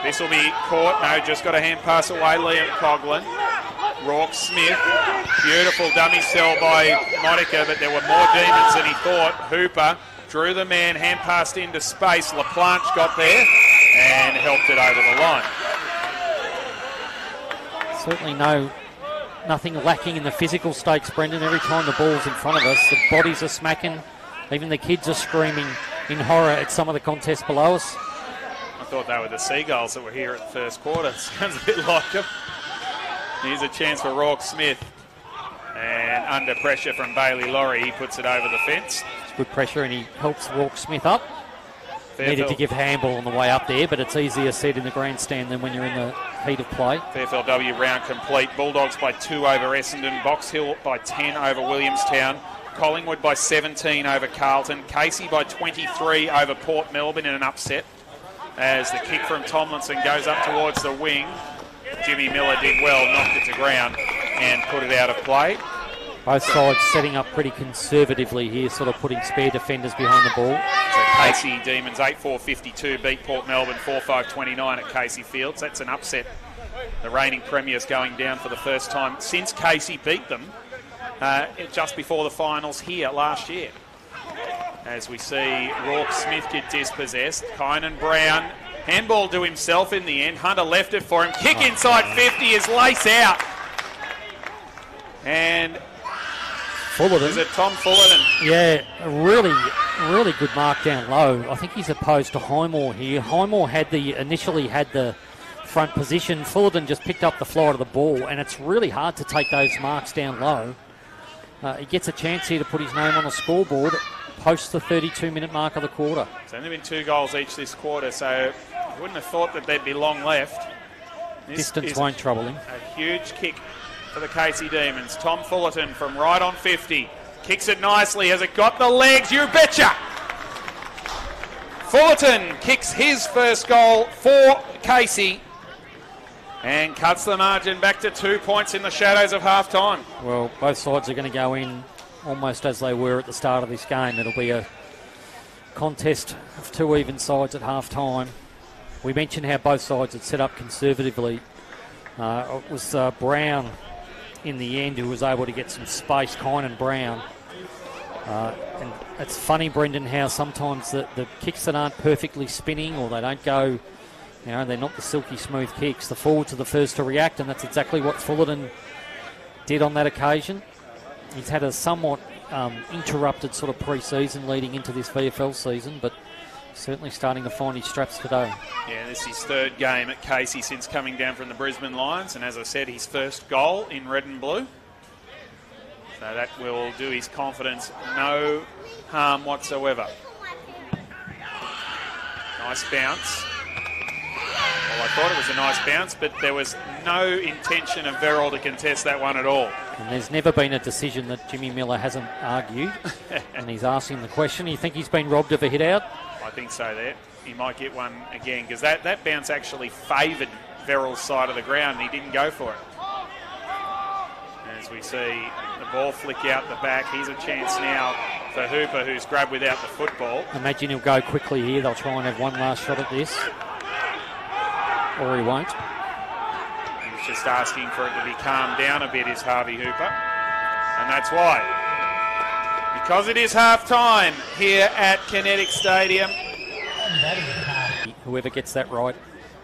Speaker 1: This will be caught. No, just got a hand pass away. Liam Coughlin. Rourke Smith. Beautiful dummy sell by Monica, but there were more demons than he thought. Hooper drew the man, hand passed into space. LaPlanche got there and helped it over the line.
Speaker 2: Certainly nothing lacking in the physical stakes, Brendan. Every time the ball's in front of us, the bodies are smacking. Even the kids are screaming in horror at some of the contests below us.
Speaker 1: I thought they were the Seagulls that were here at the first quarter. Sounds a bit like them. Here's a chance for Rourke Smith. And under pressure from Bailey Laurie, he puts it over the fence.
Speaker 2: It's good pressure and he helps Rourke Smith up. needed to give handball on the way up there, but it's easier said in the grandstand than when you're in the heat of play.
Speaker 1: VFLW round complete. Bulldogs by 2 over Essendon. Box Hill by 10 over Williamstown. Collingwood by 17 over Carlton. Casey by 23 over Port Melbourne in an upset. As the kick from Tomlinson goes up towards the wing. Jimmy Miller did well, knocked it to ground and put it out of play.
Speaker 2: Both sides setting up pretty conservatively here, sort of putting spare defenders behind the ball.
Speaker 1: So Casey Demons 8-4-52 beat Port Melbourne 4-5-29 at Casey Fields. That's an upset. The reigning premiers going down for the first time since Casey beat them just before the finals here last year. As we see Rourke Smith get dispossessed. Kynan Brown, handball to himself in the end. Hunter left it for him. Kick inside 50 is lace out. And
Speaker 2: Fullerton.
Speaker 1: Is it Tom Fullerton?
Speaker 2: Yeah, a really good mark down low. I think he's opposed to Highmore here. Highmore initially had the front position. Fullerton just picked up the flight of the ball, and it's really hard to take those marks down low. He gets a chance here to put his name on the scoreboard post the 32-minute mark of the quarter.
Speaker 1: It's only been 2 goals each this quarter, so I wouldn't have thought that there'd be long left.
Speaker 2: Distance won't trouble him.
Speaker 1: A huge kick for the Casey Demons. Tom Fullerton from right on 50. Kicks it nicely. Has it got the legs? You betcha! Fullerton kicks his first goal for Casey and cuts the margin back to 2 points in the shadows of half-time.
Speaker 2: Well, both sides are going to go in almost as they were at the start of this game. It'll be a contest of 2 even sides at half-time. We mentioned how both sides had set up conservatively. It was Brown in the end who was able to get some space, Kynan Brown. And it's funny, Brendan, how sometimes the kicks that aren't perfectly spinning or they don't go, they're not the silky smooth kicks. The forwards are the first to react, and that's exactly what Fullerton did on that occasion. He's had a somewhat interrupted sort of pre-season leading into this VFL season, but certainly starting to find his straps today.
Speaker 1: Yeah, this is his 3rd game at Casey since coming down from the Brisbane Lions, and as I said, his first goal in red and blue. So that will do his confidence no harm whatsoever. Nice bounce. Well, I thought it was a nice bounce, but there was no intention of Verrill to contest that one at all.
Speaker 2: And there's never been a decision that Jimmy Miller hasn't argued, and he's asking the question. You think he's been robbed of a hit out?
Speaker 1: I think so there. He might get one again, because that bounce actually favoured Verrill's side of the ground, and he didn't go for it. As we see the ball flick out the back, here's a chance now for Hooper, who's grabbed without the football.
Speaker 2: Imagine he'll go quickly here. They'll try and have one last shot at this. Or he won't.
Speaker 1: He's just asking for it to be calmed down a bit, is Harvey Hooper. And that's why. Because it is half-time here at Kinetic Stadium.
Speaker 2: Whoever gets that right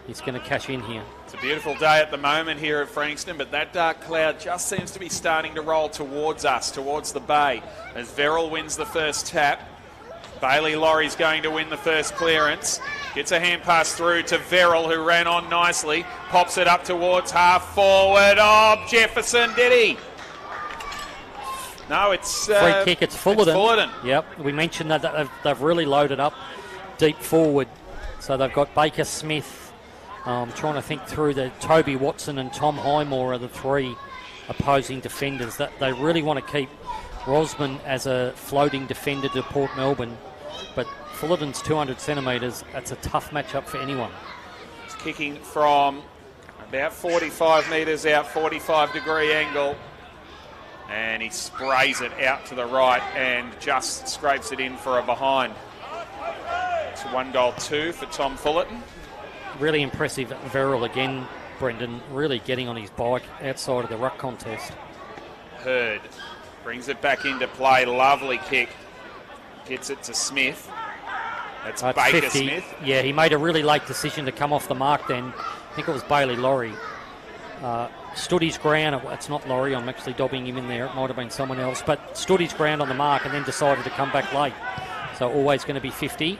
Speaker 2: is going to cash in here.
Speaker 1: It's a beautiful day at the moment here at Frankston, but that dark cloud just seems to be starting to roll towards us, towards the bay, as Verrill wins the first tap. Bailey Laurie's going to win the first clearance. Gets a hand pass through to Verrill, who ran on nicely. Pops it up towards half forward. Oh, Jefferson, did he? No, it's...
Speaker 2: free kick, it's Fullerton.
Speaker 1: It's Fullerton.
Speaker 2: Yep, we mentioned that they've really loaded up deep forward. So they've got Baker Smith, trying to think through the Toby Watson and Tom Highmore are the 3 opposing defenders. That they really want to keep Rosman as a floating defender to Port Melbourne. But Fullerton's 200 centimetres. That's a tough matchup for anyone.
Speaker 1: He's kicking from about 45 metres out, 45-degree angle. And he sprays it out to the right and just scrapes it in for a behind. It's 1-2 for Tom Fullerton.
Speaker 2: Really impressive Verrill again, Brendan, really getting on his bike outside of the ruck contest.
Speaker 1: Hurd brings it back into play. Lovely kick. Gets it to Smith. That's Baker
Speaker 2: 50.
Speaker 1: Smith.
Speaker 2: Yeah, he made a really late decision to come off the mark then. I think it was Bailey Laurie. Stood his ground. It's not Laurie, I'm actually dobbing him in there. It might have been someone else. But stood his ground on the mark and then decided to come back late. So always going to be 50.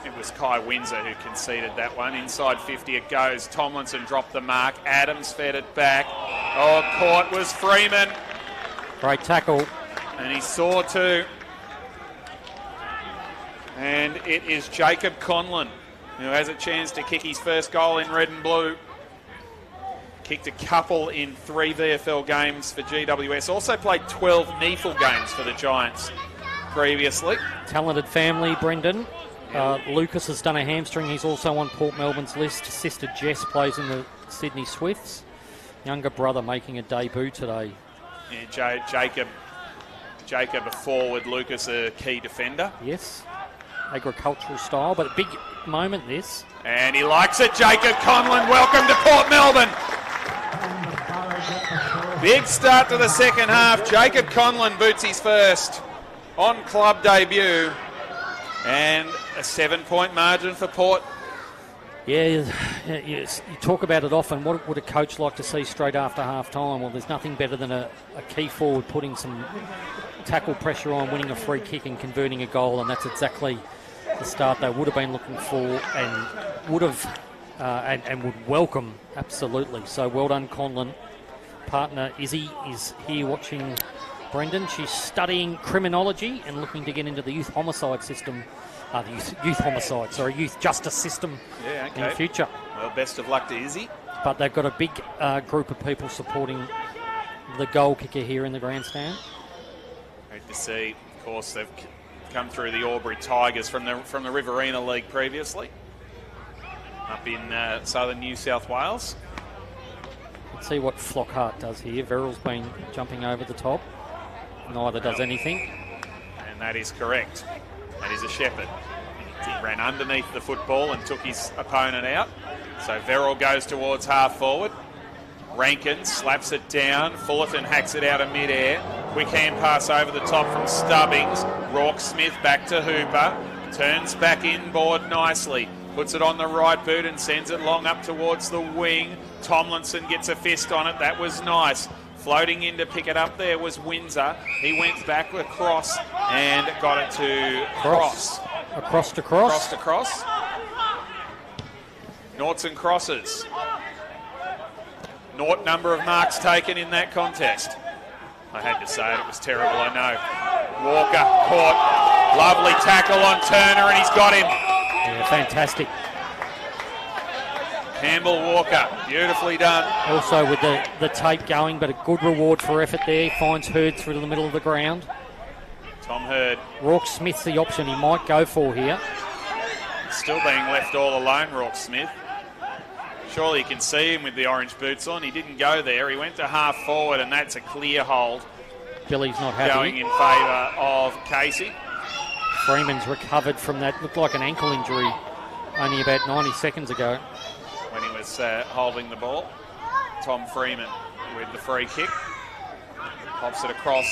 Speaker 1: It was Kai Windsor who conceded that one. Inside 50 it goes. Tomlinson dropped the mark. Adams fed it back. Oh, caught was Freeman.
Speaker 2: Great tackle.
Speaker 1: And he saw too. And it is Jacob Conlon who has a chance to kick his first goal in red and blue. Kicked a couple in 3 VFL games for GWS. Also played 12 NEFL games for the Giants previously.
Speaker 2: Talented family, Brendan. Lucas has done a hamstring. He's also on Port Melbourne's list. Sister Jess plays in the Sydney Swifts. Younger brother making a debut today.
Speaker 1: Yeah, Jacob a forward, Lucas a key defender.
Speaker 2: Yes, agricultural style, but a big moment this.
Speaker 1: And he likes it, Jacob Conlon. Welcome to Port Melbourne. Big start to the second half. Jacob Conlon boots his first on-club debut. And a 7-point margin for Port.
Speaker 2: Yeah, you talk about it often. What would a coach like to see straight after half-time? Well, there's nothing better than a key forward putting some tackle pressure on, winning a free kick and converting a goal, and that's exactly the start they would have been looking for and would have and would welcome, absolutely. So well done, Conlon. Partner Izzy is here watching Brendan. She's studying criminology and looking to get into the youth homicide system. Youth justice system in the future.
Speaker 1: Well, best of luck to Izzy.
Speaker 2: But they've got a big group of people supporting the goal kicker here in the grandstand.
Speaker 1: Great to see. Of course, they've come through the Albury Tigers from the Riverina League previously, up in southern New South Wales.
Speaker 2: Let's see what Flockhart does here. Verrill's been jumping over the top. Neither does anything.
Speaker 1: And that is correct. That is a Shepherd. He ran underneath the football and took his opponent out. So Verrill goes towards half forward. Rankin slaps it down. Fullerton hacks it out of mid-air. Quick hand pass over the top from Stubbings. Rourke Smith back to Hooper. Turns back inboard nicely. Puts it on the right boot and sends it long up towards the wing. Tomlinson gets a fist on it. That was nice. Floating in to pick it up there was Windsor. He went back across and got it to Cross.
Speaker 2: Across to Cross.
Speaker 1: Cross to Cross. Noughts and crosses. Naught number of marks taken in that contest. I had to say it was terrible, I know. Walker caught. Lovely tackle on Turner and he's got him.
Speaker 2: Yeah, fantastic.
Speaker 1: Campbell Walker, beautifully done.
Speaker 2: Also with the tape going, but a good reward for effort there. Finds Hurd through to the middle of the ground.
Speaker 1: Tom Hurd.
Speaker 2: Rourke Smith's the option he might go for here.
Speaker 1: Still being left all alone, Rourke Smith. Surely you can see him with the orange boots on. He didn't go there. He went to half forward, and that's a clear hold.
Speaker 2: Billy's not happy.
Speaker 1: Going in favour of Casey.
Speaker 2: Freeman's recovered from that. Looked like an ankle injury only about 90 seconds ago.
Speaker 1: When he was holding the ball. Tom Freeman with the free kick. Pops it across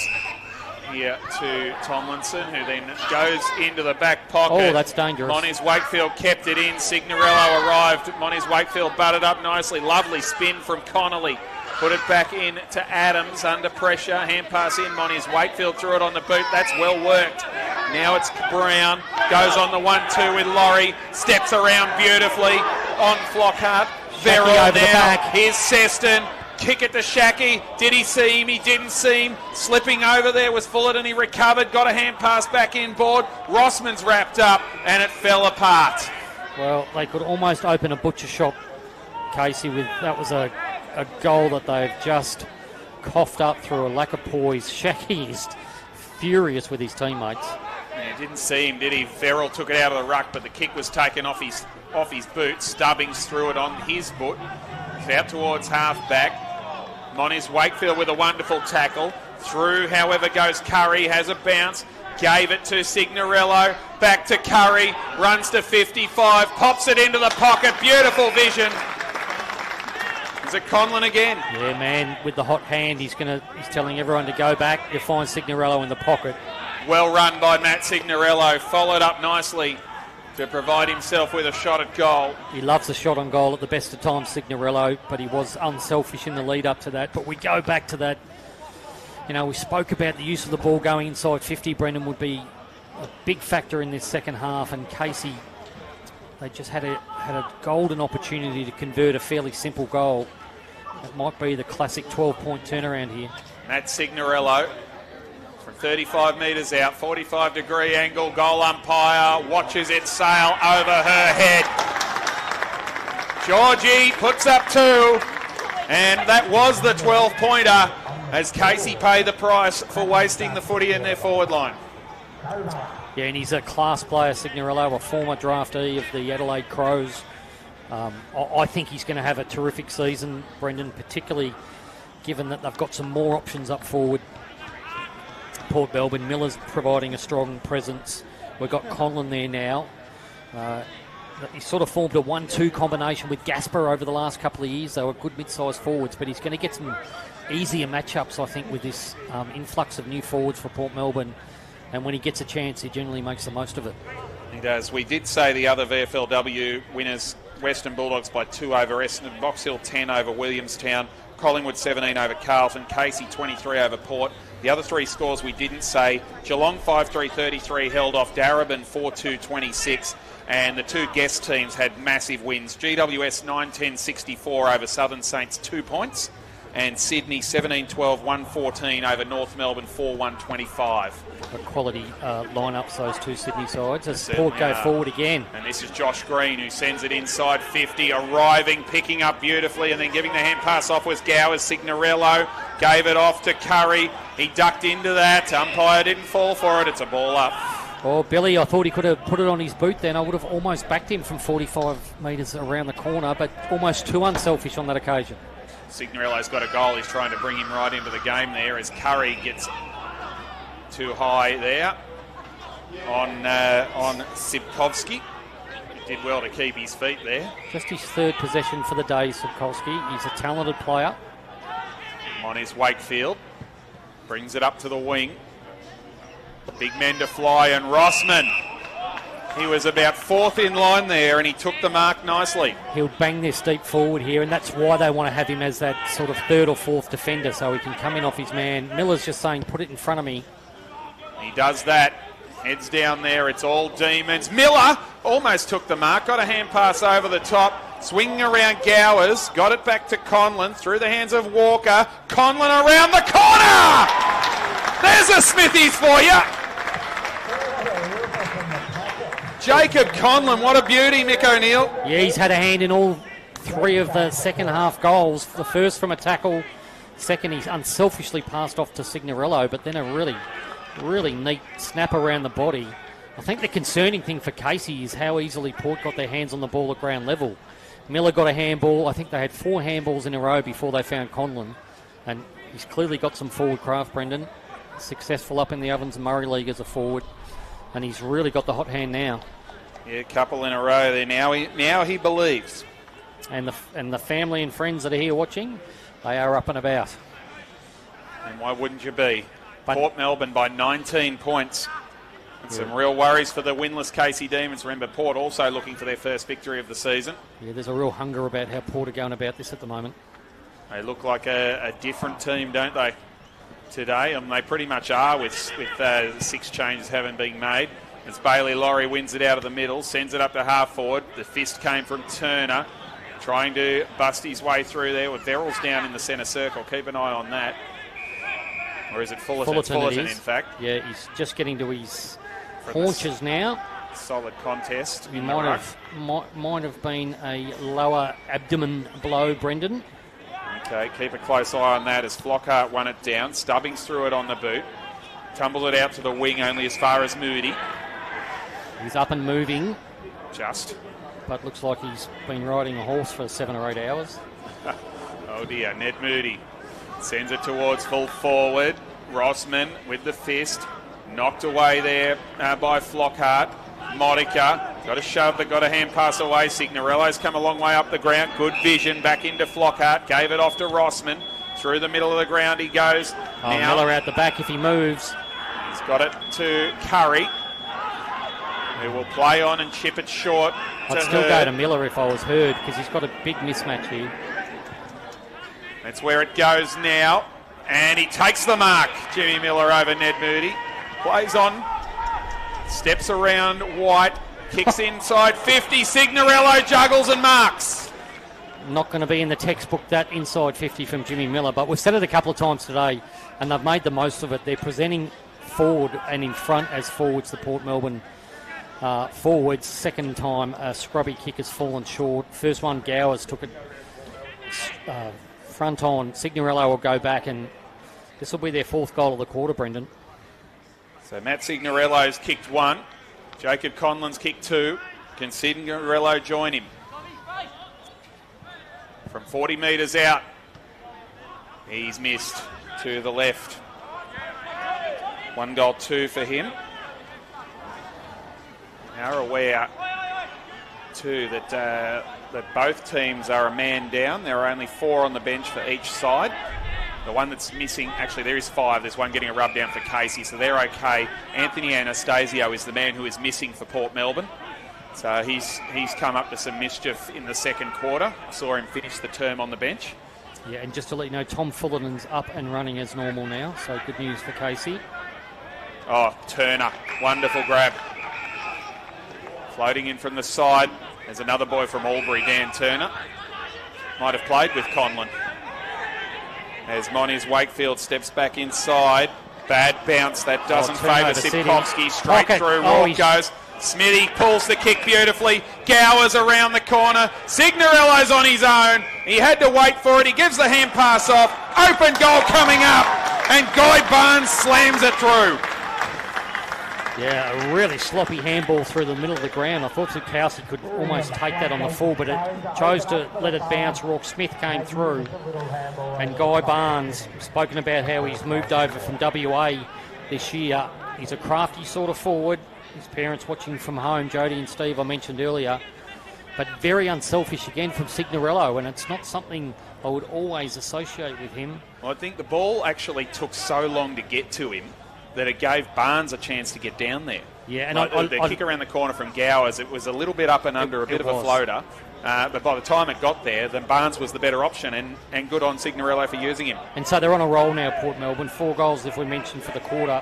Speaker 1: here to Tomlinson, who then goes into the back pocket.
Speaker 2: Oh, that's dangerous.
Speaker 1: Moniz Wakefield kept it in. Signorello arrived. Moniz Wakefield butted up nicely. Lovely spin from Connolly. Put it back in to Adams under pressure. Hand pass in. Moniz Wakefield threw it on the boot. That's well worked. Now it's Brown. Goes on the 1-2 with Laurie. Steps around beautifully on Flockhart. Verrill
Speaker 2: over the back.
Speaker 1: Here's Seston. Kick it to Shackey. Did he see him? He didn't see him. Slipping over there was Fullerton. He recovered. Got a hand pass back inboard. Rossman's wrapped up and it fell apart.
Speaker 2: Well, they could almost open a butcher shop, Casey, with that was a goal that they've just coughed up through a lack of poise. Shackey is furious with his teammates.
Speaker 1: Yeah, didn't see him, did he? Verrill took it out of the ruck, but the kick was taken off his boot. Stubbings threw it on his foot. It's out towards half-back. Moniz Wakefield with a wonderful tackle. Through, however, goes Curry, has a bounce. Gave it to Signorello. Back to Curry. Runs to 55. Pops it into the pocket. Beautiful vision. Is it Conlon again?
Speaker 2: Yeah, man, with the hot hand, he's telling everyone to go back. You'll find Signorello in the pocket.
Speaker 1: Well run by Matt Signorello. Followed up nicely to provide himself with a shot at goal.
Speaker 2: He loves a shot on goal at the best of times, Signorello, but he was unselfish in the lead up to that. But we go back to that. You know, we spoke about the use of the ball going inside 50. Brendan would be a big factor in this second half, and Casey, they just had a golden opportunity to convert a fairly simple goal. It might be the classic 12-point turnaround here.
Speaker 1: Matt Signorello from 35 metres out, 45-degree angle, goal umpire watches it sail over her head. Georgie puts up 2, and that was the 12-pointer as Casey paid the price for wasting the footy in their forward line.
Speaker 2: Yeah, and he's a class player, Signorello, a former draftee of the Adelaide Crows. I think he's going to have a terrific season, Brendan, particularly given that they've got some more options up forward. Port Melbourne, Miller's providing a strong presence. We've got Conlon there now. He sort of formed a 1-2 combination with Gasper over the last couple of years. They were good mid-sized forwards, but he's going to get some easier matchups, I think, with this influx of new forwards for Port Melbourne. And when he gets a chance, he generally makes the most of it.
Speaker 1: He does. We did say the other VFLW winners, Western Bulldogs by 2 over Essendon, Box Hill 10 over Williamstown, Collingwood 17 over Carlton, Casey 23 over Port. The other 3 scores we didn't say, Geelong 5-3-33 held off Darebin 4-2-26, and the 2 guest teams had massive wins. GWS 9-10-64 over Southern Saints 2 points, and Sydney 17-12 1-14 over North Melbourne 4-1-25.
Speaker 2: A quality lineups, those 2 Sydney sides, as Port go forward again.
Speaker 1: And this is Josh Green, who sends it inside 50, arriving, picking up beautifully, and then giving the hand pass off was Gowers. Signorello gave it off to Curry. He ducked into that. Umpire didn't fall for it. It's a ball up.
Speaker 2: Oh, Billy, I thought he could have put it on his boot then. I would have almost backed him from 45 metres around the corner, but almost too unselfish on that occasion.
Speaker 1: Signorello's got a goal. He's trying to bring him right into the game there as Curry gets too high there on Sipkovski. He did well to keep his feet there.
Speaker 2: Just his 3rd possession for the day, Sipkovski. He's a talented player.
Speaker 1: On his Wakefield. Brings it up to the wing. Big men to fly, and Rossman. He was about 4th in line there, and he took the mark nicely.
Speaker 2: He'll bang this deep forward here, and that's why they want to have him as that sort of 3rd or 4th defender, so he can come in off his man. Miller's just saying, put it in front of me.
Speaker 1: He does that. Heads down there. It's all Demons. Miller almost took the mark. Got a hand pass over the top. Swinging around Gowers. Got it back to Conlon. Through the hands of Walker. Conlon around the corner! There's a Smithies for you. Jacob Conlon, what a beauty, Mick O'Neill.
Speaker 2: Yeah, he's had a hand in all 3 of the second half goals. The first from a tackle. Second, he's unselfishly passed off to Signorello, but then a really neat snap around the body. I think the concerning thing for Casey is how easily Port got their hands on the ball at ground level. Miller got a handball. I think they had 4 handballs in a row before they found Conlon. And he's clearly got some forward craft, Brendan. Successful up in the Ovens and Murray League as a forward. And he's really got the hot hand now.
Speaker 1: Yeah, a couple in a row there. Now he believes.
Speaker 2: And the family and friends that are here watching, they are up and about.
Speaker 1: And why wouldn't you be? Port Melbourne by 19 points. And some real worries for the winless Casey Demons. Remember, Port also looking for their first victory of the season.
Speaker 2: Yeah, there's a real hunger about how Port are going about this at the moment.
Speaker 1: They look like a different team, don't they, today? And they pretty much are with 6 changes having been made. As Bailey Laurie wins it out of the middle, sends it up to half forward. The fist came from Turner, trying to bust his way through there with Verrills down in the centre circle. Keep an eye on that. Or is it Fullerton? It's Fullerton, in fact.
Speaker 2: Yeah, he's just getting to his haunches now.
Speaker 1: Solid contest.
Speaker 2: It might have been a lower abdomen blow, Brendan.
Speaker 1: Okay, keep a close eye on that as Flockhart won it down. Stubbings threw it on the boot. Tumbled it out to the wing only as far as Moody.
Speaker 2: He's up and moving.
Speaker 1: Just.
Speaker 2: But looks like he's been riding a horse for 7 or 8 hours.
Speaker 1: Oh dear, Ned Moody sends it towards full forward. Rossman with the fist. Knocked away there by Flockhart. Modica got a shove but got a hand pass away. Signorello's come a long way up the ground. Good vision back into Flockhart. Gave it off to Rossman. Through the middle of the ground he goes.
Speaker 2: Now, Miller out the back if he moves.
Speaker 1: He's got it to Curry, who will play on and chip it short.
Speaker 2: I'd still go to Miller if I was Hurd because he's got a big mismatch here.
Speaker 1: That's where it goes now. And he takes the mark. Jimmy Miller over Ned Moody. Plays on. Steps around White. Kicks inside 50. Signorello juggles and marks.
Speaker 2: Not going to be in the textbook, that inside 50 from Jimmy Miller, but we've said it a couple of times today and they've made the most of it. They're presenting forward and in front as forwards, the Port Melbourne forwards. Second time a scrubby kick has fallen short. First one, Gowers took it front on. Signorello will go back, and this will be their 4th goal of the quarter, Brendan.
Speaker 1: So Matt Signorello's kicked 1. Jacob Conlon's kicked 2. Can Signorello join him? From 40 metres out. He's missed to the left. 1 goal, 2 for him. Are aware too that both teams are a man down. There are only 4 on the bench for each side. The one that's missing, actually there is 5. There's one getting a rub down for Casey, so they're okay. Anthony Anastasio is the man who is missing for Port Melbourne. So he's come up to some mischief in the second quarter. I saw him finish the term on the bench.
Speaker 2: Yeah, and just to let you know, Tom Fullerton's up and running as normal now, so good news for Casey.
Speaker 1: Oh, Turner, wonderful grab. Floating in from the side. There's another boy from Albury, Dan Turner. Might have played with Conlon. As Moniz Wakefield steps back inside. Bad bounce. That doesn't favour Sipkovsky. Straight through. Rourke goes. Smithy pulls the kick beautifully. Gowers around the corner. Signorello's on his own. He had to wait for it. He gives the hand pass off. Open goal coming up. And Guy Barnes slams it through.
Speaker 2: Yeah, a really sloppy handball through the middle of the ground. I thought Sipkovsky could almost take that on the full, but it chose to let it bounce. Rourke Smith came through. And Guy Barnes, spoken about how he's moved over from WA this year. He's a crafty sort of forward. His parents watching from home, Jody and Steve, I mentioned earlier. But very unselfish again from Signorello, and it's not something I would always associate with him.
Speaker 1: Well, I think the ball actually took so long to get to him that it gave Barnes a chance to get down there.
Speaker 2: Yeah, and
Speaker 1: like the kick around the corner from Gowers, it was a little bit up and under, a bit of a floater. But by the time it got there, then Barnes was the better option, and good on Signorello for using him.
Speaker 2: And so they're on a roll now, Port Melbourne. 4 goals, if we mentioned, for the quarter.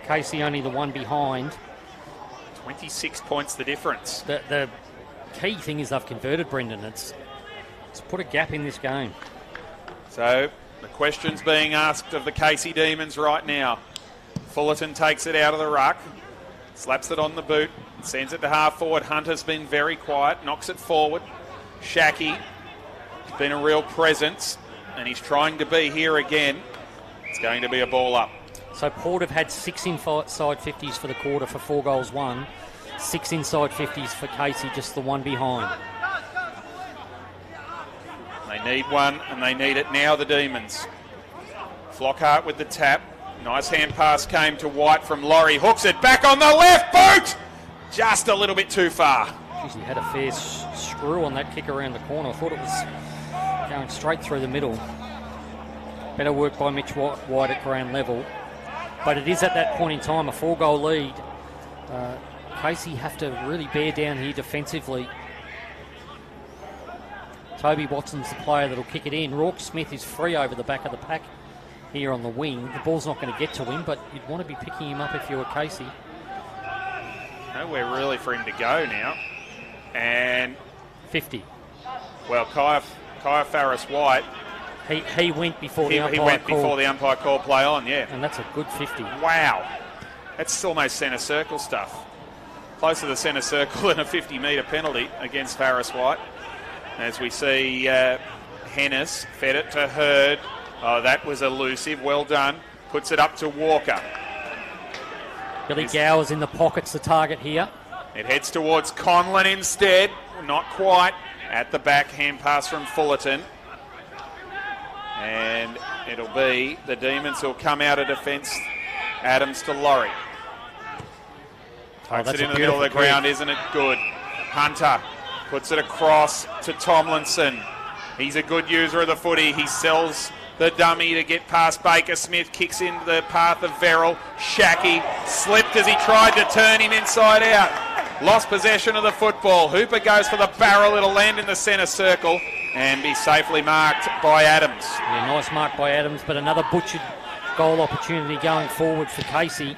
Speaker 2: Casey only the one behind.
Speaker 1: 26 points the difference.
Speaker 2: The key thing is they've converted, Brendan. It's put a gap in this game.
Speaker 1: So the question's being asked of the Casey Demons right now. Fullerton takes it out of the ruck, slaps it on the boot, sends it to half forward. Hunter's been very quiet, knocks it forward. Shackey has been a real presence, and he's trying to be here again. It's going to be a ball up.
Speaker 2: So Port have had 6 inside 50s for the quarter for 4 goals won. 6 inside 50s for Casey, just the one behind.
Speaker 1: They need one, and they need it now, the Demons. Flockhart with the tap. Nice hand pass came to White from Laurie. Hooks it back on the left boot! Just a little bit too far.
Speaker 2: Jeez, he had a fair screw on that kick around the corner. I thought it was going straight through the middle. Better work by Mitch White at ground level. But it is at that point in time, a 4-goal lead. Casey have to really bear down here defensively. Toby Watson's the player that'll kick it in. Rourke Smith is free over the back of the pack here on the wing. The ball's not going to get to him, but you'd want to be picking him up if you were Casey.
Speaker 1: Nowhere really for him to go now. And
Speaker 2: 50.
Speaker 1: Well, Kaya Farris-White.
Speaker 2: He went before the umpire
Speaker 1: He went
Speaker 2: called.
Speaker 1: before the umpire called play on, yeah.
Speaker 2: And that's a good 50.
Speaker 1: Wow. That's almost centre circle stuff. Close to the centre circle and a 50-metre penalty against Farris-White. As we see Hennis fed it to Hurd. Oh, that was elusive. Well done. Puts it up to Walker.
Speaker 2: Billy Gowers in the pocket's the target here.
Speaker 1: It heads towards Conlon instead. Not quite. At the back, hand pass from Fullerton. And it'll be the Demons who'll come out of defence. Adams to Laurie. Takes it into the middle of the ground, isn't it good? Hunter puts it across to Tomlinson. He's a good user of the footy. He sells the dummy to get past Baker Smith. Kicks into the path of Verrill. Shackey slipped as he tried to turn him inside out. Lost possession of the football. Hooper goes for the barrel. It'll land in the centre circle and be safely marked by Adams.
Speaker 2: Yeah, nice mark by Adams, but another butchered goal opportunity going forward for Casey.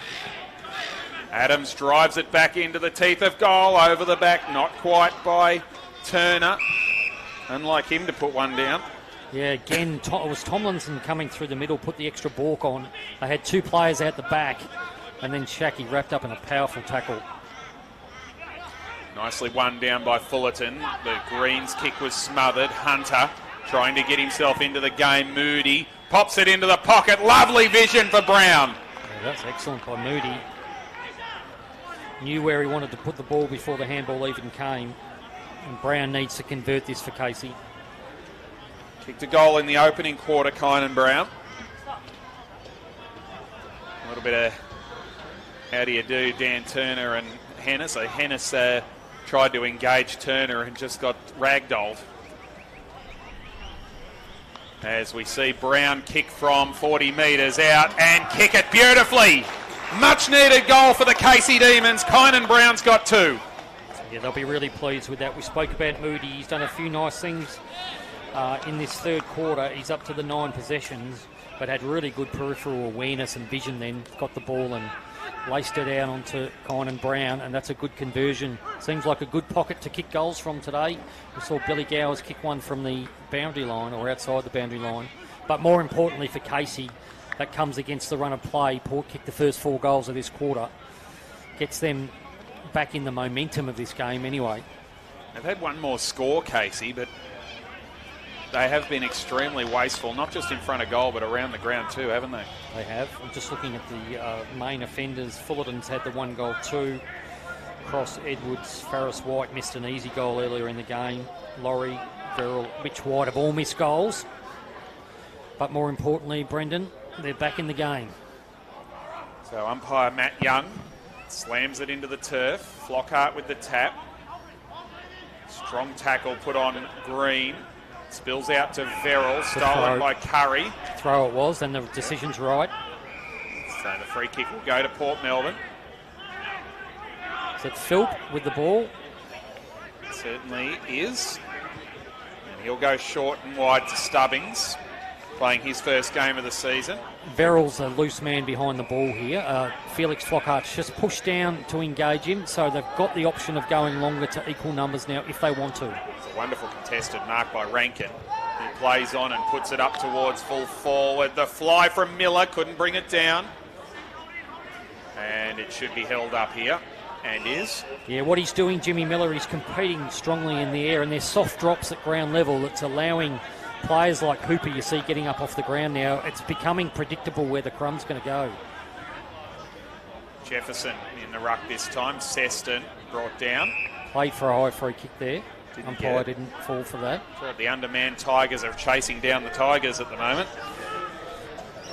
Speaker 1: Adams drives it back into the teeth of goal, over the back, not quite by Turner. Unlike him to put one down.
Speaker 2: Yeah, again, it was Tomlinson coming through the middle, put the extra balk on. They had 2 players out the back, And then Shackey wrapped up in a powerful tackle.
Speaker 1: Nicely won down by Fullerton. The Greens kick was smothered. Hunter trying to get himself into the game. Moody pops it into the pocket. Lovely vision for Brown.
Speaker 2: Yeah, that's excellent by Moody. Knew where he wanted to put the ball before the handball even came. And Brown needs to convert this for Casey.
Speaker 1: Kicked a goal in the opening quarter, Kynan Brown. A little bit of how do you do, Dan Turner and Hennis. So Hennis tried to engage Turner and just got ragdolled. As we see Brown kick from 40 metres out and kick it beautifully. Much needed goal for the Casey Demons. Kynan Brown's got 2.
Speaker 2: Yeah, they'll be really pleased with that. We spoke about Moody. He's done a few nice things in this third quarter. He's up to the 9 possessions, but had really good peripheral awareness and vision then. Got the ball and laced it out onto Kynan Brown, and that's a good conversion. Seems like a good pocket to kick goals from today. We saw Billy Gowers kick one from the boundary line or outside the boundary line. But more importantly for Casey, that comes against the run of play. Port kicked the first 4 goals of this quarter. Gets them back in the momentum of this game anyway.
Speaker 1: They've had one more score, Casey, but they have been extremely wasteful, not just in front of goal, but around the ground too, haven't they?
Speaker 2: They have. I'm just looking at the main offenders. Fullerton's had the 1 goal too. Cross, Edwards, Farris White missed an easy goal earlier in the game. Laurie, Verrill, Mitch White have all missed goals. But more importantly, Brendan, they're back in the game.
Speaker 1: So umpire Matt Young slams it into the turf. Flockhart with the tap. Strong tackle put on Green. Spills out to Verrill, stolen by Curry.
Speaker 2: Throw it was, and the decision's right.
Speaker 1: So the free kick will go to Port Melbourne.
Speaker 2: Is it Philp with the ball?
Speaker 1: It certainly is. And he'll go short and wide to Stubbings, playing his first game of the season.
Speaker 2: Verrill's a loose man behind the ball here. Felix Flockhart's just pushed down to engage him, so they've got the option of going longer to equal numbers now if they want to.
Speaker 1: It's a wonderful contested mark by Rankin. He plays on and puts it up towards full forward. The fly from Miller, couldn't bring it down. And it should be held up here, and is.
Speaker 2: Yeah, what he's doing, Jimmy Miller, he's competing strongly in the air, and there's soft drops at ground level that's allowing players like Hooper, you see, getting up off the ground now. It's becoming predictable where the crum's going to go.
Speaker 1: Jefferson in the ruck this time. Seston brought down.
Speaker 2: Played for a high free kick there. Umpire didn't fall for that.
Speaker 1: The undermanned Tigers are chasing down the Tigers at the moment.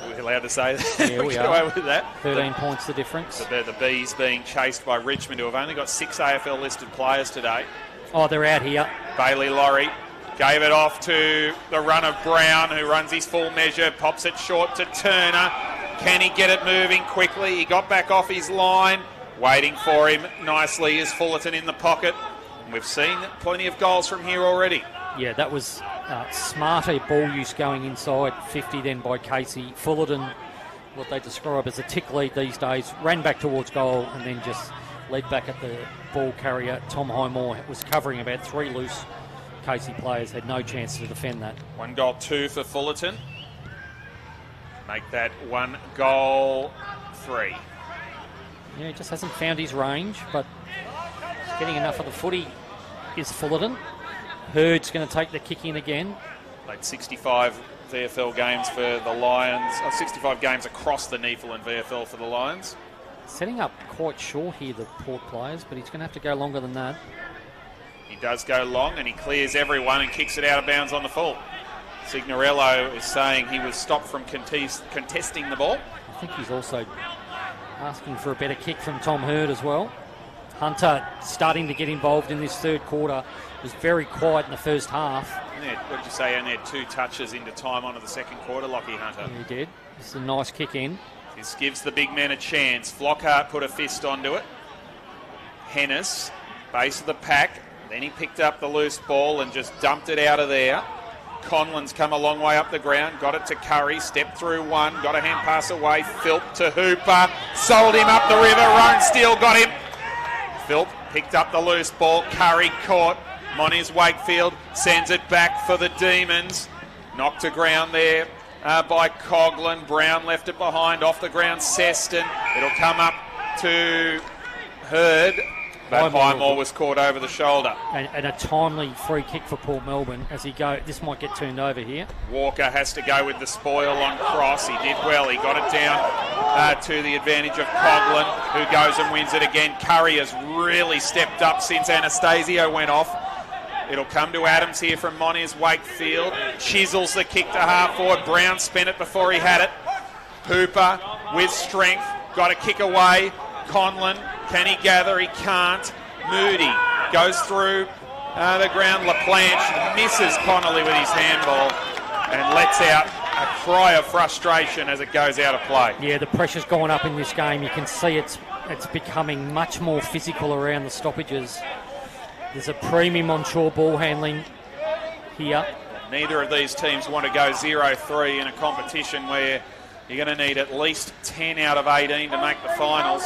Speaker 1: Are we allowed to say that?
Speaker 2: Yeah, we
Speaker 1: get
Speaker 2: are.
Speaker 1: away with that.
Speaker 2: 13 points the difference.
Speaker 1: The Bees being chased by Richmond, who have only got 6 AFL listed players today.
Speaker 2: Oh, they're out here.
Speaker 1: Bailey Laurie gave it off to the run of Brown, who runs his full measure, pops it short to Turner. Can he get it moving quickly? He got back off his line. Waiting for him nicely is Fullerton in the pocket. And we've seen plenty of goals from here already.
Speaker 2: Yeah, that was smarter ball use going inside 50 then by Casey. Fullerton, what they describe as a tick lead these days, ran back towards goal and then just led back at the ball carrier. Tom Highmore was covering about 3 loose Casey players, had no chance to defend that.
Speaker 1: 1 goal, 2 for Fullerton. Make that 1 goal, 3.
Speaker 2: Yeah, he just hasn't found his range, but he's getting enough of the footy is Fullerton. Hurd's going to take the kick in again.
Speaker 1: Played 65 VFL games for the Lions, 65 games across the NEFL and VFL for the Lions.
Speaker 2: Setting up quite short here, the Port players, but he's going to have to go longer than that.
Speaker 1: He does go long and he clears everyone and kicks it out of bounds on the full. Signorello is saying he was stopped from contesting the ball.
Speaker 2: I think he's also asking for a better kick from Tom Hurd as well. Hunter starting to get involved in this third quarter. Was very quiet in the first half.
Speaker 1: What did you say? Only had 2 touches into time onto the second quarter, Lockie Hunter.
Speaker 2: Yeah, he did. This is a nice kick in.
Speaker 1: This gives the big man a chance. Flockhart put a fist onto it. Hennis, base of the pack. Then he picked up the loose ball and just dumped it out of there. Conlon's come a long way up the ground, got it to Curry, stepped through one, got a hand pass away, Philp to Hooper, sold him up the river, Roan Steele got him. Philp picked up the loose ball, Curry caught, Moniz Wakefield sends it back for the Demons. Knocked to ground there by Coughlin. Brown left it behind, off the ground, Seston. It'll come up to Hurd, but Highmore was caught over the shoulder.
Speaker 2: And a timely free kick for Port Melbourne as he go. This might get turned over here.
Speaker 1: Walker has to go with the spoil on cross. He did well. He got it down to the advantage of Coughlin, who goes and wins it again. Curry has really stepped up since Anastasio went off. It'll come to Adams here from Moniz Wakefield. Chisels the kick to half forward. Brown spent it before he had it. Hooper with strength. Got a kick away. Conlon, can he gather? He can't. Moody goes through the ground. LaPlanche misses Connolly with his handball and lets out a cry of frustration as it goes out of play.
Speaker 2: Yeah, the pressure's gone up in this game. You can see it's becoming much more physical around the stoppages. There's a premium on shore ball handling here.
Speaker 1: Neither of these teams want to go 0-3 in a competition where you're going to need at least 10 out of 18 to make the finals.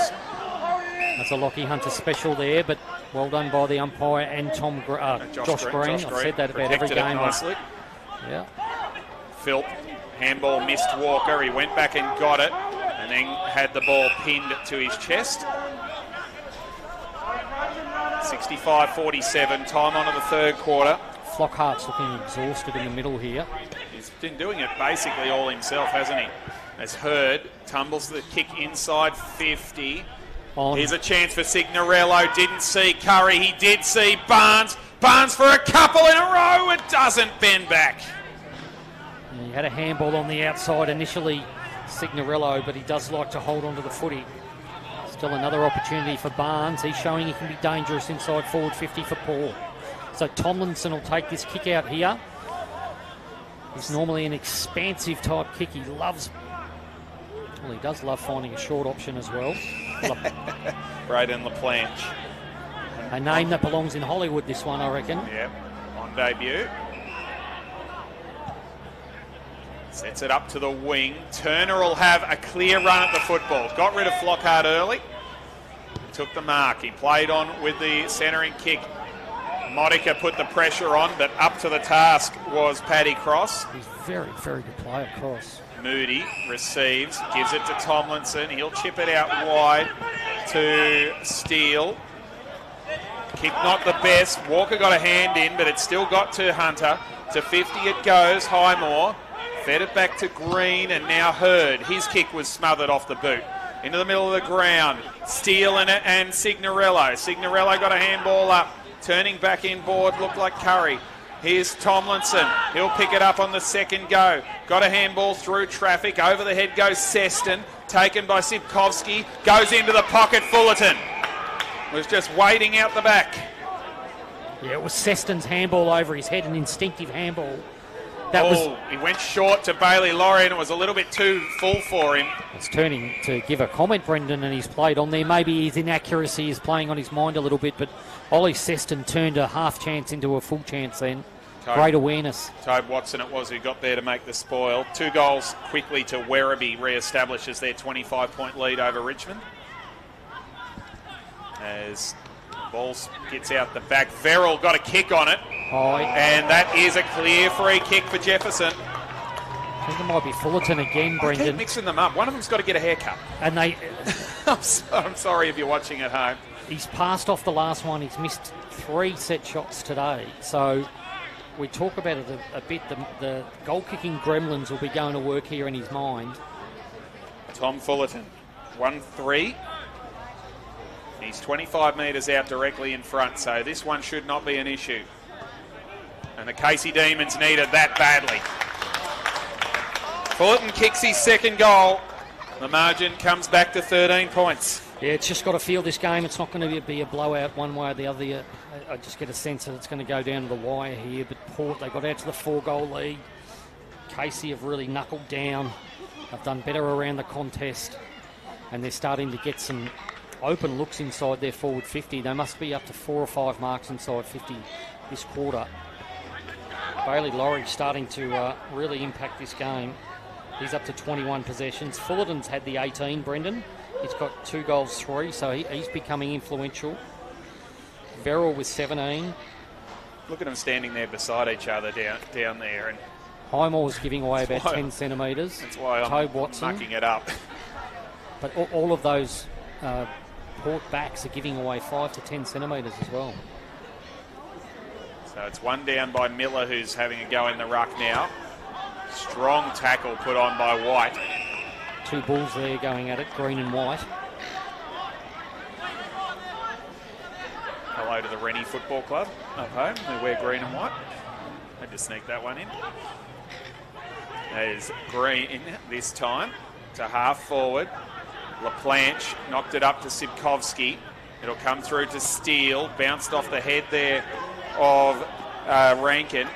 Speaker 2: That's a Lockie Hunter special there, but well done by the umpire and Josh Green. I've said that about every game.
Speaker 1: Nicely.
Speaker 2: Yeah.
Speaker 1: Philp, handball missed Walker. He went back and got it and then had the ball pinned to his chest. 65-47, time on to the third quarter.
Speaker 2: Flockhart's looking exhausted in the middle here.
Speaker 1: He's been doing it basically all himself, hasn't he? As Hurd tumbles the kick inside 50. Here's a chance for Signorello. Didn't see Curry. He did see Barnes. Barnes for a couple in a row. It doesn't bend back.
Speaker 2: He had a handball on the outside initially, Signorello, but he does like to hold onto the footy. Still another opportunity for Barnes. He's showing he can be dangerous inside forward 50 for Paul. So Tomlinson will take this kick out here. He's normally an expansive type kick. He loves... Well, he does love finding a short option as well.
Speaker 1: Braden LaPlanche.
Speaker 2: A name that belongs in Hollywood, this one, I reckon.
Speaker 1: Yep, on debut. Sets it up to the wing. Turner will have a clear run at the football. Got rid of Flockhart early. Took the mark. He played on with the centering kick. Modica put the pressure on, but up to the task was Paddy Cross.
Speaker 2: He's very, very good player, Cross.
Speaker 1: Moody receives, gives it to Tomlinson. He'll chip it out wide to Steele. Kick not the best. Walker got a hand in, but it still got to Hunter. To 50 it goes. Highmore fed it back to Green, and now Hurd. His kick was smothered off the boot. Into the middle of the ground. Steele and Signorello. Signorello got a handball up. Turning back inboard, looked like Curry. Here's Tomlinson. He'll pick it up on the second go. Got a handball through traffic. Over the head goes Seston. Taken by Sipkovsky. Goes into the pocket. Fullerton was just waiting out the back.
Speaker 2: Yeah, it was Seston's handball over his head, an instinctive handball.
Speaker 1: He went short to Bailey Laurie, and it was a little bit too full for him.
Speaker 2: It's turning to give a comment, Brendan, and he's played on there. Maybe his inaccuracy is playing on his mind a little bit, but Ollie Seston turned a half chance into a full chance then. Great awareness.
Speaker 1: Tobe Watson it was who got there to make the spoil. 2 goals quickly to Werribee re-establishes their 25-point lead over Richmond. As ball gets out the back. Verrill got a kick on it. And that is a clear free kick for Jefferson.
Speaker 2: I think it might be Fullerton again, Brendan.
Speaker 1: I keep mixing them up. One of them's got to get a haircut.
Speaker 2: And they...
Speaker 1: I'm sorry if you're watching at home.
Speaker 2: He's passed off the last one. He's missed 3 set shots today. So we talk about it a bit. The goal-kicking gremlins will be going to work here in his mind.
Speaker 1: Tom Fullerton, 1-3. He's 25 metres out directly in front, so this one should not be an issue. And the Casey Demons needed that badly. Fullerton kicks his second goal. The margin comes back to 13 points.
Speaker 2: Yeah, it's just got to feel this game. It's not going to be a blowout one way or the other. I just get a sense that it's going to go down to the wire here. But Port, they got out to the 4-goal lead. Casey have really knuckled down. They've done better around the contest. And they're starting to get some open looks inside their forward 50. They must be up to 4 or 5 marks inside 50 this quarter. Bailey Laurie starting to really impact this game. He's up to 21 possessions. Fullerton's had the 18, Brendan. He's got 2 goals, 3, so he's becoming influential. Verrill with 17.
Speaker 1: Look at them standing there beside each other down there, and
Speaker 2: Highmore's giving away about 10 centimetres.
Speaker 1: That's why I'm
Speaker 2: Tobe Watson.
Speaker 1: mucking it up.
Speaker 2: But all of those port backs are giving away 5 to 10 centimetres as well.
Speaker 1: So it's one down by Miller, who's having a go in the ruck now. Strong tackle put on by White.
Speaker 2: Two bulls there going at it, green and white.
Speaker 1: Hello to the Rennie Football Club up home, who wear green and white. Had to sneak that one in. There's Green this time to half forward. LaPlanche knocked it up to Sibkovsky. It'll come through to Steele. Bounced off the head there of Rankin.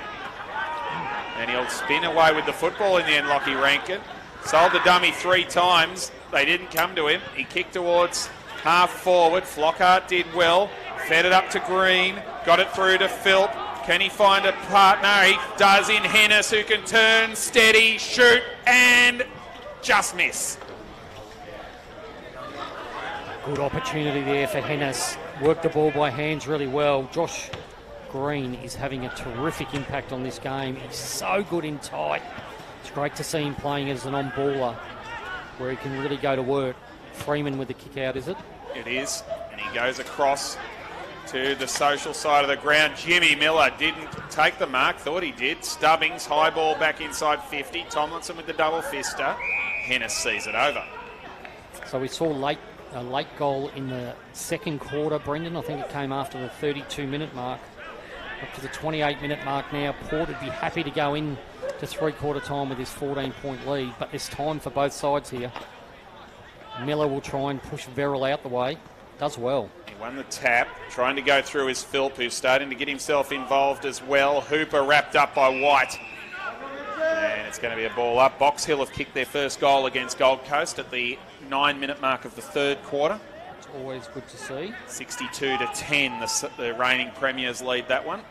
Speaker 1: And he'll spin away with the football in the end, Lockie Rankin. Sold the dummy 3 times. They didn't come to him. He kicked towards half forward. Flockhart did well. Fed it up to Green. Got it through to Philp. Can he find a partner? He does in Hennis, who can turn, steady, shoot, and just miss.
Speaker 2: Good opportunity there for Hennis. Worked the ball by hands really well. Josh Green is having a terrific impact on this game. He's so good in tight. It's great to see him playing as an on-baller where he can really go to work. Freeman with the kick out, is it?
Speaker 1: It is, and he goes across to the social side of the ground. Jimmy Miller didn't take the mark, thought he did. Stubbings, high ball back inside 50. Tomlinson with the double fister. Hennis sees it over.
Speaker 2: So we saw a late goal in the second quarter, Brendan. I think it came after the 32-minute mark. Up to the 28-minute mark now. Port would be happy to go in to three-quarter time with his 14-point lead, but there's time for both sides here. Miller will try and push Verrill out the way. Does well.
Speaker 1: He won the tap, trying to go through his Philp, who's starting to get himself involved as well. Hooper wrapped up by White. And it's going to be a ball up. Box Hill have kicked their first goal against Gold Coast at the 9-minute mark of the third quarter.
Speaker 2: It's always good to see.
Speaker 1: 62-10, the reigning premiers lead that one.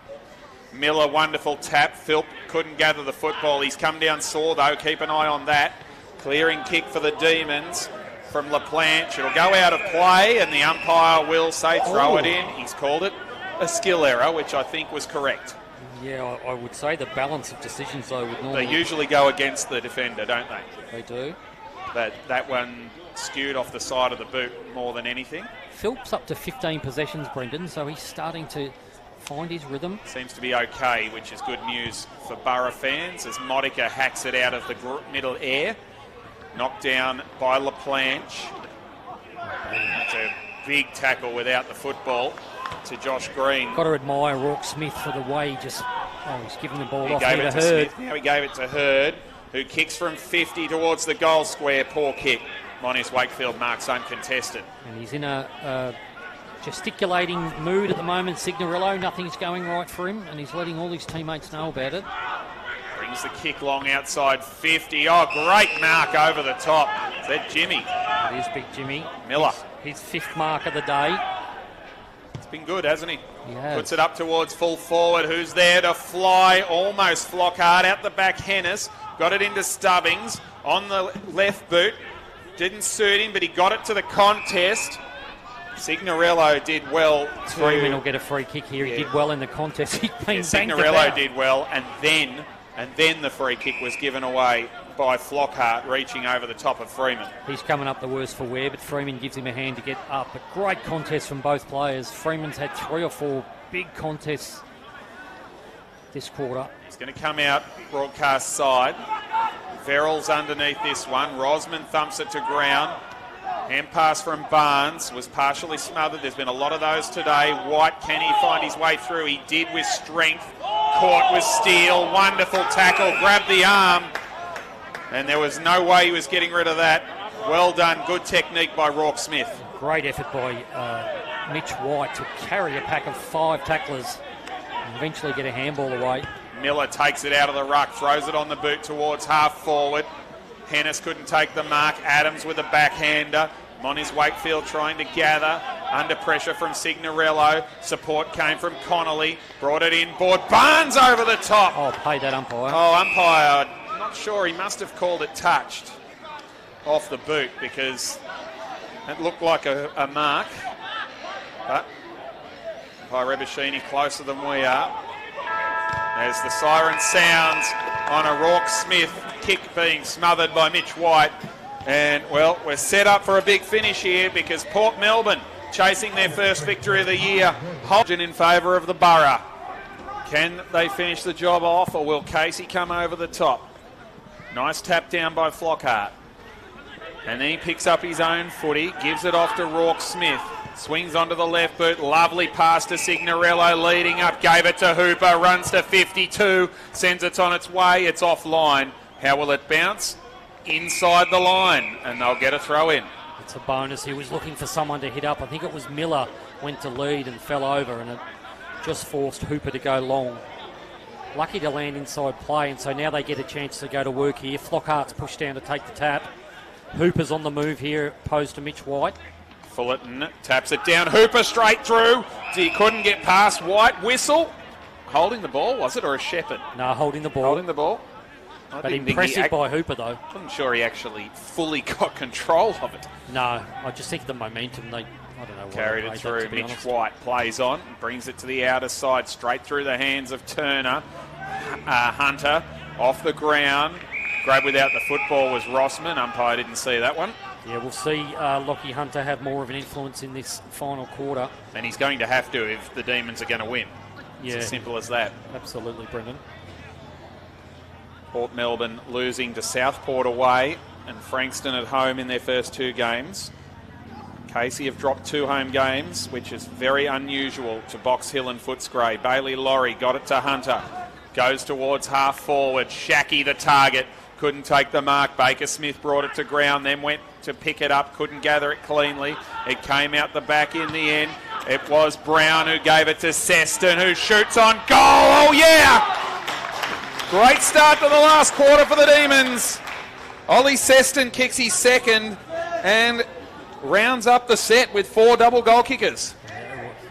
Speaker 1: Miller, wonderful tap. Philp couldn't gather the football. He's come down sore, though. Keep an eye on that. Clearing kick for the Demons from LaPlanche. It'll go out of play, and the umpire will say throw it in. He's called it a skill error, which I think was correct.
Speaker 2: Yeah, I would say the balance of decisions, though, would normally...
Speaker 1: They usually go against the defender, don't they?
Speaker 2: They do.
Speaker 1: But that one skewed off the side of the boot more than anything.
Speaker 2: Philp's up to 15 possessions, Brendan, so he's starting to find his rhythm.
Speaker 1: Seems to be okay, which is good news for Borough fans, as Modica hacks it out of the middle air. Knocked down by LaPlanche. It's a big tackle without the football to Josh Green.
Speaker 2: Got to admire Rourke Smith for the way he's giving the ball off
Speaker 1: Gave
Speaker 2: here
Speaker 1: it
Speaker 2: to
Speaker 1: to
Speaker 2: Hurd.
Speaker 1: Smith. Now he gave it to Hurd, who kicks from 50 towards the goal square. Poor kick. Monius Wakefield marks uncontested.
Speaker 2: And he's in a gesticulating mood at the moment, Signorello. Nothing's going right for him, and he's letting all his teammates know about it.
Speaker 1: Brings the kick long outside 50. Oh, great mark over the top. Is that Jimmy?
Speaker 2: It is Big Jimmy.
Speaker 1: Miller.
Speaker 2: His fifth mark of the day.
Speaker 1: It's been good, hasn't he?
Speaker 2: He has.
Speaker 1: Puts it up towards full forward. Who's there to fly? Almost Flockhart. Out the back, Hennis. Got it into Stubbings. On the left boot. Didn't suit him, but he got it to the contest. Signorello did well too.
Speaker 2: Freeman will get a free kick here. He did well in the contest. He's been banged
Speaker 1: Signorello
Speaker 2: about.
Speaker 1: did well, and then the free kick was given away by Flockhart, reaching over the top of Freeman.
Speaker 2: He's coming up the worst for wear, but Freeman gives him a hand to get up. A great contest from both players. Freeman's had 3 or 4 big contests this quarter.
Speaker 1: He's going to come out broadcast side. Verrill's underneath this one. Rosman thumps it to ground. Hand pass from Barnes was partially smothered. There's been a lot of those today. White, can he find his way through? He did with strength. Caught with steel. Wonderful tackle. Grabbed the arm. And there was no way he was getting rid of that. Well done. Good technique by Rourke Smith.
Speaker 2: Great effort by Mitch White to carry a pack of 5 tacklers and eventually get a handball away.
Speaker 1: Miller takes it out of the ruck, throws it on the boot towards half forward. Hennis couldn't take the mark. Adams with a backhander. Moniz Wakefield trying to gather. Under pressure from Signorello. Support came from Connolly. Brought it in board. Barnes over the top.
Speaker 2: Oh, pay that umpire.
Speaker 1: Oh, umpire. I'm not sure. He must have called it touched off the boot because it looked like a mark. But umpire Rebashini closer than we are. As the siren sounds, on a Rourke Smith kick being smothered by Mitch White. And, well, we're set up for a big finish here because Port Melbourne chasing their first victory of the year. Hodgin in favour of the Borough. Can they finish the job off, or will Casey come over the top? Nice tap down by Flockhart. And then he picks up his own footy, gives it off to Rourke Smith. Swings onto the left boot, lovely pass to Signorello, leading up, gave it to Hooper, runs to 52, sends it on its way, it's offline. How will it bounce? Inside the line, and they'll get a throw in.
Speaker 2: It's a bonus. He was looking for someone to hit up. I think it was Miller went to lead and fell over, and it just forced Hooper to go long. Lucky to land inside play, and so now they get a chance to go to work here. Flockhart's pushed down to take the tap. Hooper's on the move here, opposed to Mitch White.
Speaker 1: Fullerton taps it down. Hooper straight through. He couldn't get past White. Whistle. Holding the ball, was it, or a Shepherd?
Speaker 2: No, holding the ball.
Speaker 1: Holding the ball.
Speaker 2: But impressive by Hooper, though.
Speaker 1: I wasn't sure he actually fully got control of it.
Speaker 2: No, I just think the momentum, I don't know.
Speaker 1: Carried it through. Mitch White plays on, brings it to the outer side, straight through the hands of Turner. Hunter off the ground. Grab without the football was Rossman. Umpire didn't see that one.
Speaker 2: Yeah, we'll see Lockie Hunter have more of an influence in this final quarter.
Speaker 1: And he's going to have to if the Demons are going to win. It's as simple as that.
Speaker 2: Absolutely, Brendan.
Speaker 1: Port Melbourne losing to Southport away and Frankston at home in their first two games. Casey have dropped 2 home games, which is very unusual to Box Hill and Footscray. Bailey Laurie got it to Hunter. Goes towards half forward. Shackey the target. Couldn't take the mark. Baker Smith brought it to ground, then went to pick it up. Couldn't gather it cleanly. It came out the back in the end. It was Brown who gave it to Seston, who shoots on goal. Oh, yeah! Great start to the last quarter for the Demons. Ollie Seston kicks his second and rounds up the set with 4 double goal kickers.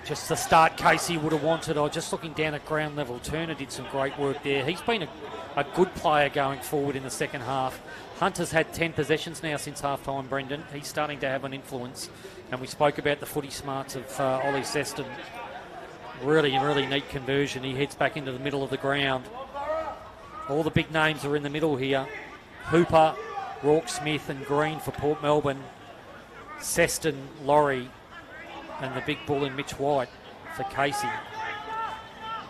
Speaker 2: Just the start Casey would have wanted. I was just looking down at ground level. Turner did some great work there. He's been a good player going forward in the second half. Hunter's had 10 possessions now since half-time, Brendan. He's starting to have an influence. And we spoke about the footy smarts of Ollie Seston. Really, really neat conversion. He heads back into the middle of the ground. All the big names are in the middle here. Hooper, Rourke Smith and Green for Port Melbourne. Seston, Laurie, and the big bull in Mitch White for Casey.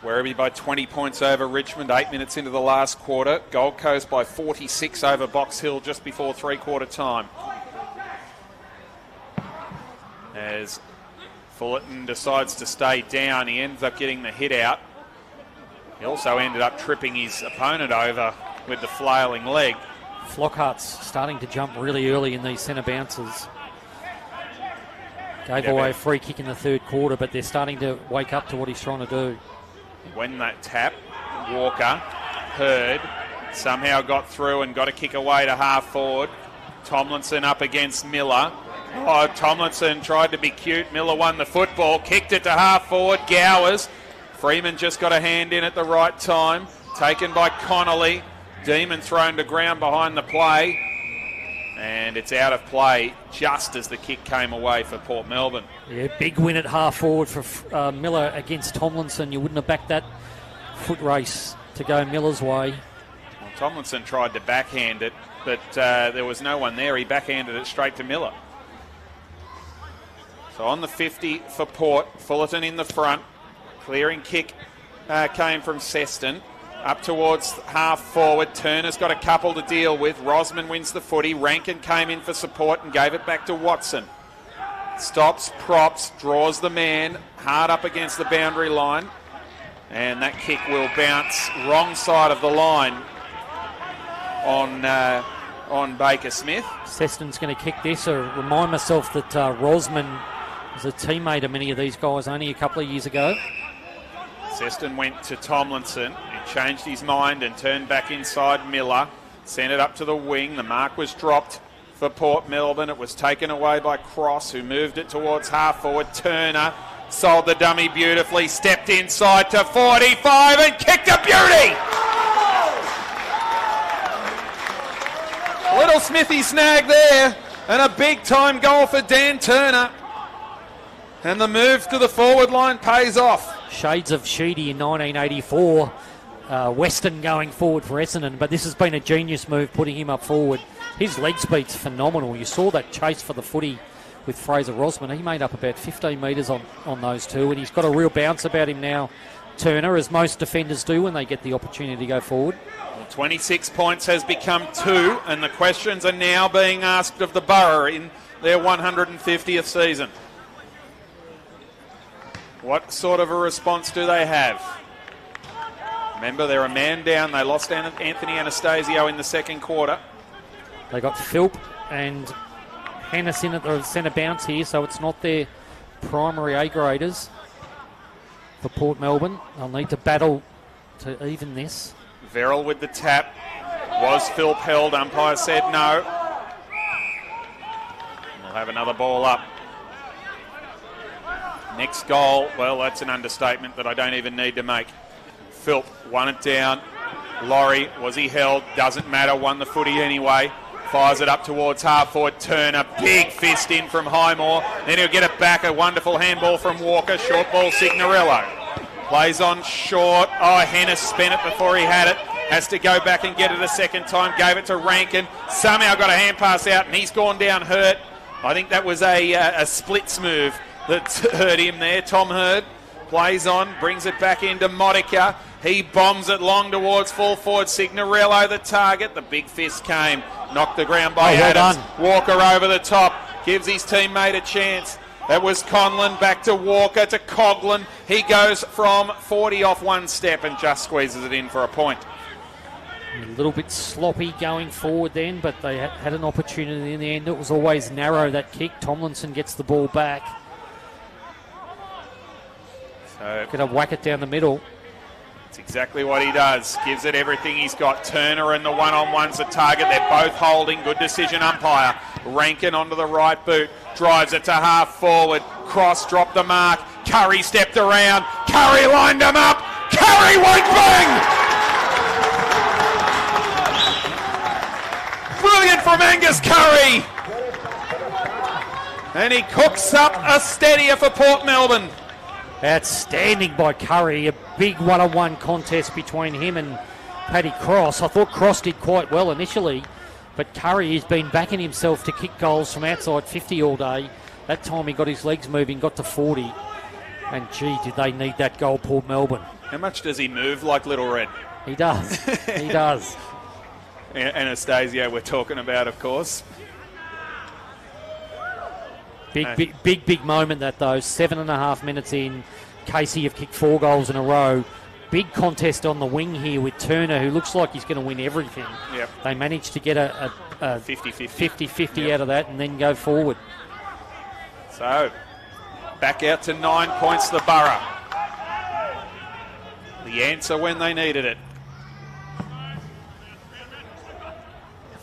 Speaker 1: Werribee by 20 points over Richmond, 8 minutes into the last quarter. Gold Coast by 46 over Box Hill just before three-quarter time. As Fullerton decides to stay down, he ends up getting the hit out. He also ended up tripping his opponent over with the flailing leg.
Speaker 2: Flockhart's starting to jump really early in these centre bounces. Gave away a free kick in the third quarter, but they're starting to wake up to what he's trying to do.
Speaker 1: When that tap, Walker, Hurd, somehow got through and got a kick away to half forward. Tomlinson up against Miller. Oh, Tomlinson tried to be cute. Miller won the football, kicked it to half forward. Gowers. Freeman just got a hand in at the right time. Taken by Connolly. Demon thrown to ground behind the play. And it's out of play just as the kick came away for Port Melbourne.
Speaker 2: Yeah, big win at half forward for Miller against Tomlinson. You wouldn't have backed that foot race to go Miller's way.
Speaker 1: Well, Tomlinson tried to backhand it, but there was no one there. He backhanded it straight to Miller. So on the 50 for Port, Fullerton in the front. Clearing kick came from Seston. Up towards half forward. Turner's got a couple to deal with. Rosman wins the footy. Rankin came in for support and gave it back to Watson. Stops, props, draws the man. Hard up against the boundary line. And that kick will bounce wrong side of the line on Baker Smith.
Speaker 2: Seston's going to kick this. I remind myself that Rosman was a teammate of many of these guys only a couple of years ago.
Speaker 1: Seston went to Tomlinson. He changed his mind and turned back inside Miller. Sent it up to the wing. The mark was dropped for Port Melbourne. It was taken away by Cross, who moved it towards half forward. Turner sold the dummy beautifully. Stepped inside to 45 and kicked a beauty! Little Smithy snag there. And a big time goal for Dan Turner. And the move to the forward line pays off.
Speaker 2: Shades of Sheedy in 1984. Weston going forward for Essendon, but this has been a genius move, putting him up forward. His leg speed's phenomenal. You saw that chase for the footy with Fraser Rosman. He made up about 15 metres on those two, and he's got a real bounce about him now, Turner, as most defenders do when they get the opportunity to go forward.
Speaker 1: Well, 26 points has become 2, and the questions are now being asked of the Borough in their 150th season. What sort of a response do they have? Remember, they're a man down. They lost Anthony Anastasio in the second quarter.
Speaker 2: They got Philp and Hennis in at the centre bounce here, so it's not their primary A-graders for Port Melbourne. They'll need to battle to even this.
Speaker 1: Verrill with the tap. Was Philp held? Umpire said no. We'll have another ball up. Next goal, well, that's an understatement that I don't even need to make. Philp won it down. Laurie, was he held? Doesn't matter, won the footy anyway. Fires it up towards half forward. Turner, big fist in from Highmore. Then he'll get it back. A wonderful handball from Walker. Short ball, Signorello. Plays on short. Oh, Hennis spent it before he had it. Has to go back and get it a second time. Gave it to Rankin. Somehow got a hand pass out and he's gone down hurt. I think that was a splits move that hurt him there. Tom Hurd plays on, brings it back into Modica. He bombs it long towards full forward. Signorello the target. The big fist came. Knocked the ground by Adams. Walker over the top. Gives his teammate a chance. That was Conlon. Back to Walker to Coughlin. He goes from 40 off one step and just squeezes it in for a point.
Speaker 2: A little bit sloppy going forward then, but they had an opportunity in the end. It was always narrow, that kick. Tomlinson gets the ball back.
Speaker 1: So
Speaker 2: going to whack it down the middle.
Speaker 1: It's exactly what he does. Gives it everything he's got. Turner and the one-on-one's the target. They're both holding. Good decision, umpire. Rankin onto the right boot. Drives it to half forward. Cross dropped the mark. Curry stepped around. Curry lined him up. Curry won't bang! Brilliant from Angus Curry. And he cooks up a steadier for Port Melbourne.
Speaker 2: Outstanding by Curry. A big one-on-one contest between him and Paddy Cross. I thought Cross did quite well initially, but Curry has been backing himself to kick goals from outside 50 all day. That time he got his legs moving, got to 40. And gee, did they need that goal, Port Melbourne.
Speaker 1: How much does he move like Little Red?
Speaker 2: He does. He does.
Speaker 1: Anastasio we're talking about, of course.
Speaker 2: Big moment that, though. 7.5 minutes in. Casey have kicked 4 goals in a row. Big contest on the wing here with Turner, who looks like he's going to win everything.
Speaker 1: Yep.
Speaker 2: They managed to get a 50-50
Speaker 1: yep.
Speaker 2: out of that and then go forward.
Speaker 1: So, back out to 9 points, the Borough. The answer when they needed it.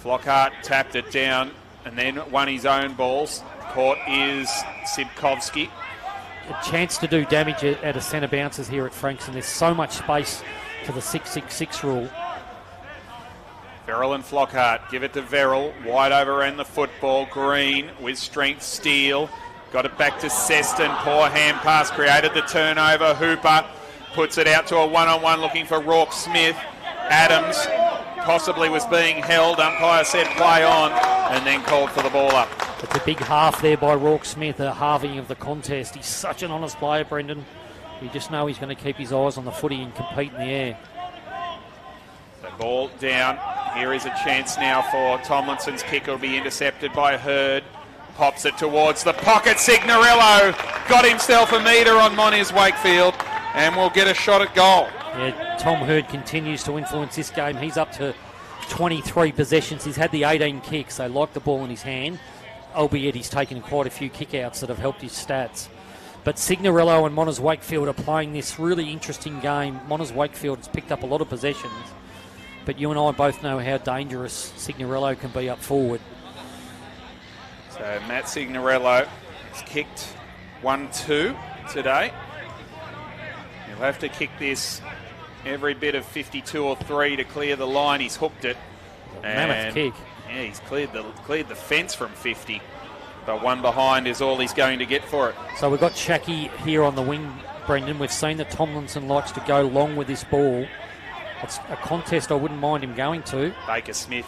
Speaker 1: Flockhart tapped it down and then won his own balls. Caught is Sibkovsky.
Speaker 2: A chance to do damage at a centre bounces here at Frankston. There's so much space to the 6-6-6 rule.
Speaker 1: Verrill and Flockhart give it to Verrill. Wide overran the football. Green with strength. Steele got it back to Seston. Poor hand pass created the turnover. Hooper puts it out to a one-on-one looking for Rourke Smith. Adams possibly was being held. Umpire said play on and then called for the ball up.
Speaker 2: It's a big half there by Rourke Smith, a halving of the contest. He's such an honest player, Brendan. You just know he's going to keep his eyes on the footy and compete in the air.
Speaker 1: The ball down. Here is a chance now for Tomlinson's kick. It'll be intercepted by Hurd. Pops it towards the pocket. Signorello got himself a metre on Moniz Wakefield and will get a shot at goal.
Speaker 2: Yeah, Tom Hurd continues to influence this game. He's up to 23 possessions. He's had the 18 kicks. They like the ball in his hand, albeit he's taken quite a few kick-outs that have helped his stats. But Signorello and Moniz Wakefield are playing this really interesting game. Moniz Wakefield has picked up a lot of possessions, but you and I both know how dangerous Signorello can be up forward.
Speaker 1: So Matt Signorello has kicked 1-2 today. He'll have to kick this every bit of 52 or 3 to clear the line. He's hooked it.
Speaker 2: Mammoth kick.
Speaker 1: Yeah, he's cleared the fence from 50. But one behind is all he's going to get for it.
Speaker 2: So we've got Shackey here on the wing, Brendan. We've seen that Tomlinson likes to go long with this ball. It's a contest I wouldn't mind him going to.
Speaker 1: Baker Smith,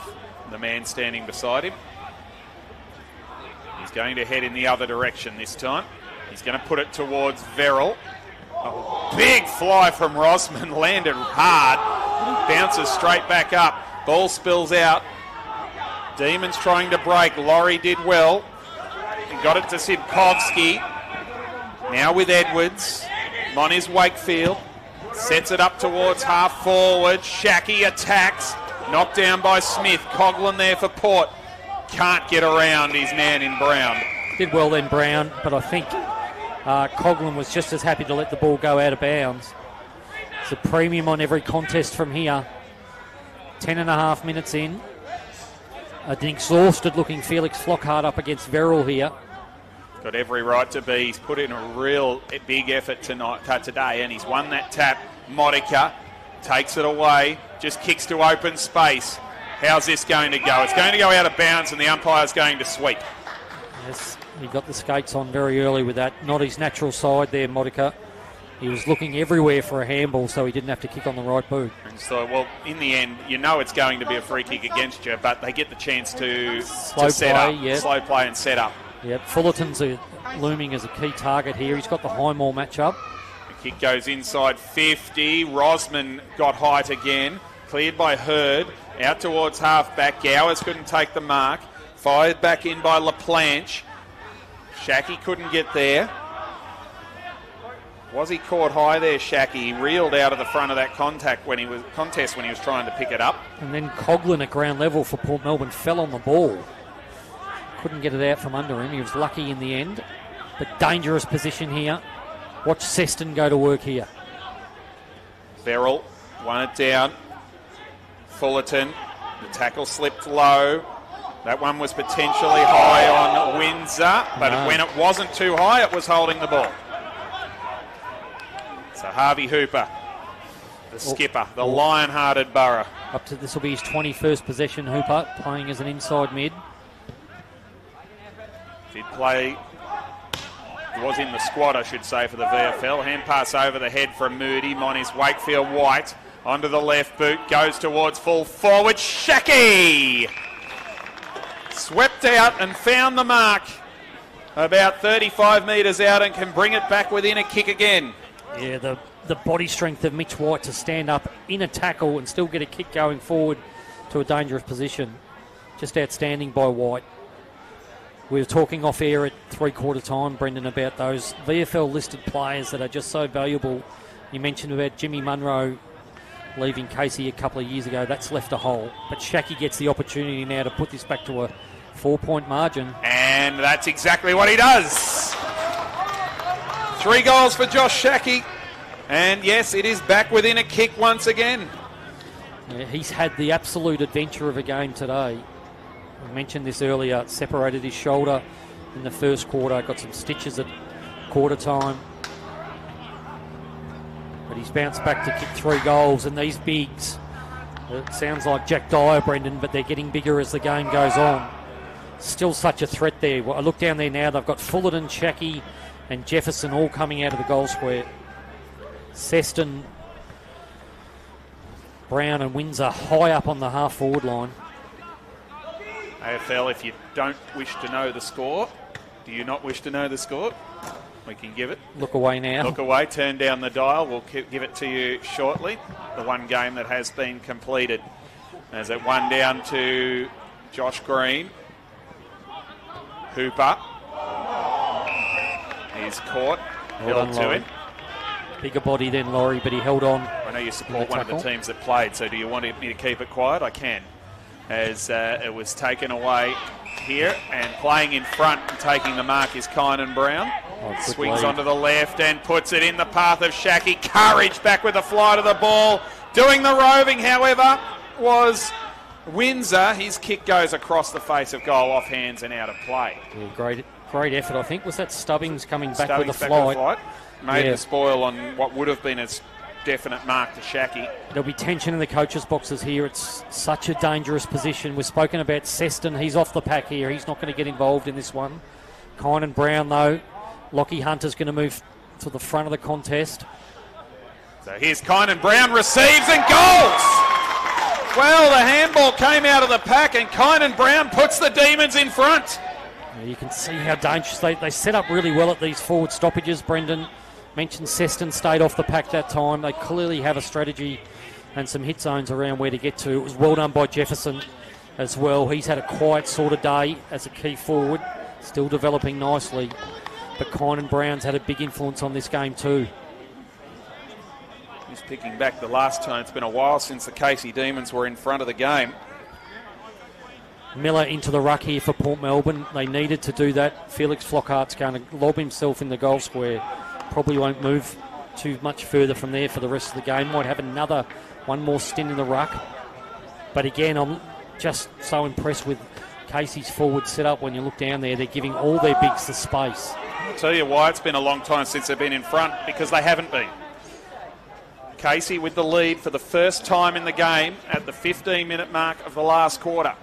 Speaker 1: the man standing beside him. He's going to head in the other direction this time. He's going to put it towards Verrill. A big fly from Rosman, landed hard. Bounces straight back up. Ball spills out. Demons trying to break. Laurie did well. He got it to Sibkovsky. Now with Edwards. Moniz Wakefield. Sets it up towards half forward. Shackey attacks. Knocked down by Smith. Coughlin there for Port. Can't get around his man in Brown.
Speaker 2: Did well then, Brown, but I think Coughlin was just as happy to let the ball go out of bounds. It's a premium on every contest from here. 10.5 minutes in. An exhausted-looking Felix Flockhart up against Verrill here.
Speaker 1: Got every right to be. He's put in a real big effort today, and he's won that tap. Modica takes it away, just kicks to open space. How's this going to go? It's going to go out of bounds, and the umpire's going to sweep.
Speaker 2: Yes, he got the skates on very early with that. Not his natural side there, Modica. He was looking everywhere for a handball, so he didn't have to kick on the right boot.
Speaker 1: And so, well, in the end, you know it's going to be a free kick against you, but they get the chance to set up.
Speaker 2: Yep.
Speaker 1: Slow play and set up.
Speaker 2: Yep, Fullerton's looming as a key target here. He's got the Highmore matchup.
Speaker 1: The kick goes inside 50. Rosman got height again. Cleared by Hurd. Out towards half-back. Gowers couldn't take the mark. Fired back in by LaPlanche. Shackey couldn't get there. Was he caught high there, Shackey? He reeled out of the front of that contest when he was trying to pick it up.
Speaker 2: And then Coughlin at ground level for Port Melbourne fell on the ball. Couldn't get it out from under him. He was lucky in the end. But dangerous position here. Watch Seston go to work here.
Speaker 1: Verrill won it down. Fullerton. The tackle slipped low. That one was potentially high on Windsor, but when it wasn't too high, it was holding the ball. So Harvey Hooper, the skipper, the lion-hearted Borough.
Speaker 2: This will be his 21st possession, Hooper, playing as an inside mid.
Speaker 1: Did play, was in the squad, I should say, for the VFL. Hand pass over the head from Moody. Moniz Wakefield White onto the left boot, goes towards full forward. Shackey! Swept out and found the mark about 35 metres out and can bring it back within a kick again.
Speaker 2: Yeah, the body strength of Mitch White to stand up in a tackle and still get a kick going forward to a dangerous position. Just outstanding by White. We were talking off air at three-quarter time, Brendan, about those VFL-listed players that are just so valuable. You mentioned about Jimmy Munro leaving Casey a couple of years ago. That's left a hole. But Shackey gets the opportunity now to put this back to a 4-point margin.
Speaker 1: And that's exactly what he does. 3 goals for Josh Shackey. And yes, it is back within a kick once again.
Speaker 2: Yeah, he's had the absolute adventure of a game today. I mentioned this earlier. Separated his shoulder in the first quarter. Got some stitches at quarter time. But he's bounced back to kick 3 goals. And these bigs, it sounds like Jack Dyer, Brendan, but they're getting bigger as the game goes on. Still such a threat there. Well, I look down there now. They've got Fullerton, Shackey and Jefferson all coming out of the goal square. Seston, Brown and Windsor high up on the half-forward line.
Speaker 1: AFL, if you don't wish to know the score, do you not wish to know the score? We can give it.
Speaker 2: Look away now.
Speaker 1: Look away, turn down the dial. We'll give it to you shortly. The one game that has been completed. As it 1 down to Josh Green. Hooper. He's caught. Held to him.
Speaker 2: Bigger body than Laurie, but he held on.
Speaker 1: I know you support one of the teams that played, so do you want me to keep it quiet? I can. As it was taken away here, and playing in front and taking the mark is Kynan Brown. Swings onto the left and puts it in the path of Shackey. Courage back with a fly to the ball. Doing the roving, however, was Windsor. His kick goes across the face of goal, off hands and out of play.
Speaker 2: Yeah, great effort, I think. Was that Stubbings coming back with a flight?
Speaker 1: Made the spoil on what would have been a definite mark to Shackey.
Speaker 2: There'll be tension in the coaches' boxes here. It's such a dangerous position. We've spoken about Seston. He's off the pack here. He's not going to get involved in this one. Kynan Brown, though. Lockie Hunter's going to move to the front of the contest.
Speaker 1: So here's Kynan Brown, receives and goals! Well, the handball came out of the pack and Kynan Brown puts the Demons in front.
Speaker 2: You can see how dangerous they set up really well at these forward stoppages. Brendan mentioned Seston stayed off the pack that time. They clearly have a strategy and some hit zones around where to get to. It was well done by Jefferson as well. He's had a quiet sort of day as a key forward, still developing nicely. But Kynan Brown's had a big influence on this game too.
Speaker 1: He's picking back the last time. It's been a while since the Casey Demons were in front of the game.
Speaker 2: Miller into the ruck here for Port Melbourne. They needed to do that. Felix Flockhart's going to lob himself in the goal square. Probably won't move too much further from there for the rest of the game. Might have one more stint in the ruck. But again, I'm just so impressed with Casey's forward setup. When you look down there, they're giving all their bigs the space.
Speaker 1: I'll tell you why it's been a long time since they've been in front, because they haven't been. Casey with the lead for the first time in the game at the 15-minute mark of the last quarter.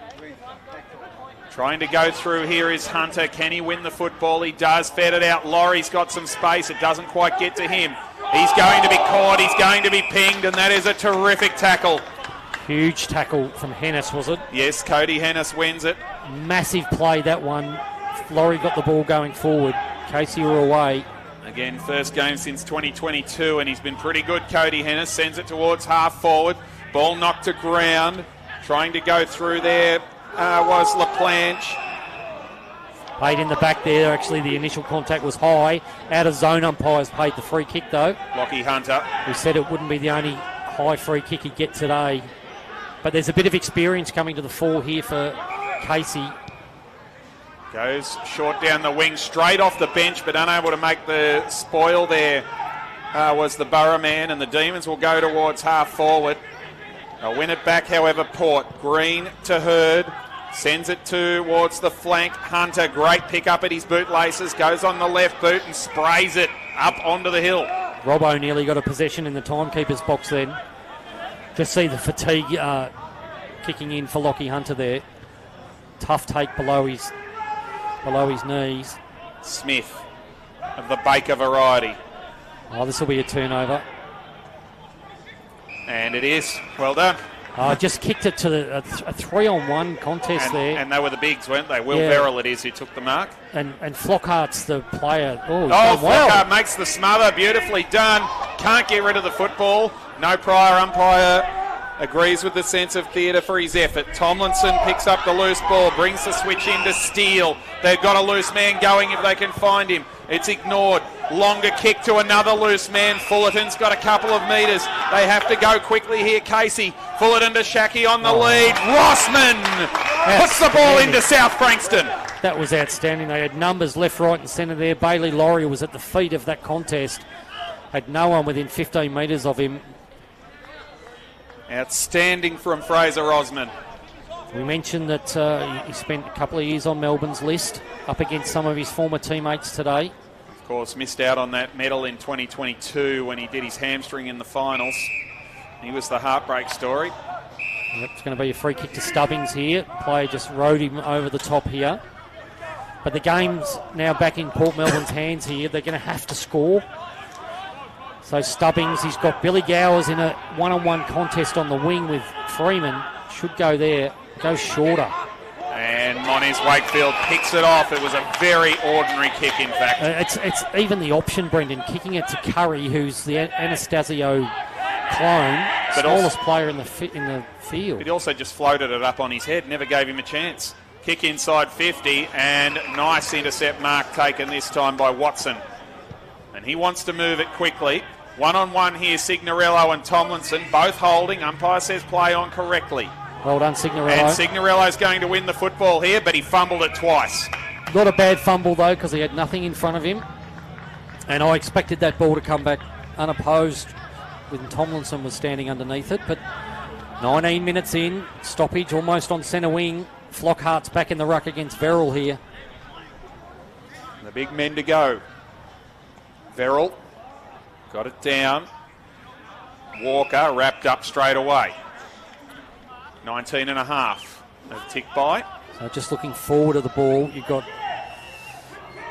Speaker 1: Trying to go through here is Hunter. Can he win the football? He does. Fed it out. Laurie's got some space. It doesn't quite get to him. He's going to be caught. He's going to be pinged, and that is a terrific tackle.
Speaker 2: Huge tackle from Hennis, was it?
Speaker 1: Yes, Cody Hennis wins it.
Speaker 2: Massive play, that one. Laurie got the ball going forward. Casey were away.
Speaker 1: Again, first game since 2022, and he's been pretty good. Cody Hennis sends it towards half forward. Ball knocked to ground. Trying to go through there was LaPlanche.
Speaker 2: Played in the back there. Actually, the initial contact was high. Out of zone umpires paid the free kick, though.
Speaker 1: Lockie Hunter.
Speaker 2: We said it wouldn't be the only high free kick he'd get today. But there's a bit of experience coming to the fore here for Casey.
Speaker 1: Goes short down the wing, straight off the bench, but unable to make the spoil there was the Borough man, and the Demons will go towards half forward. They'll win it back, however, Port. Green to Hurd. Sends it towards the flank. Hunter, great pick up at his bootlaces. Goes on the left boot and sprays it up onto the hill.
Speaker 2: Robbo nearly got a possession in the timekeeper's box then. Just see the fatigue kicking in for Lockie Hunter there. Tough take below his knees.
Speaker 1: Smith of the Baker variety.
Speaker 2: Oh, this will be a turnover.
Speaker 1: And it is. Well done.
Speaker 2: Just kicked it to a 3-on-1 contest there.
Speaker 1: And they were the bigs, weren't they? Will Verrill it is who took the mark.
Speaker 2: And Flockhart's the player.
Speaker 1: Flockhart makes the smother. Beautifully done. Can't get rid of the football. No prior umpire agrees with the sense of theatre for his effort. Tomlinson picks up the loose ball, brings the switch in to Steele. They've got a loose man going if they can find him. It's ignored. Longer kick to another loose man. Fullerton's got a couple of metres. They have to go quickly here. Casey. Fullerton to Shackey on the lead. Rossman puts the ball into South Frankston.
Speaker 2: That was outstanding. They had numbers left, right and centre there. Bailey Laurie was at the feet of that contest. Had no one within 15 metres of him.
Speaker 1: Outstanding from Fraser Osman.
Speaker 2: We mentioned that he spent a couple of years on Melbourne's list, up against some of his former teammates today.
Speaker 1: Of course, missed out on that medal in 2022 when he did his hamstring in the finals. He was the heartbreak story.
Speaker 2: Yep, it's going to be a free kick to Stubbings here. Player just rode him over the top here. But the game's now back in Port Melbourne's hands here. They're going to have to score. So Stubbings, he's got Billy Gowers in a one-on-one contest on the wing with Freeman. Should go there, go shorter.
Speaker 1: And Moniz Wakefield picks it off. It was a very ordinary kick, in fact.
Speaker 2: It's even the option, Brendan, kicking it to Curry, who's the Anastasio clone, but smallest player in the field.
Speaker 1: But he also just floated it up on his head, never gave him a chance. Kick inside 50, and nice intercept mark taken this time by Watson. And he wants to move it quickly. One-on-one here, Signorello and Tomlinson, both holding. Umpire says play on correctly.
Speaker 2: Well done, Signorello.
Speaker 1: And Signorello's going to win the football here, but he fumbled it twice.
Speaker 2: Not a bad fumble, though, because he had nothing in front of him. And I expected that ball to come back unopposed when Tomlinson was standing underneath it. But 19 minutes in, stoppage almost on centre wing. Flockhart's back in the ruck against Verrill here.
Speaker 1: The big men to go. Verrill got it down. Walker wrapped up straight away. 19 and a half. A tick by.
Speaker 2: So just looking forward of the ball, you've got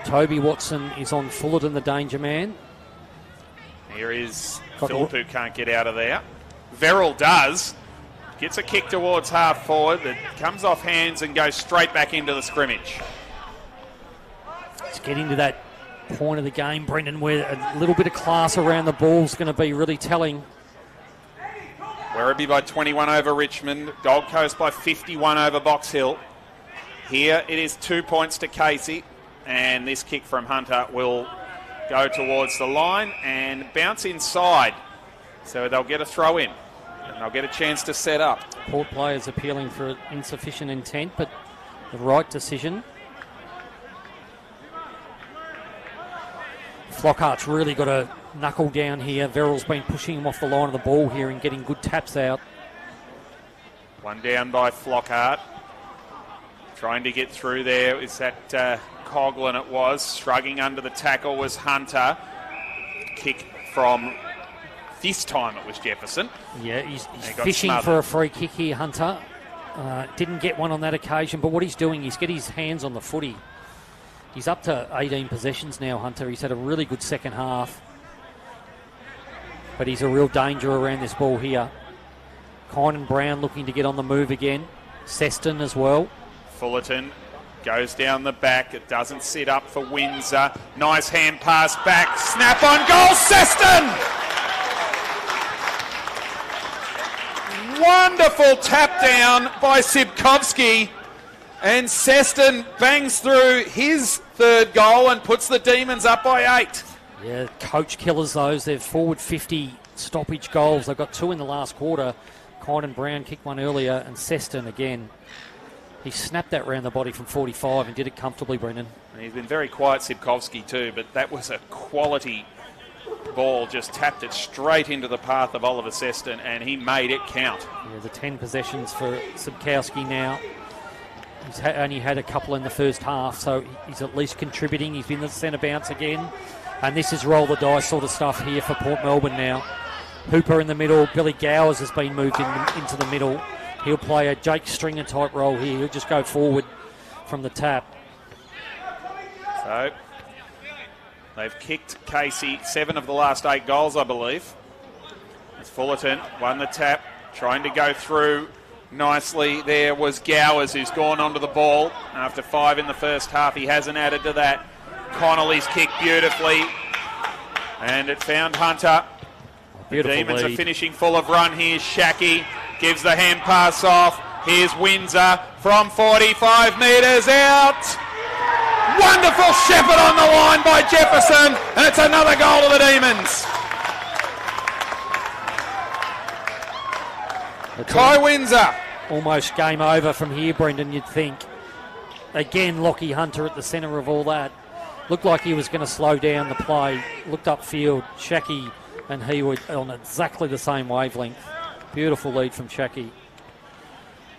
Speaker 2: Toby Watson is on Fullerton, the danger man.
Speaker 1: Here is Philp, who can't get out of there. Verrill does. Gets a kick towards half forward that comes off hands and goes straight back into the scrimmage.
Speaker 2: It's getting to that point of the game, Brendan, where a little bit of class around the ball is going to be really telling.
Speaker 1: Werribee by 21 over Richmond. Gold Coast by 51 over Box Hill. Here it is 2 points to Casey, and this kick from Hunter will go towards the line and bounce inside. So they'll get a throw in, and they'll get a chance to set up.
Speaker 2: Port players appealing for insufficient intent, but the right decision. Flockhart's really got to knuckle down here. Verrill's been pushing him off the line of the ball here and getting good taps out.
Speaker 1: One down by Flockhart. Trying to get through there. Is that Coughlin it was. Shrugging under the tackle was Hunter. Kick from, this time it was Jefferson.
Speaker 2: Yeah, he's fishing for a free kick here, Hunter. Didn't get one on that occasion, but what he's doing is get his hands on the footy. He's up to 18 possessions now, Hunter. He's had a really good second half. But he's a real danger around this ball here. Kynan Brown looking to get on the move again. Seston as well.
Speaker 1: Fullerton goes down the back. It doesn't sit up for Windsor. Nice hand pass back. Snap on goal, Seston! Wonderful tap down by Sibkovsky. And Seston bangs through his third goal and puts the Demons up by 8.
Speaker 2: Yeah, coach killers those. They're forward 50 stoppage goals. They've got 2 in the last quarter. Kynan Brown kicked one earlier, and Seston again. He snapped that round the body from 45 and did it comfortably, Brendan.
Speaker 1: And he's been very quiet, Sibkovsky, too, but that was a quality ball. Just tapped it straight into the path of Oliver Seston, and he made it count.
Speaker 2: Yeah, the 10 possessions for Sibkowski now. He's only had a couple in the first half, so he's at least contributing. He's been the centre bounce again. And this is roll the dice sort of stuff here for Port Melbourne now. Hooper in the middle. Billy Gowers has been moved into the middle. He'll play a Jake Stringer type role here. He'll just go forward from the tap.
Speaker 1: So they've kicked Casey 7 of the last 8 goals, I believe. As Fullerton won the tap, trying to go through nicely. There was Gowers, who's gone onto the ball after 5 in the first half. He hasn't added to that. Connolly's kicked beautifully, and it found Hunter.
Speaker 2: Beautiful
Speaker 1: the Demons
Speaker 2: lead.
Speaker 1: are finishing full of run. Here's Shackey, gives the hand pass off. Here's Windsor from 45 metres out. Wonderful shepherd on the line by Jefferson, and it's another goal to the Demons. Kai Windsor.
Speaker 2: Almost game over from here, Brendan, you'd think. Again, Lockie Hunter at the centre of all that. Looked like he was going to slow down the play. Looked upfield. Shackey and he were on exactly the same wavelength. Beautiful lead from Shackey.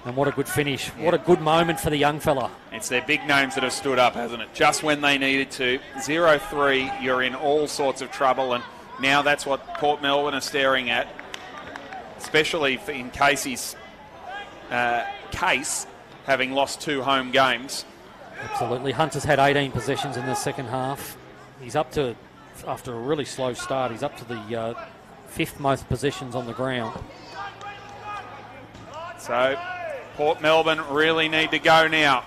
Speaker 2: And what a good finish. What a good moment for the young fella.
Speaker 1: It's their big names that have stood up, hasn't it? Just when they needed to. 0-3, you're in all sorts of trouble, and now that's what Port Melbourne are staring at, especially in Casey's case, having lost 2 home games.
Speaker 2: Absolutely. Hunter's had 18 possessions in the second half. He's up to, after a really slow start, he's up to the 5th most possessions on the ground.
Speaker 1: So Port Melbourne really need to go now.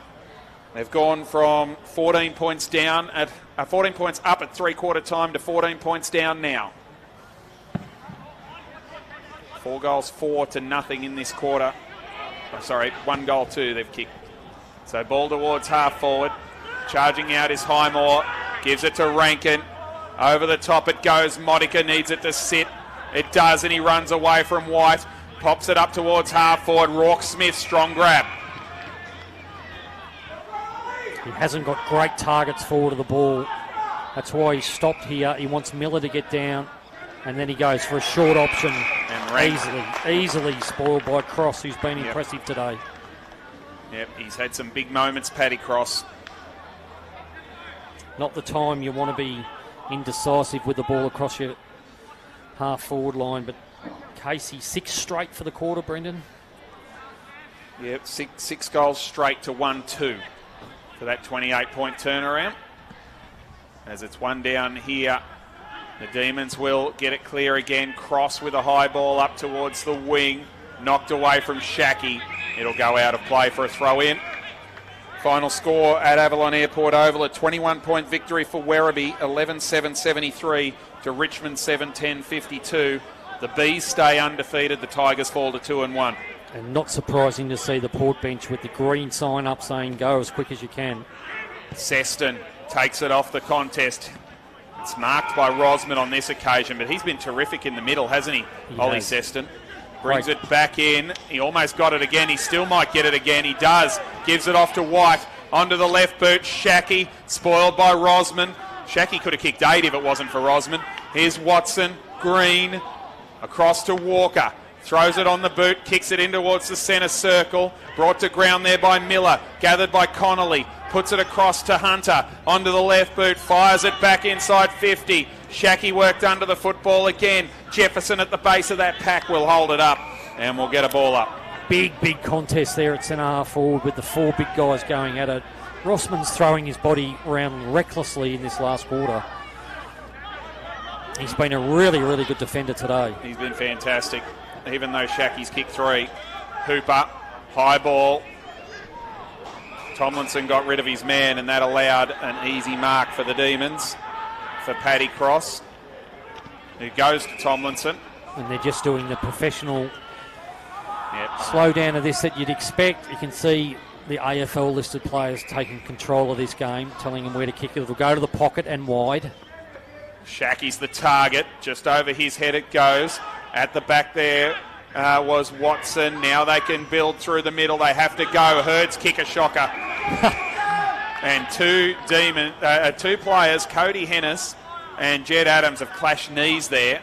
Speaker 1: They've gone from 14 points down at 14 points up at 3/4 time to 14 points down now. 4 goals, 4-0 in this quarter. Oh, sorry, 1 goal, 2 they've kicked. So ball towards half forward. Charging out is Highmore. Gives it to Rankin. Over the top it goes. Modica needs it to sit. It does, and he runs away from White. Pops it up towards half forward. Rourke Smith, strong grab.
Speaker 2: He hasn't got great targets forward of the ball. That's why he stopped here. He wants Miller to get down, and then he goes for a short option. And easily spoiled by Cross, who's been impressive today.
Speaker 1: Yep, he's had some big moments, Paddy Cross.
Speaker 2: Not the time you want to be indecisive with the ball across your half-forward line, but Casey, 6 straight for the quarter, Brendan.
Speaker 1: Yep, six goals straight to 1-2 for that 28-point turnaround. As it's 1 down here The Demons will get it clear again. Cross with a high ball up towards the wing. Knocked away from Shackey. It'll go out of play for a throw-in. Final score at Avalon Airport Oval, a 21-point victory for Werribee, 11-7-73 to Richmond 7-10-52. The Bees stay undefeated. The Tigers fall to 2-1.
Speaker 2: And not surprising to see the Port bench with the green sign up saying go as quick as you can.
Speaker 1: Seston takes it off the contest. It's marked by Rosman on this occasion, but he's been terrific in the middle, hasn't he? Ollie Seston. Brings it back in. He almost got it again. He still might get it again. He does. Gives it off to White. Onto the left boot. Shackey. Spoiled by Rosman. Shackey could have kicked 8 if it wasn't for Rosman. Here's Watson. Green. Across to Walker. Throws it on the boot. Kicks it in towards the centre circle. Brought to ground there by Miller. Gathered by Connolly. Puts it across to Hunter. Onto the left boot. Fires it back inside 50. Shackey worked under the football again. Jefferson at the base of that pack will hold it up and we'll get a ball up.
Speaker 2: Big contest there at centre half forward with the 4 big guys going at it. Rossman's throwing his body around recklessly in this last quarter. He's been a really good defender today.
Speaker 1: He's been fantastic, even though Shackey's kicked 3. Hooper, high ball. Tomlinson got rid of his man and that allowed an easy mark for the Demons. For Paddy Cross, who goes to Tomlinson.
Speaker 2: And they're just doing the professional slow down of this that you'd expect. You can see the AFL listed players taking control of this game, telling them where to kick it. It'll go to the pocket and wide.
Speaker 1: Shackey's the target. Just over his head it goes. At the back there was Watson. Now they can build through the middle. They have to go. Hurd's kick a shocker. And two players, Cody Hennis and Jed Adams, have clashed knees there.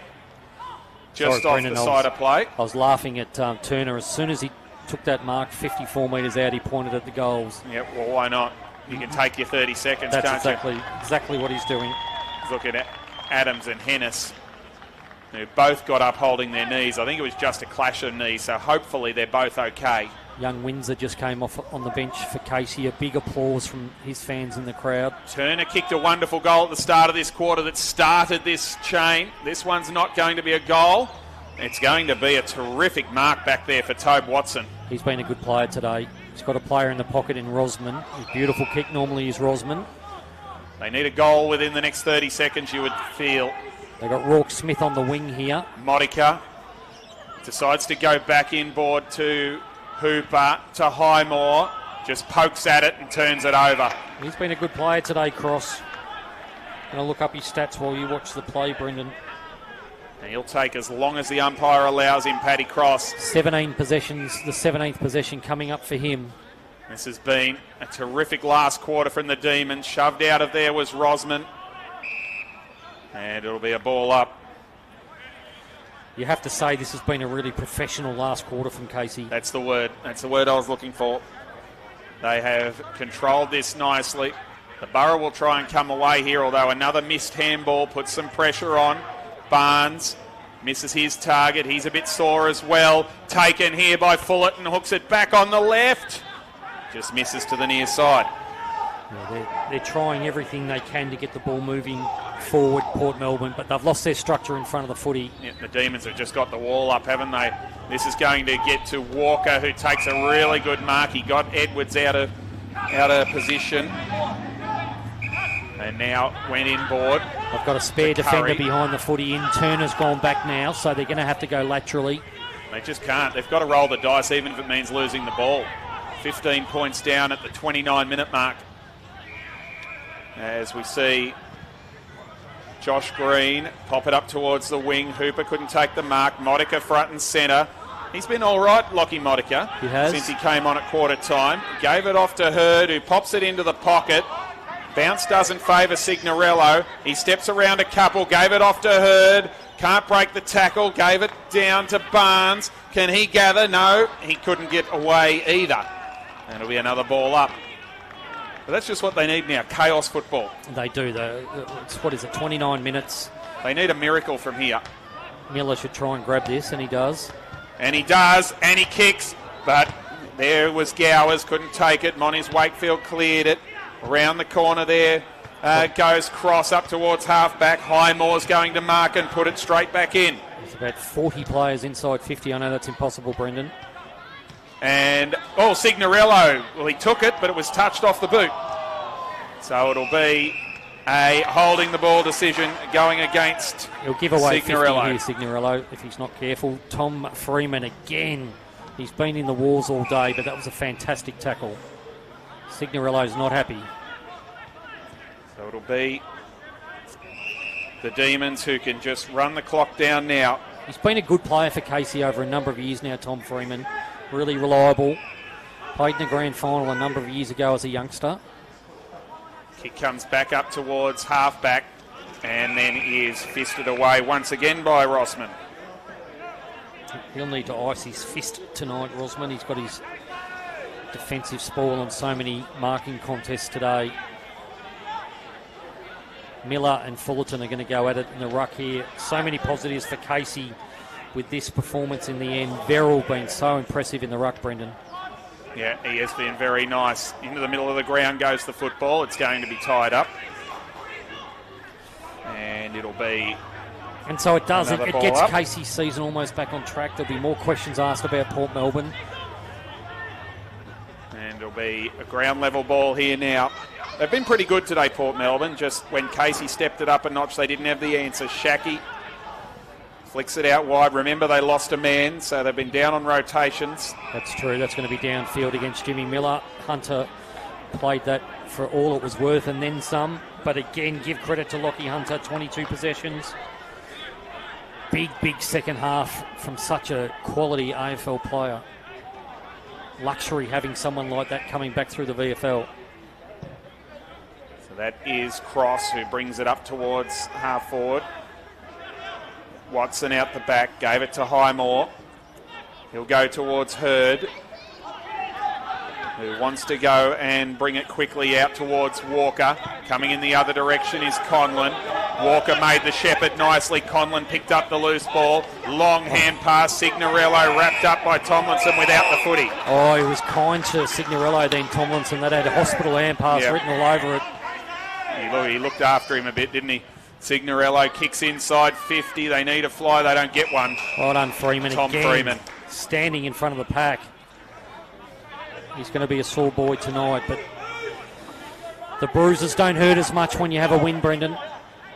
Speaker 1: Just off the side of play.
Speaker 2: I was laughing at Turner. As soon as he took that mark 54 metres out, he pointed at the goals.
Speaker 1: Yep, well, why not? You can take your 30 seconds,
Speaker 2: That's
Speaker 1: can't
Speaker 2: exactly what he's doing.
Speaker 1: Look at Adams and Hennis, who both got up holding their knees. I think it was just a clash of knees, so hopefully they're both okay.
Speaker 2: Young Windsor just came off on the bench for Casey. A big applause from his fans in the crowd.
Speaker 1: Turner kicked a wonderful goal at the start of this quarter that started this chain. This one's not going to be a goal. It's going to be a terrific mark back there for Tobe Watson.
Speaker 2: He's been a good player today. He's got a player in the pocket in Rosman. His beautiful kick normally is Rosman.
Speaker 1: They need a goal within the next 30 seconds, you would feel.
Speaker 2: They've got Rourke Smith on the wing here.
Speaker 1: Modica decides to go back inboard to Hooper, to Highmore. Just pokes at it and turns it over.
Speaker 2: He's been a good player today, Cross. Going to look up his stats while you watch the play, Brendan.
Speaker 1: And he'll take as long as the umpire allows him, Paddy Cross.
Speaker 2: 17 possessions, the 17th possession coming up for him.
Speaker 1: This has been a terrific last quarter from the Demons. Shoved out of there was Rosman. And it'll be a ball up.
Speaker 2: You have to say this has been a really professional last quarter from Casey.
Speaker 1: That's the word. That's the word I was looking for. They have controlled this nicely. The Borough will try and come away here, although another missed handball puts some pressure on. Barnes misses his target. He's a bit sore as well. Taken here by Fullerton. Hooks it back on the left. Just misses to the near side.
Speaker 2: Yeah, they're trying everything they can to get the ball moving forward, Port Melbourne, but they've lost their structure in front of the footy.
Speaker 1: Yeah, the Demons have just got the wall up, haven't they? This is going to get to Walker, who takes a really good mark. He got Edwards out of position. And now went inboard.
Speaker 2: I've got a spare defender behind the footy in. Turner's gone back now, so they're going to have to go laterally.
Speaker 1: They just can't. They've got to roll the dice, even if it means losing the ball. 15 points down at the 29-minute mark. As we see Josh Green pop it up towards the wing. Hooper couldn't take the mark. Modica front and centre. He's been all right, Lockie Modica,
Speaker 2: he has,
Speaker 1: since he came on at quarter time. Gave it off to Hurd, who pops it into the pocket. Bounce doesn't favour Signorello. He steps around a couple, gave it off to Hurd. Can't break the tackle, gave it down to Barnes. Can he gather? No, he couldn't get away either. And it'll be another ball up. But that's just what they need now, chaos football.
Speaker 2: They do, though. It's, 29 minutes.
Speaker 1: They need a miracle from here.
Speaker 2: Miller should try and grab this, and he does.
Speaker 1: And he does, and he kicks. But there was Gowers, couldn't take it. Moniz Wakefield cleared it. Around the corner there Goes cross up towards half-back. Highmore's going to mark and put it straight back in.
Speaker 2: There's about 40 players inside 50. I know that's impossible, Brendan.
Speaker 1: And, Signorello. Well, he took it, but it was touched off the boot. So it'll be a holding the ball decision going against
Speaker 2: He'll give away
Speaker 1: Signorello.
Speaker 2: 50 here, Signorello, if he's not careful. Tom Freeman again. He's been in the wars all day, but that was a fantastic tackle. Signorello's not happy.
Speaker 1: So it'll be the Demons who can just run the clock down now.
Speaker 2: He's been a good player for Casey over a number of years now, Tom Freeman. Really reliable. Played in the grand final a number of years ago as a youngster.
Speaker 1: Kick comes back up towards halfback and then is fisted away once again by Rossman.
Speaker 2: He'll need to ice his fist tonight, Rosman. He's got his defensive spoil on so many marking contests today. Miller and Fullerton are going to go at it in the ruck here. So many positives for Casey with this performance in the end. Verrill been so impressive in the ruck, Brendan.
Speaker 1: Yeah, he has been very nice. Into the middle of the ground goes the football. It's going to be tied up. And it'll be...
Speaker 2: And so it does. It gets
Speaker 1: up.
Speaker 2: Casey's season almost back on track. There'll be more questions asked about Port Melbourne.
Speaker 1: And it'll be a ground level ball here now. They've been pretty good today, Port Melbourne. Just when Casey stepped it up a notch, they didn't have the answer. Shackey flicks it out wide. Remember, they lost a man, so they've been down on rotations.
Speaker 2: That's true. That's going to be downfield against Jimmy Miller. Hunter played that for all it was worth and then some. But again, give credit to Lockie Hunter, 22 possessions. Big second half from such a quality AFL player. Luxury having someone like that coming back through the VFL.
Speaker 1: So that is Cross, who brings it up towards half forward. Watson out the back, gave it to Highmore. He'll go towards Hurd, who wants to go and bring it quickly out towards Walker. Coming in the other direction is Conlon. Walker made the shepherd nicely. Conlon picked up the loose ball. Long hand pass. Signorello wrapped up by Tomlinson without the footy.
Speaker 2: Oh, he was kind to Signorello then, Tomlinson. That had a hospital hand pass written all over it.
Speaker 1: He looked after him a bit, didn't he? Signorello kicks inside 50. They need a fly. They don't get one.
Speaker 2: Well done, Freeman.
Speaker 1: Tom
Speaker 2: again,
Speaker 1: Freeman.
Speaker 2: Standing in front of the pack. He's going to be a sore boy tonight, but the bruises don't hurt as much when you have a win, Brendan.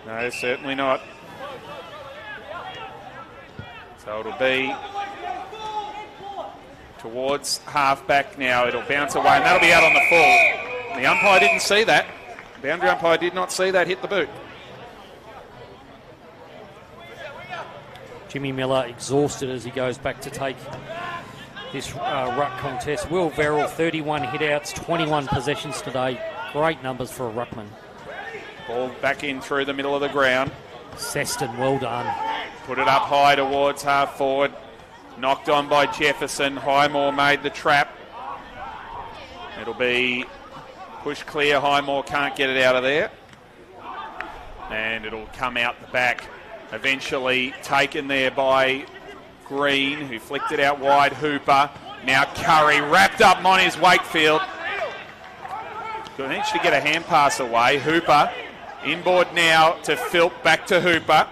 Speaker 1: No, certainly not. So it'll be towards half-back now. It'll bounce away, and that'll be out on the full. The umpire didn't see that. The boundary umpire did not see that hit the boot.
Speaker 2: Jimmy Miller exhausted as he goes back to take this ruck contest. Will Verrill, 31 hit-outs, 21 possessions today. Great numbers for a ruckman.
Speaker 1: Ball back in through the middle of the ground.
Speaker 2: Seston, well done.
Speaker 1: Put it up high towards half forward. Knocked on by Jefferson. Highmore made the trap. It'll be push clear. Highmore can't get it out of there. And it'll come out the back. Eventually taken there by Green, who flicked it out wide. Hooper. Now Curry wrapped up Moniz Wakefield. Managed to get a hand pass away. Hooper inboard now to Philp, back to Hooper.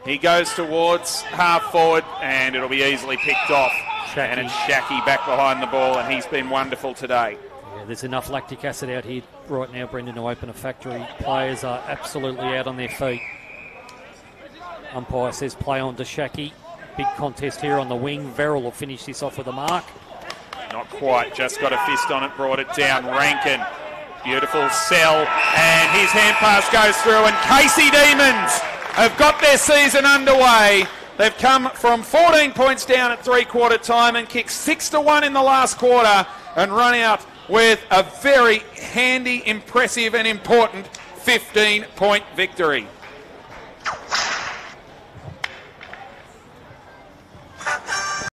Speaker 1: He goes towards half forward and it'll be easily picked off.
Speaker 2: Shackey.
Speaker 1: And it's Shackey back behind the ball, and he's been wonderful today.
Speaker 2: Yeah, there's enough lactic acid out here right now, Brendan, to open a factory. Players are absolutely out on their feet. Umpire says play on to Shackey. Big contest here on the wing. Verrill will finish this off with a mark.
Speaker 1: Not quite, just got a fist on it, brought it down. Rankin, beautiful sell, and his hand pass goes through, and Casey Demons have got their season underway. They've come from 14 points down at three-quarter time and kicked 6-1 in the last quarter and run out with a very handy, impressive and important 15-point victory.